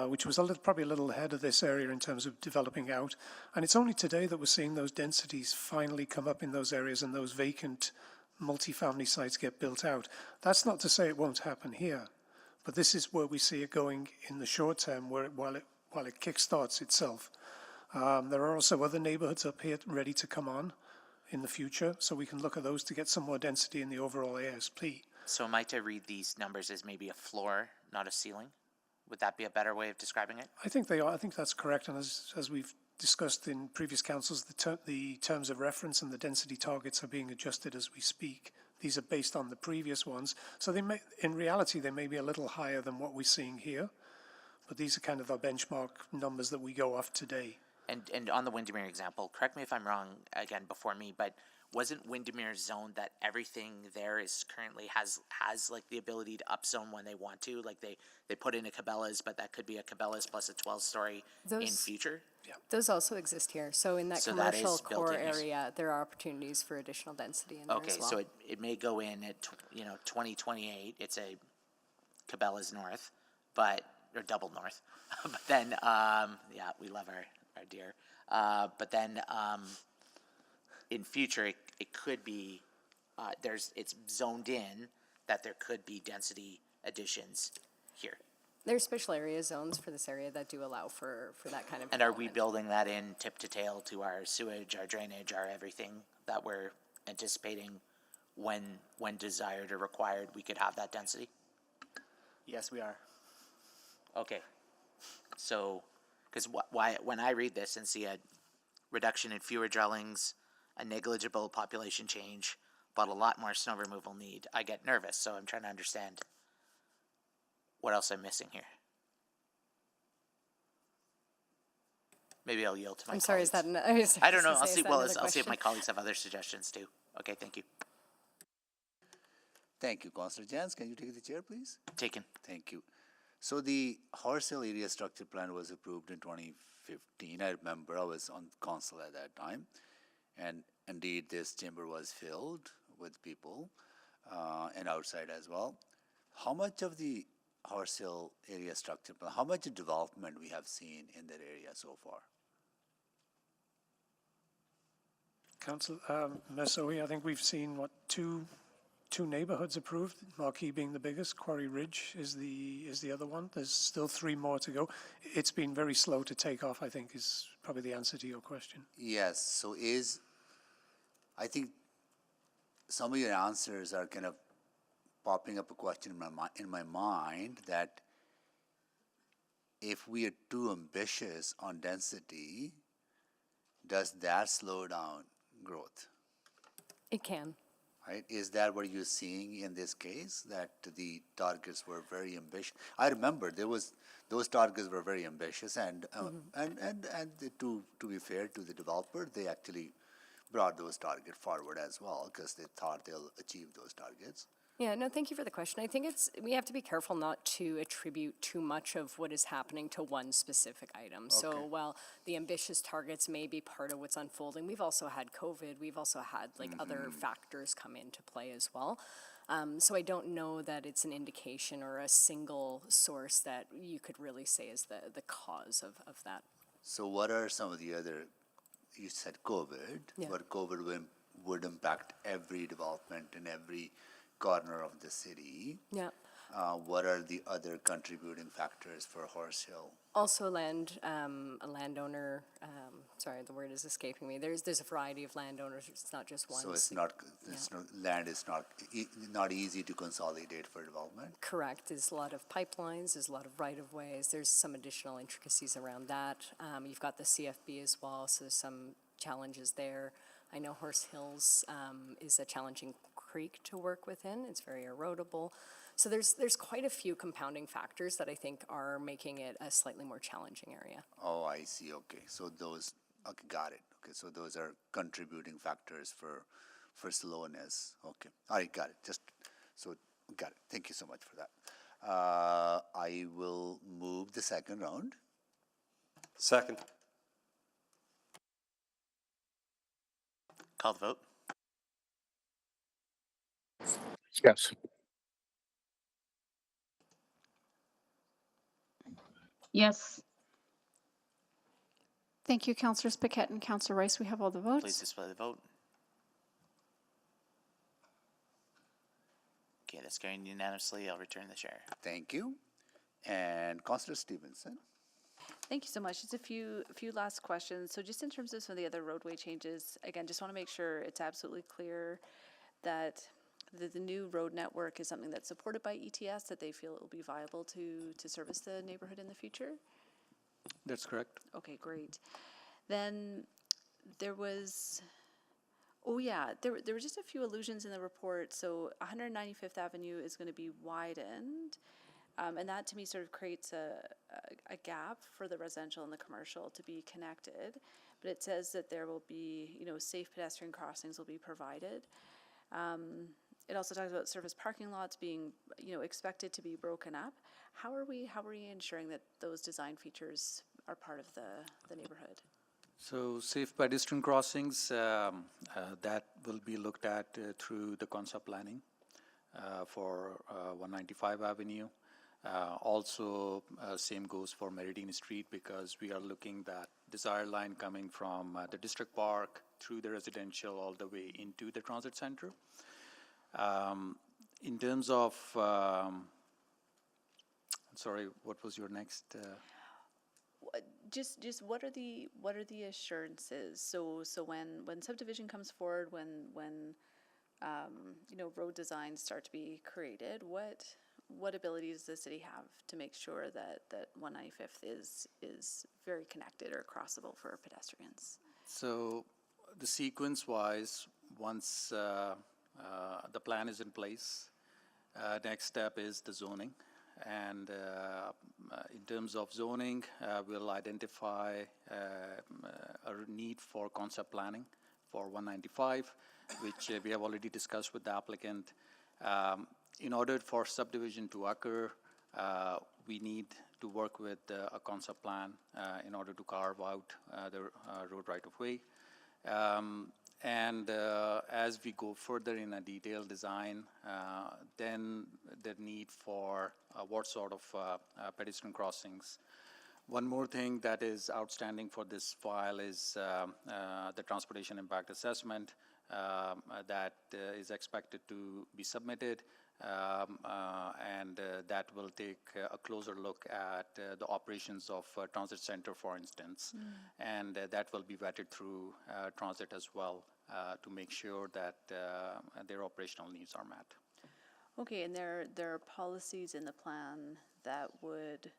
which was probably a little ahead of this area in terms of developing out. And it's only today that we're seeing those densities finally come up in those areas and those vacant multifamily sites get built out. That's not to say it won't happen here, But this is where we see it going in the short term, while it kickstarts itself. There are also other neighborhoods up here ready to come on in the future, so we can look at those to get some more density in the overall ASP. So am I to read these numbers as maybe a floor, not a ceiling? Would that be a better way of describing it? I think they are. I think that's correct. And as we've discussed in previous councils, the terms of reference and the density targets are being adjusted as we speak. These are based on the previous ones. So they may, in reality, they may be a little higher than what we're seeing here. But these are kind of our benchmark numbers that we go off today. And on the Windermere example, correct me if I'm wrong, again, before me, but wasn't Windermere zoned that everything there is currently has like the ability to upzone when they want to? Like they put in a Cabela's, but that could be a Cabela's plus a 12-story in future? Yeah. Those also exist here. So in that So that commercial is built core in. area, there are opportunities for additional density in there Okay, as well. so it may go in at 2028. It's a Cabela's North, or double North. But then, yeah, we love our deer. But then in future, it could be it's zoned in that there could be density additions here. There's special area zones for this area that do allow for that kind of And are we development. building that in tip to tail to our sewage, our drainage, our everything that we're anticipating when desired or required, we could have that density? Yes, we are. Okay. So, because why when I read this and see a reduction in fewer dwellings, a negligible population change, but a lot more snow removal need, I get nervous. So I'm trying to understand what else I'm missing here. Maybe I'll yield to my I'm sorry, colleagues. is that I don't know. I'll I'll see. Well, I'll see if question? my colleagues have other suggestions too. Okay, thank you. Thank you, Councillor Jans. Can you take the chair, please? Taken. Thank you. So the Horse Hill Area Structure Plan was approved in 2015. I remember I was on council at that time. And indeed, this chamber was filled with people and outside as well. How much of the Horse Hill Area Structure Plan, how much development we have seen in that area so far? Council Messoe, I think we've seen two neighborhoods approved, Marquee being the biggest, Quarry Ridge is the other one. There's still 3 more to go. It's been very slow to take off, I think, is probably the answer to your question. Yes, so I think some of your answers are kind of popping up a question in my mind that if we are too ambitious on density, does that slow down growth? It can. Right? Is that what you're seeing in this case, that the targets were very ambitious? I remember those targets were very ambitious, and to be fair to the developer, they actually brought those targets forward as well because they thought they'll achieve those targets. Yeah, no, thank you for the question. I think we have to be careful not to attribute too much of what is happening to one specific item. So while the ambitious targets may be part of what's unfolding, we've also had COVID, we've also had other factors come into play as well. So I don't know that it's an indication or a single source that you could really say is the cause of that. So what are some of the other, you said COVID, but COVID would impact every development in every corner of the city. Yeah. What are the other contributing factors for Horse Hill? Also a landowner, sorry, the word is escaping me. There's a variety of landowners, it's not just one. So land is not easy to consolidate for development? Correct. There's a lot of pipelines, there's a lot of right-of-ways, there's some additional intricacies around that. You've got the CFB as well, so there's some challenges there. I know Horse Hills is a challenging creek to work within. It's very erodible. So there's quite a few compounding factors that I think are making it a slightly more challenging area. Oh, I see. Okay. So got it. Okay. So those are contributing factors for slowness. Okay. All right. Got it. Got it. Thank you so much for that. I will move the second round. Second. Call the vote. Yes. Yes. Thank you, Councillors Paquette and Councillor Rice. We have all the votes. Please display the vote. Okay, that's carried unanimously. I'll return the chair. Thank you. And Councillor Stevenson. Thank you so much. Just a few last questions. So just in terms of some of the other roadway changes, again, just want to make sure it's absolutely clear that the new road network is something that's supported by ETS, that they feel it will be viable to service the neighborhood in the future? That's correct. Okay, great. Then there was, oh yeah, there were just a few allusions in the report. So 195th Avenue is going to be widened. And that to me sort of creates a gap for the residential and the commercial to be connected. But it says that there will be, safe pedestrian crossings will be provided. It also talks about surface parking lots being, expected to be broken up. How are we ensuring that those design features are part of the neighborhood? So safe pedestrian crossings, that will be looked at through the concept planning for 195 Avenue. Also, same goes for Meridian Street, because we are looking that desire line coming from the district park through the residential all the way into the transit center. In terms of, sorry, what was your next? Just what are the assurances? So when subdivision comes forward, when road designs start to be created, what abilities does the city have to make sure that 195th is very connected or crossable for pedestrians? So the sequence-wise, once the plan is in place, next step is the zoning. And in terms of zoning, we'll identify a need for concept planning for 195, which we have already discussed with the applicant. In order for subdivision to occur, we need to work with a concept plan in order to carve out the road right-of-way. And as we go further in a detailed design, then the need for what sort of pedestrian crossings. One more thing that is outstanding for this file is the transportation impact assessment that is expected to be submitted. And that will take a closer look at the operations of transit center, for instance, and that will be vetted through transit as well to make sure that their operational needs are met. Okay, and there are policies in the plan that would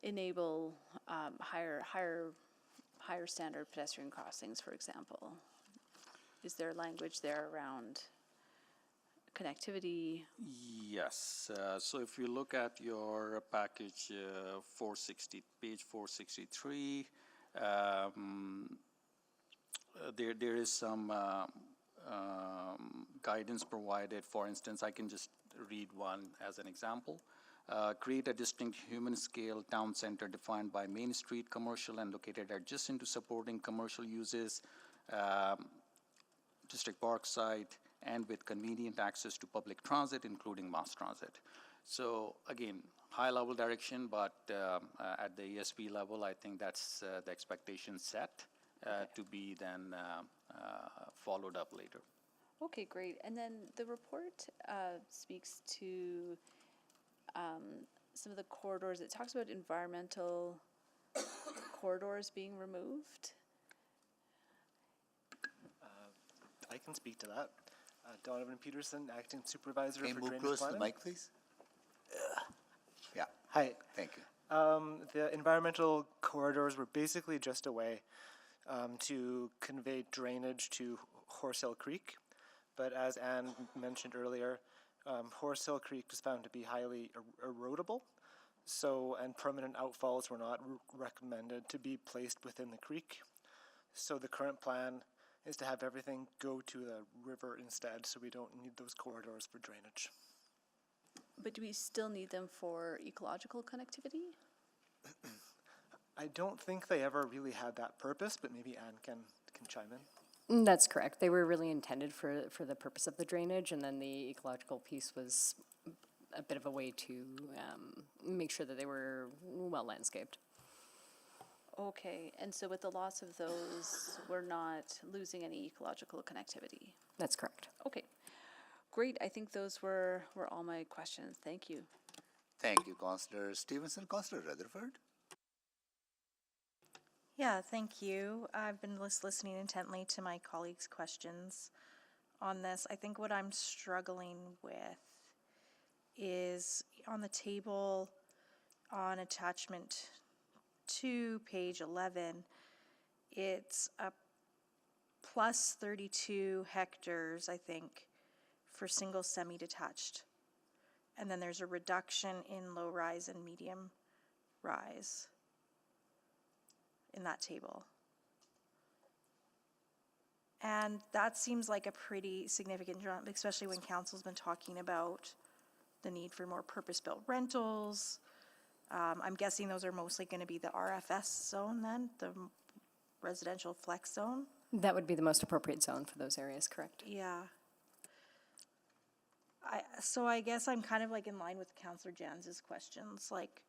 enable higher standard pedestrian crossings, for example. Is there language there around connectivity? Yes. So if you look at your package 460, page 463, there is some guidance provided. For instance, I can just read one as an example. Create a distinct human-scale town center defined by Main Street commercial and located adjacent to supporting commercial uses, district park site, and with convenient access to public transit, including mass transit. So again, high-level direction, but at the ESP level, I think that's the expectation set to be then followed up later. Okay, great. And then the report speaks to some of the corridors. It talks about environmental corridors being removed. I can speak to that. Donovan Peterson, Acting Supervisor for Drainage Move close to the Planning. mic, please. Yeah. Hi. Thank you. The environmental corridors were basically just a way to convey drainage to Horse Hill Creek. But as Anne mentioned earlier, Horse Hill Creek was found to be highly erodible. So, and permanent outfalls were not recommended to be placed within the creek. So the current plan is to have everything go to the river instead, so we don't need those corridors for drainage. But do we still need them for ecological connectivity? I don't think they ever really had that purpose, but maybe Anne can chime in. That's correct. They were really intended for the purpose of the drainage, and then the ecological piece was a bit of a way to make sure that they were well landscaped. Okay, and so with the loss of those, we're not losing any ecological connectivity? That's correct. Okay, great. I think those were all my questions. Thank you. Thank you, Councillor Stevenson. Councillor Rutherford. Yeah, thank you. I've been listening intently to my colleagues' questions on this. I think what I'm struggling with is on the table on attachment 2, page 11, it's a plus 32 hectares, I think, for single semi-detached. And then there's a reduction in low rise and medium rise in that table. And that seems like a pretty significant jump, especially when council's been talking about the need for more purpose-built rentals. I'm guessing those are mostly going to be the RFS zone then, the residential flex zone. That would be the most appropriate zone for those areas, correct? Yeah. So I guess I'm kind of like in line with Councillor Jans's questions, like,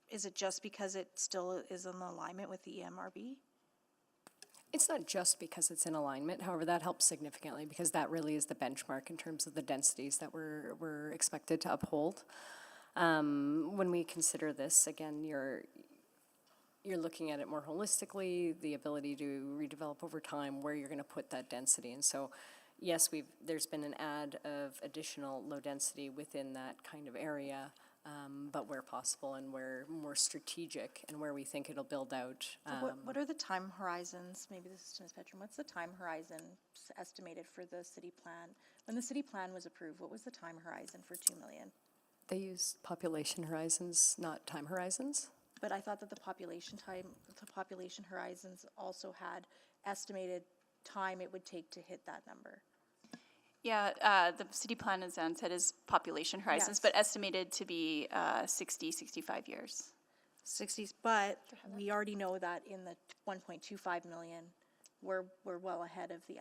is it just because it still is in alignment with the EMRB? It's not just because it's in alignment. However, that helps significantly because that really is the benchmark in terms of the densities that we're expected to uphold. When we consider this, again, you're looking at it more holistically, the ability to redevelop over time, where you're going to put that density. And so, yes, there's been an add of additional low density within that kind of area, but where possible and where more strategic and where we think it'll build out. So what are the time horizons? Maybe this is to Ms. Petrum. What's the time horizon estimated for the city plan? When the city plan was approved, what was the time horizon for 2 million? They use population horizons, not time horizons. But I thought that the population horizons also had estimated time it would take to hit that number. Yeah, the city plan, as Ann said, is population horizons, Yes. but estimated to be 60, 65 years. 60s, but we already know that in the 1.25 million, we're well ahead of the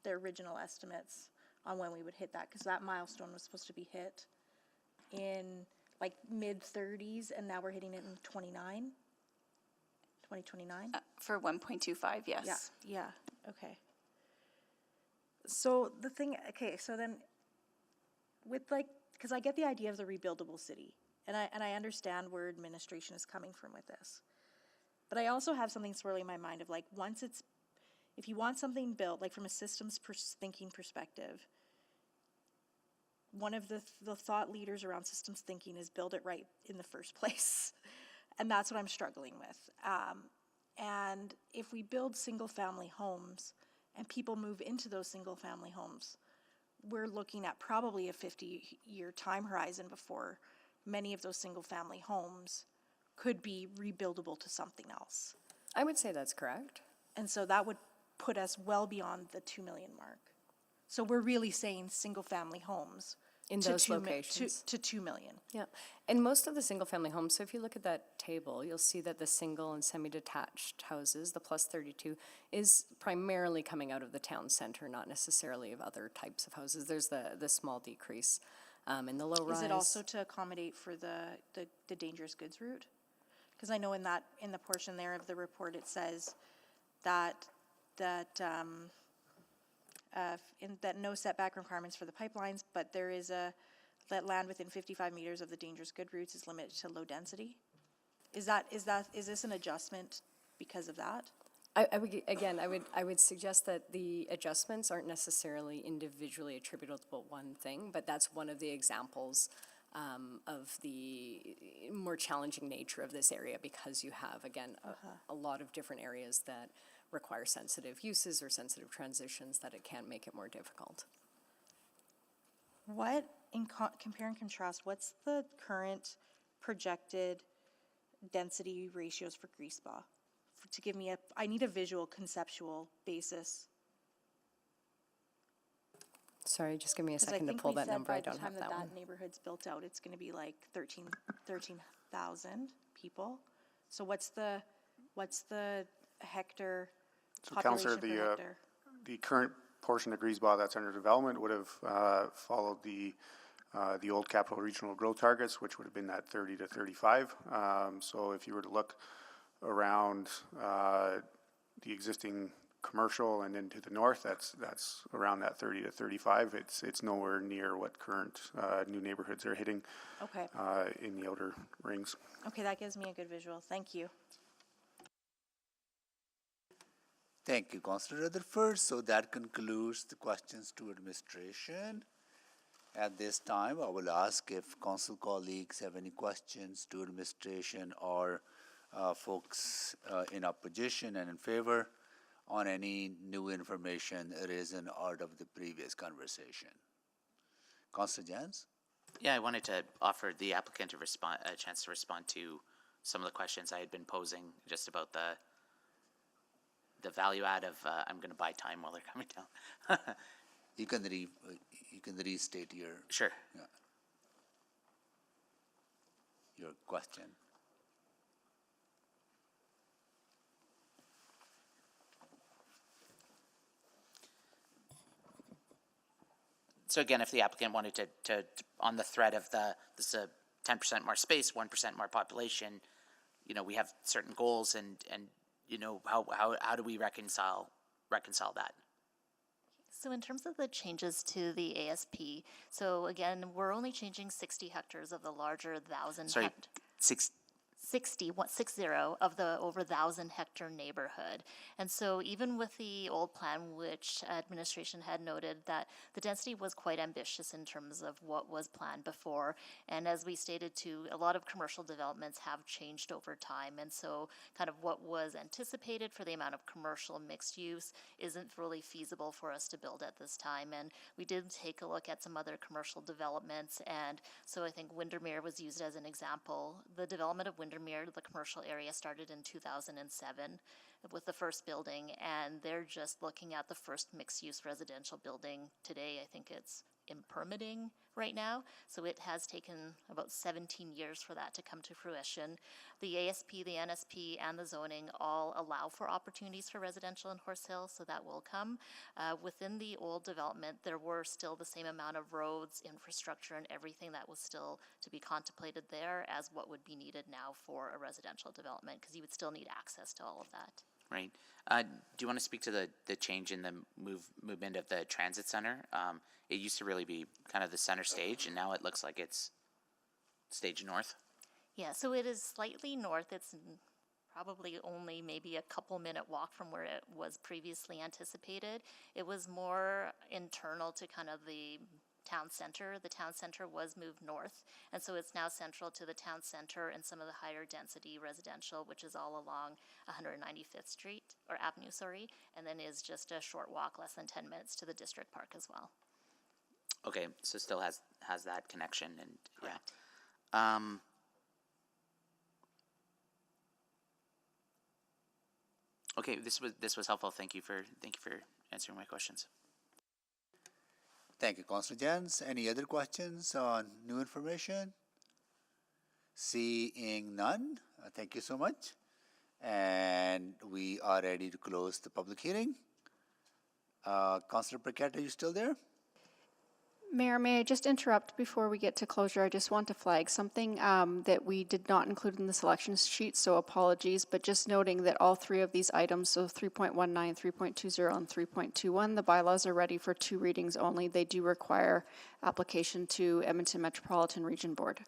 original estimates on when we would hit that, because that milestone was supposed to be hit in like mid-30s, and now we're hitting it in 2029? For 1.25, yes. Yeah, okay. So the thing, okay, so then with because I get the idea of the rebuildable city, and I understand where administration is coming from with this. But I also have something swirling in my mind of like, if you want something built, like from a systems thinking perspective, one of the thought leaders around systems thinking is build it right in the first place. And that's what I'm struggling with. And if we build single family homes and people move into those single family homes, we're looking at probably a 50-year time horizon before many of those single family homes could be rebuildable to something else. I would say that's correct. And so that would put us well beyond the 2 million mark. So we're really saying single family homes in to those locations to 2 million. Yeah, and most of the single-family homes, so if you look at that table, you'll see that the single and semi-detached houses, the plus 32, is primarily coming out of the town center, not necessarily of other types of houses. There's the small decrease in the low rise. Is it also to accommodate for the dangerous goods route? Because I know in the portion there of the report, it says that no setback requirements for the pipelines, but there is that land within 55 meters of the dangerous good routes is limited to low density. Is this an adjustment because of that? I would suggest that the adjustments aren't necessarily individually attributable to one thing, but that's one of the examples of the more challenging nature of this area, because you have, again, a lot of different areas that require sensitive uses or sensitive transitions that it can make it more difficult. What, in compare and contrast, what's the current projected density ratios for Greaseba? To give me I need a visual, conceptual basis. Sorry, just give me a second to pull that number. I don't have that one. By the time that neighborhood's built out, it's going to be like 13,000 people. So what's the hectare population per hectare? The current portion of Greaseba that's under development would have followed the old capital regional growth targets, which would have been that 30 to 35. So if you were to look around the existing commercial, and then to the north, that's around that 30 to 35. It's nowhere near what current new neighborhoods are hitting Okay. in the outer rings. Okay, that gives me a good visual. Thank you. Thank you, Councillor Rutherford. So that concludes the questions to administration. At this time, I will ask if council colleagues have any questions to administration or folks in opposition and in favor on any new information arisen out of the previous conversation. Councillor Jans? Yeah, I wanted to offer the applicant a chance to respond to some of the questions I had been posing just about the value add of I'm going to buy time while they're coming down. You can restate your Sure. Your question. So again, if the applicant wanted to on the thread of this 10% more space, 1% more population, we have certain goals, and how do we reconcile that? So in terms of the changes to the ASP, so again, we're only changing 60 hectares of the larger 1,000 Sorry, hectares. 60 of the over 1,000 hectare neighborhood. And so even with the old plan, which administration had noted that the density was quite ambitious in terms of what was planned before. And as we stated too, a lot of commercial developments have changed over time. And so kind of what was anticipated for the amount of commercial mixed use isn't really feasible for us to build at this time. And we did take a look at some other commercial developments. And so I think Windermere was used as an example. The development of Windermere, the commercial area, started in 2007 with the first building, and they're just looking at the first mixed-use residential building today. I think it's in permitting right now, so it has taken about 17 years for that to come to fruition. The ASP, the NSP, and the zoning all allow for opportunities for residential in Horse Hill, so that will come. Within the old development, there were still the same amount of roads, infrastructure, and everything that was still to be contemplated there as what would be needed now for a residential development, because you would still need access to all of that. Right. Do you want to speak to the change in the movement of the transit center? It used to really be kind of the center stage, and now it looks like it's stage north. Yeah, so it is slightly north. It's probably only maybe a couple-minute walk from where it was previously anticipated. It was more internal to kind of the town center. The town center was moved north, and so it's now central to the town center and some of the higher density residential, which is all along 195th Street, or Avenue, sorry, and then is just a short walk, less than 10 minutes, to the district park as well. Okay, so still has that connection, and Correct. Yeah. Okay, this was helpful. Thank you for answering my questions. Thank you, Councillor Jans. Any other questions on new information? Seeing none, thank you so much. And we are ready to close the public hearing. Councillor Paquette, are you still there? Mayor, may I just interrupt before we get to closure? I just want to flag something that we did not include in the selection sheet, so apologies, but just noting that all three of these items, so 3.19, 3.20, and 3.21, the bylaws are ready for 2 readings only. They do require application to Edmonton Metropolitan Region Board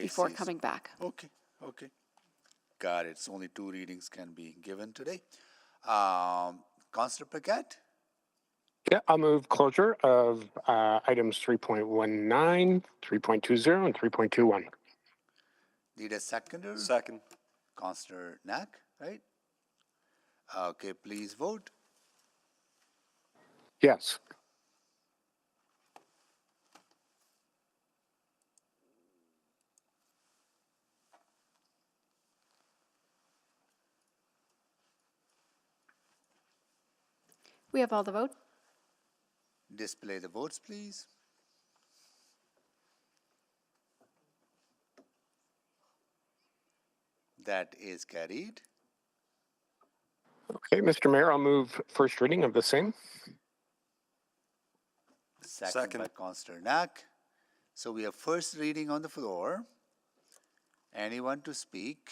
before coming back. Okay. Got it. So only 2 readings can be given today. Councillor Paquette? Yeah, I'll move closure of items 3.19, 3.20, and 3.21. Need a seconder? Second. Councillor Knack, right? Okay, please vote. Yes. We have all the vote. Display the votes, please. That is carried. Okay, Mr. Mayor, I'll move first reading of the same. Second by Councillor Knack. So we have first reading on the floor. Anyone to speak?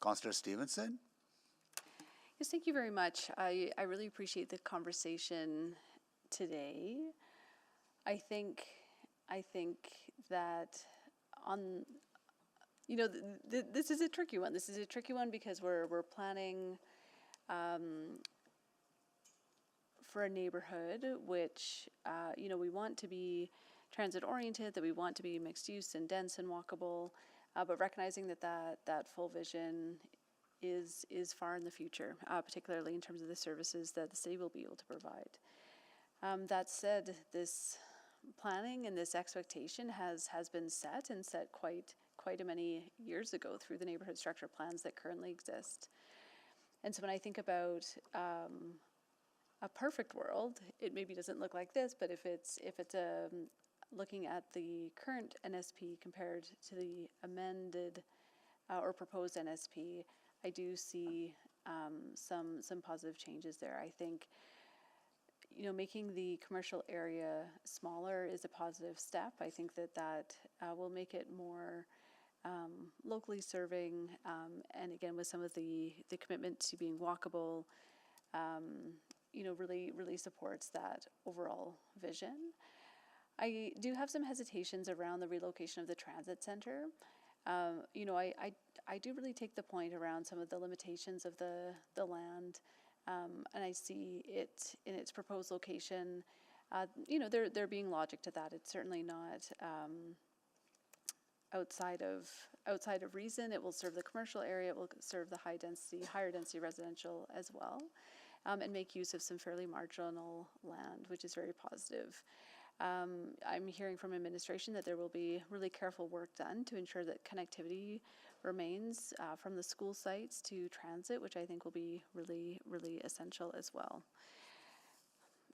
Councillor Stevenson? Yes, thank you very much. I really appreciate the conversation today. I think that on, you know, this is a tricky one. This is a tricky one because we're planning for a neighborhood which, you know, we want to be transit oriented, that we want to be mixed use and dense and walkable, but recognizing that full vision is far in the future, particularly in terms of the services that the city will be able to provide. That said, this planning and this expectation has been set and set quite a many years ago through the neighborhood structure plans that currently exist. And so when I think about a perfect world, it maybe doesn't look like this, but if it's looking at the current NSP compared to the amended or proposed NSP, I do see some positive changes there. I think, you know, making the commercial area smaller is a positive step. I think that will make it more locally serving, and again, with some of the commitment to being walkable, you know, really supports that overall vision. I do have some hesitations around the relocation of the transit center. You know, I do really take the point around some of the limitations of the land, and I see it in its proposed location. You know, there being logic to that. It's certainly not outside of reason. It will serve the commercial area. It will serve the higher density residential as well, and make use of some fairly marginal land, which is very positive. I'm hearing from administration that there will be really careful work done to ensure that connectivity remains from the school sites to transit, which I think will be really essential as well.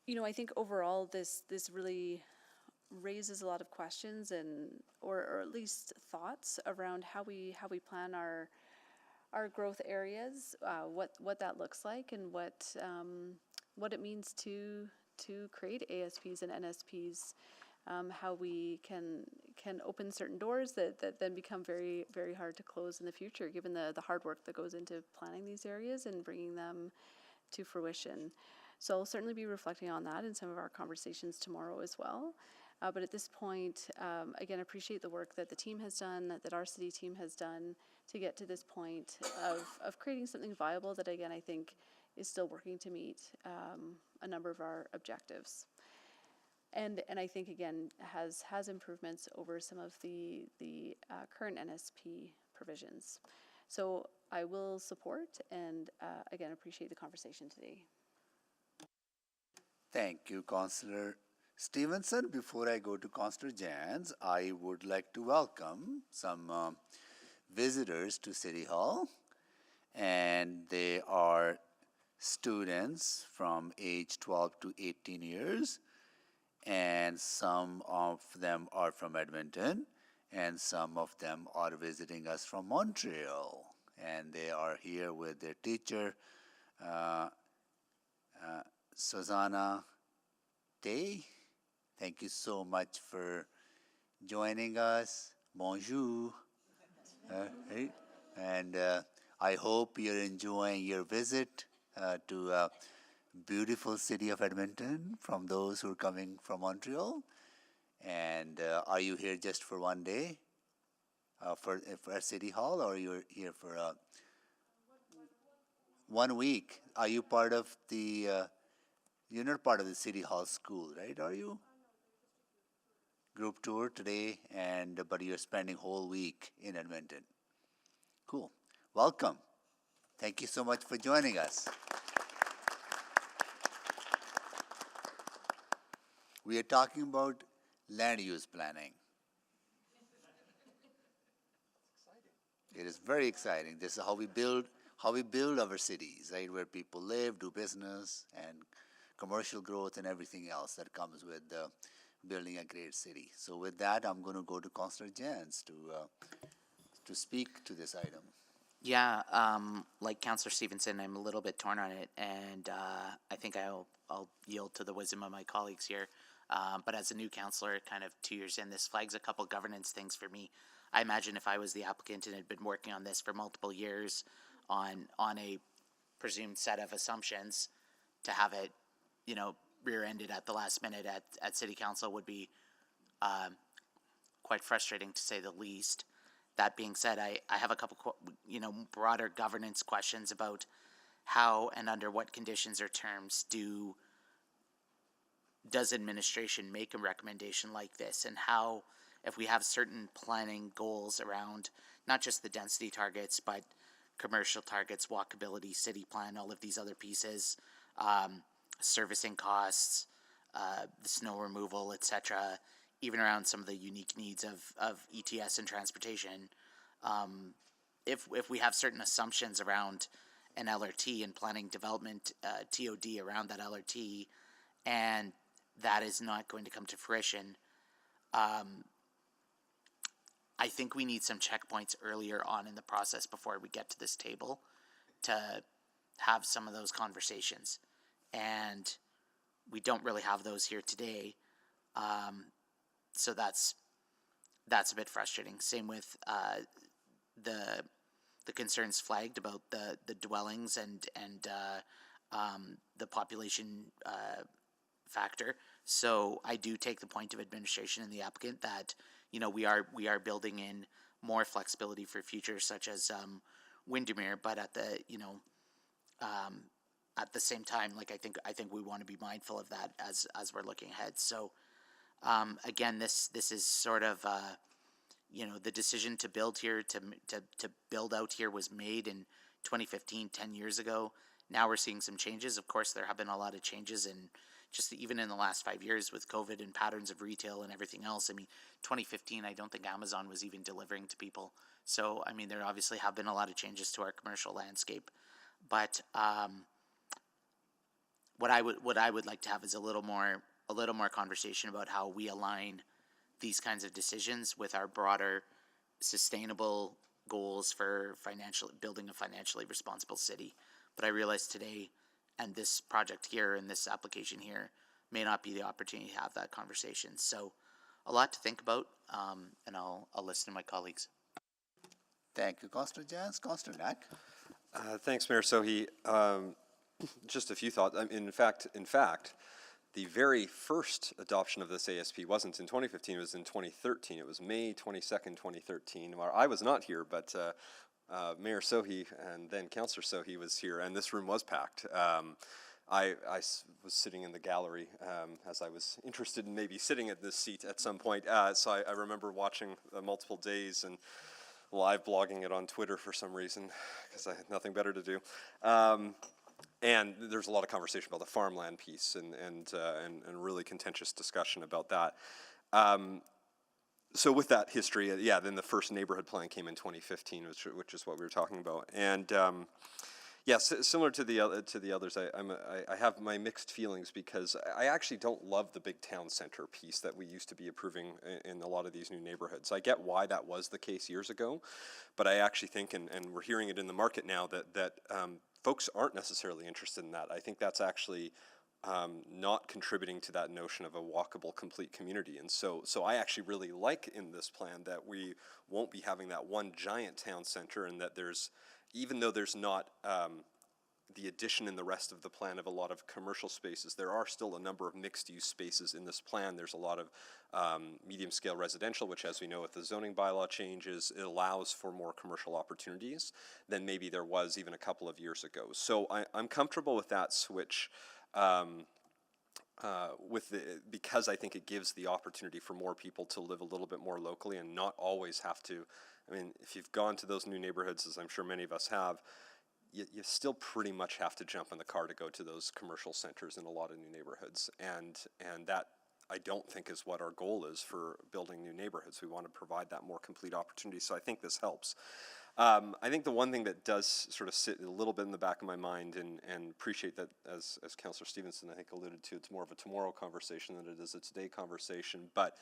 You know, I think overall this really raises a lot of questions or at least thoughts around how we plan our growth areas, what that looks like, and what it means to create ASPs and NSPs, how we can open certain doors that then become very hard to close in the future, given the hard work that goes into planning these areas and bringing them to fruition. So I'll certainly be reflecting on that in some of our conversations tomorrow as well. But at this point, again, appreciate the work that the team has done, that our city team has done to get to this point of creating something viable that, again, I think is still working to meet a number of our objectives. And I think, again, has improvements over some of the current NSP provisions. So I will support and, again, appreciate the conversation today. Thank you, Councillor Stevenson. Before I go to Councillor Jans, I would like to welcome some visitors to City Hall, and they are students from age 12 to 18 years, and some of them are from Edmonton, and some of them are visiting us from Montreal, and they are here with their teacher, Susanna Day. Thank you so much for joining us. Bonjour. Right? And I hope you're enjoying your visit to beautiful city of Edmonton from those who are coming from Montreal. And are you here just for one day for City Hall, or you're here for 1 week? Are you part of the, you're not part of the City Hall school, right? Are you? Group tour today, but you're spending whole week in Edmonton. Cool. Welcome. Thank you so much for joining us. We are talking about land use planning. It is very exciting. This is how we build our cities, right? Where people live, do business, and commercial growth and everything else that comes with building a great city. So with that, I'm going to go to Councillor Jans to speak to this item. Yeah, like Councillor Stevenson, I'm a little bit torn on it, and I think I'll yield to the wisdom of my colleagues here. But as a new councillor, kind of 2 years in, this flags a couple governance things for me. I imagine if I was the applicant and had been working on this for multiple years on a presumed set of assumptions, to have it, you know, rear-ended at the last minute at City Council would be quite frustrating, to say the least. That being said, I have a couple, broader governance questions about how and under what conditions or terms does administration make a recommendation like this, and how, if we have certain planning goals around not just the density targets, but commercial targets, walkability, city plan, all of these other pieces, servicing costs, the snow removal, etc., even around some of the unique needs of ETS and transportation, if we have certain assumptions around an LRT and planning development, TOD around that LRT, and that is not going to come to fruition, I think we need some checkpoints earlier on in the process before we get to this table to have some of those conversations. And we don't really have those here today. So that's a bit frustrating. Same with the concerns flagged about the dwellings and the population factor. So I do take the point of administration and the applicant that, you know, we are building in more flexibility for future, such as Windermere, but at the same time, like I think we want to be mindful of that as we're looking ahead. So again, this is sort of the decision to build here, to build out here, was made in 2015, 10 years ago. Now we're seeing some changes. Of course, there have been a lot of changes, and just even in the last 5 years with COVID and patterns of retail and everything else. I mean, 2015, I don't think Amazon was even delivering to people. So, I mean, there obviously have been a lot of changes to our commercial landscape. But what I would like to have is a little more conversation about how we align these kinds of decisions with our broader sustainable goals for building a financially responsible city. But I realize today, and this project here and this application here may not be the opportunity to have that conversation. So a lot to think about, and I'll listen to my colleagues. Thank you, Councillor Jans. Councillor Knack. Thanks, Mayor Sohi. Just a few thoughts. In fact, the very first adoption of this ASP wasn't in 2015, it was in 2013. It was May 22nd, 2013. Well, I was not here, but Mayor Sohi and then Councillor Sohi was here, and this room was packed. I was sitting in the gallery as I was interested in maybe sitting at this seat at some point. So I remember watching multiple days and live blogging it on Twitter for some reason, because I had nothing better to do. And there's a lot of conversation about the farmland piece and really contentious discussion about that. So with that history, then the first neighborhood plan came in 2015, which is what we were talking about. And similar to the others, I have my mixed feelings, because I actually don't love the big town center piece that we used to be approving in a lot of these new neighborhoods. I get why that was the case years ago, but I actually think, and we're hearing it in the market now, that folks aren't necessarily interested in that. I think that's actually not contributing to that notion of a walkable, complete community. And so I actually really like in this plan that we won't be having that one giant town center, and that even though there's not the addition in the rest of the plan of a lot of commercial spaces, there are still a number of mixed-use spaces in this plan. There's a lot of medium-scale residential, which, as we know, with the zoning bylaw changes, it allows for more commercial opportunities than maybe there was even a couple of years ago. So I'm comfortable with that switch, because I think it gives the opportunity for more people to live a little bit more locally and not always have to. I mean, if you've gone to those new neighborhoods, as I'm sure many of us have, you still pretty much have to jump in the car to go to those commercial centers in a lot of new neighborhoods. And that, I don't think, is what our goal is for building new neighborhoods. We want to provide that more complete opportunity. So I think this helps. I think the one thing that does sort of sit a little bit in the back of my mind, and appreciate that, as Councillor Stevenson, I think, alluded to, it's more of a tomorrow conversation than it is a today conversation. But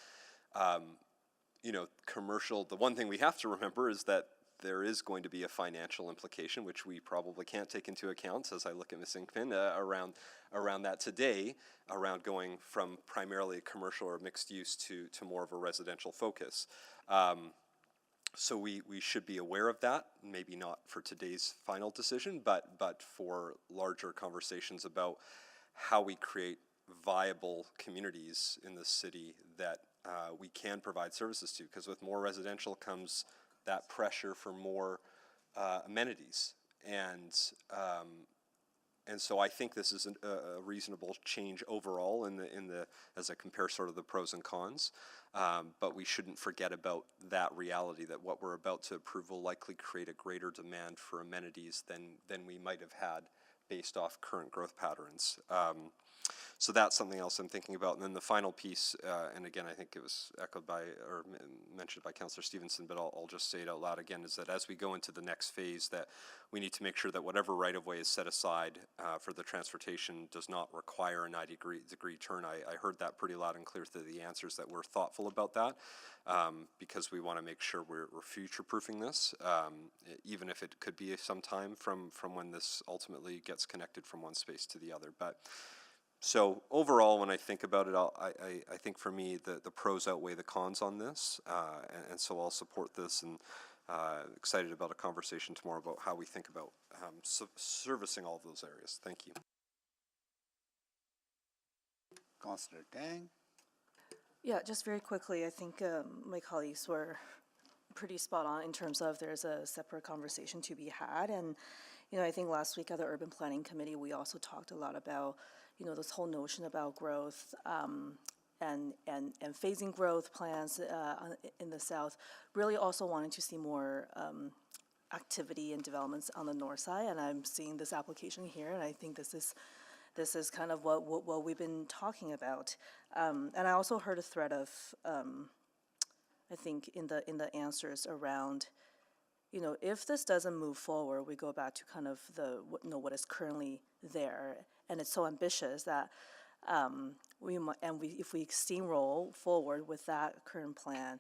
commercial, the one thing we have to remember is that there is going to be a financial implication, which we probably can't take into account, as I look at Ms. Inkpin, around that today, around going from primarily commercial or mixed use to more of a residential focus. So we should be aware of that, maybe not for today's final decision, but for larger conversations about how we create viable communities in the city that we can provide services to, because with more residential comes that pressure for more amenities. And so I think this is a reasonable change overall in the as I compare sort of the pros and cons. But we shouldn't forget about that reality that what we're about to approve will likely create a greater demand for amenities than we might have had based off current growth patterns. So that's something else I'm thinking about. And then the final piece, and again, I think it was echoed by or mentioned by Councillor Stevenson, but I'll just say it out loud again, is that as we go into the next phase, that we need to make sure that whatever right-of-way is set aside for the transportation does not require a 90-degree turn. I heard that pretty loud and clear through the answers, that we're thoughtful about that, because we want to make sure we're future-proofing this, even if it could be some time from when this ultimately gets connected from one space to the other. But so overall, when I think about it, I think for me the pros outweigh the cons on this, and so I'll support this, and excited about a conversation tomorrow about how we think about servicing all of those areas. Thank you. Councillor Tang. Yeah, just very quickly, I think my colleagues were pretty spot on in terms of there's a separate conversation to be had. And, you know, I think last week at the Urban Planning Committee, we also talked a lot about, you know, this whole notion about growth and phasing growth plans in the south, really also wanting to see more activity and developments on the north side. And I'm seeing this application here, and I think this is kind of what we've been talking about. And I also heard a thread of, I think in the answers around, you know, if this doesn't move forward, we go back to kind of what is currently there, and it's so ambitious that if we steamroll forward with that current plan,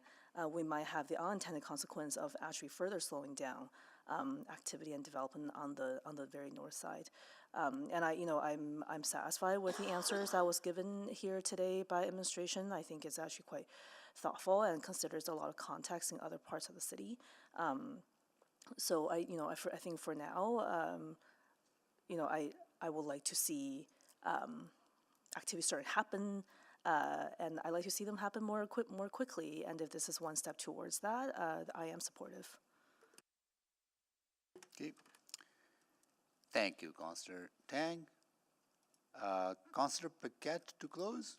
we might have the unintended consequence of actually further slowing down activity and development on the very north side. And I'm satisfied with the answers that was given here today by administration. I think it's actually quite thoughtful and considers a lot of context in other parts of the city. So I think for now, I would like to see activities start to happen, and I like to see them happen more quickly. And if this is one step towards that, I am supportive. Okay. Thank you, Councillor Tang. Councillor Paquette to close.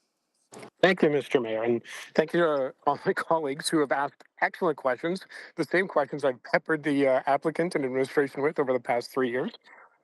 Thank you, Mr. Mayor, and thank you to all my colleagues who have asked excellent questions, the same questions I've peppered the applicant and administration with over the past 3 years.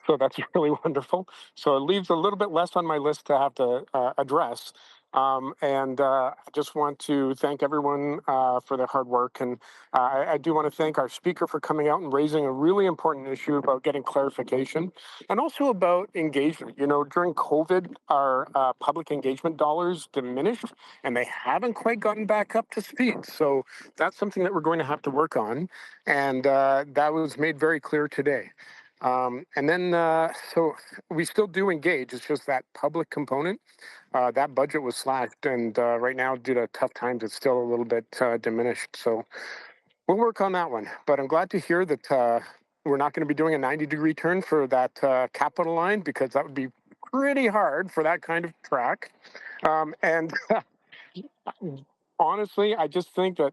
So that's really wonderful. So it leaves a little bit less on my list to have to address. I just want to thank everyone for their hard work. And I do want to thank our speaker for coming out and raising a really important issue about getting clarification and also about engagement. You know, during COVID, our public engagement dollars diminished and they haven't quite gotten back up to speed. So that's something that we're going to have to work on. And that was made very clear today. So we still do engage. It's just that public component. That budget was slashed, and right now, due to tough times, it's still a little bit diminished. So we'll work on that one. But I'm glad to hear that we're not going to be doing a 90-degree turn for that capital line, because that would be pretty hard for that kind of track. Honestly, I just think that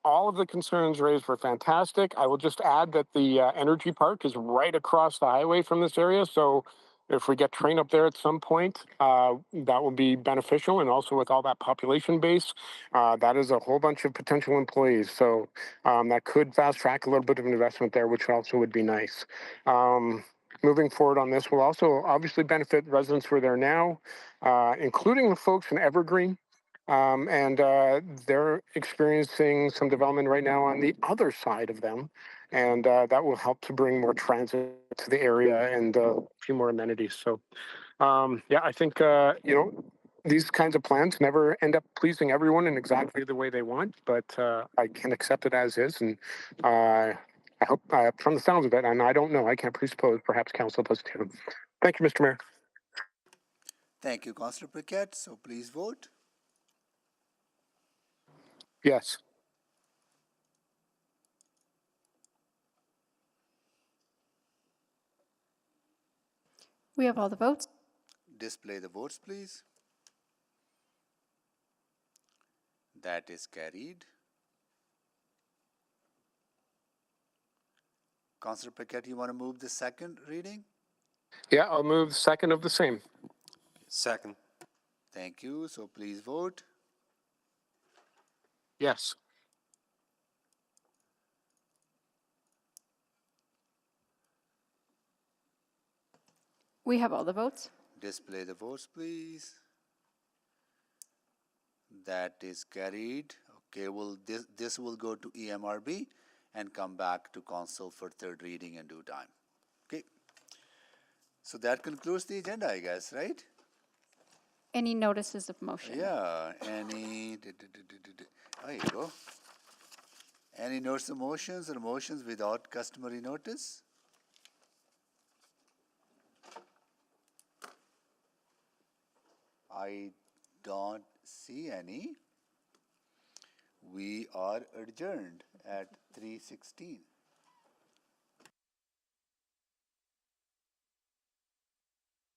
all of the concerns raised were fantastic. I will just add that the energy park is right across the highway from this area. So if we get train up there at some point, that will be beneficial. And also with all that population base, that is a whole bunch of potential employees. So that could fast track a little bit of investment there, which also would be nice. Moving forward on this will also obviously benefit residents who are there now, including the folks in Evergreen. They're experiencing some development right now on the other side of them, and that will help to bring more transit to the area and a few more amenities. So, I think these kinds of plans never end up pleasing everyone in exactly the way they want, but I can accept it as is, and I hope, from the sounds of it, and I don't know, I can't presuppose, perhaps council does too. Thank you, Mr. Mayor. Thank you, Councillor Paquette. So please vote. Yes. We have all the votes. Display the votes, please. That is carried. Councillor Paquette, you want to move the second reading? Yeah, I'll move the second of the same. Second. Thank you. So please vote. Yes. We have all the votes. Display the votes, please. That is carried. Okay, well, this will go to EMRB and come back to council for third reading in due time. Okay. So that concludes the agenda, I guess, right? Any notices of motion? Yeah, any, there you go. Any notice of motions or motions without customary notice? I don't see any. We are adjourned at 3:16.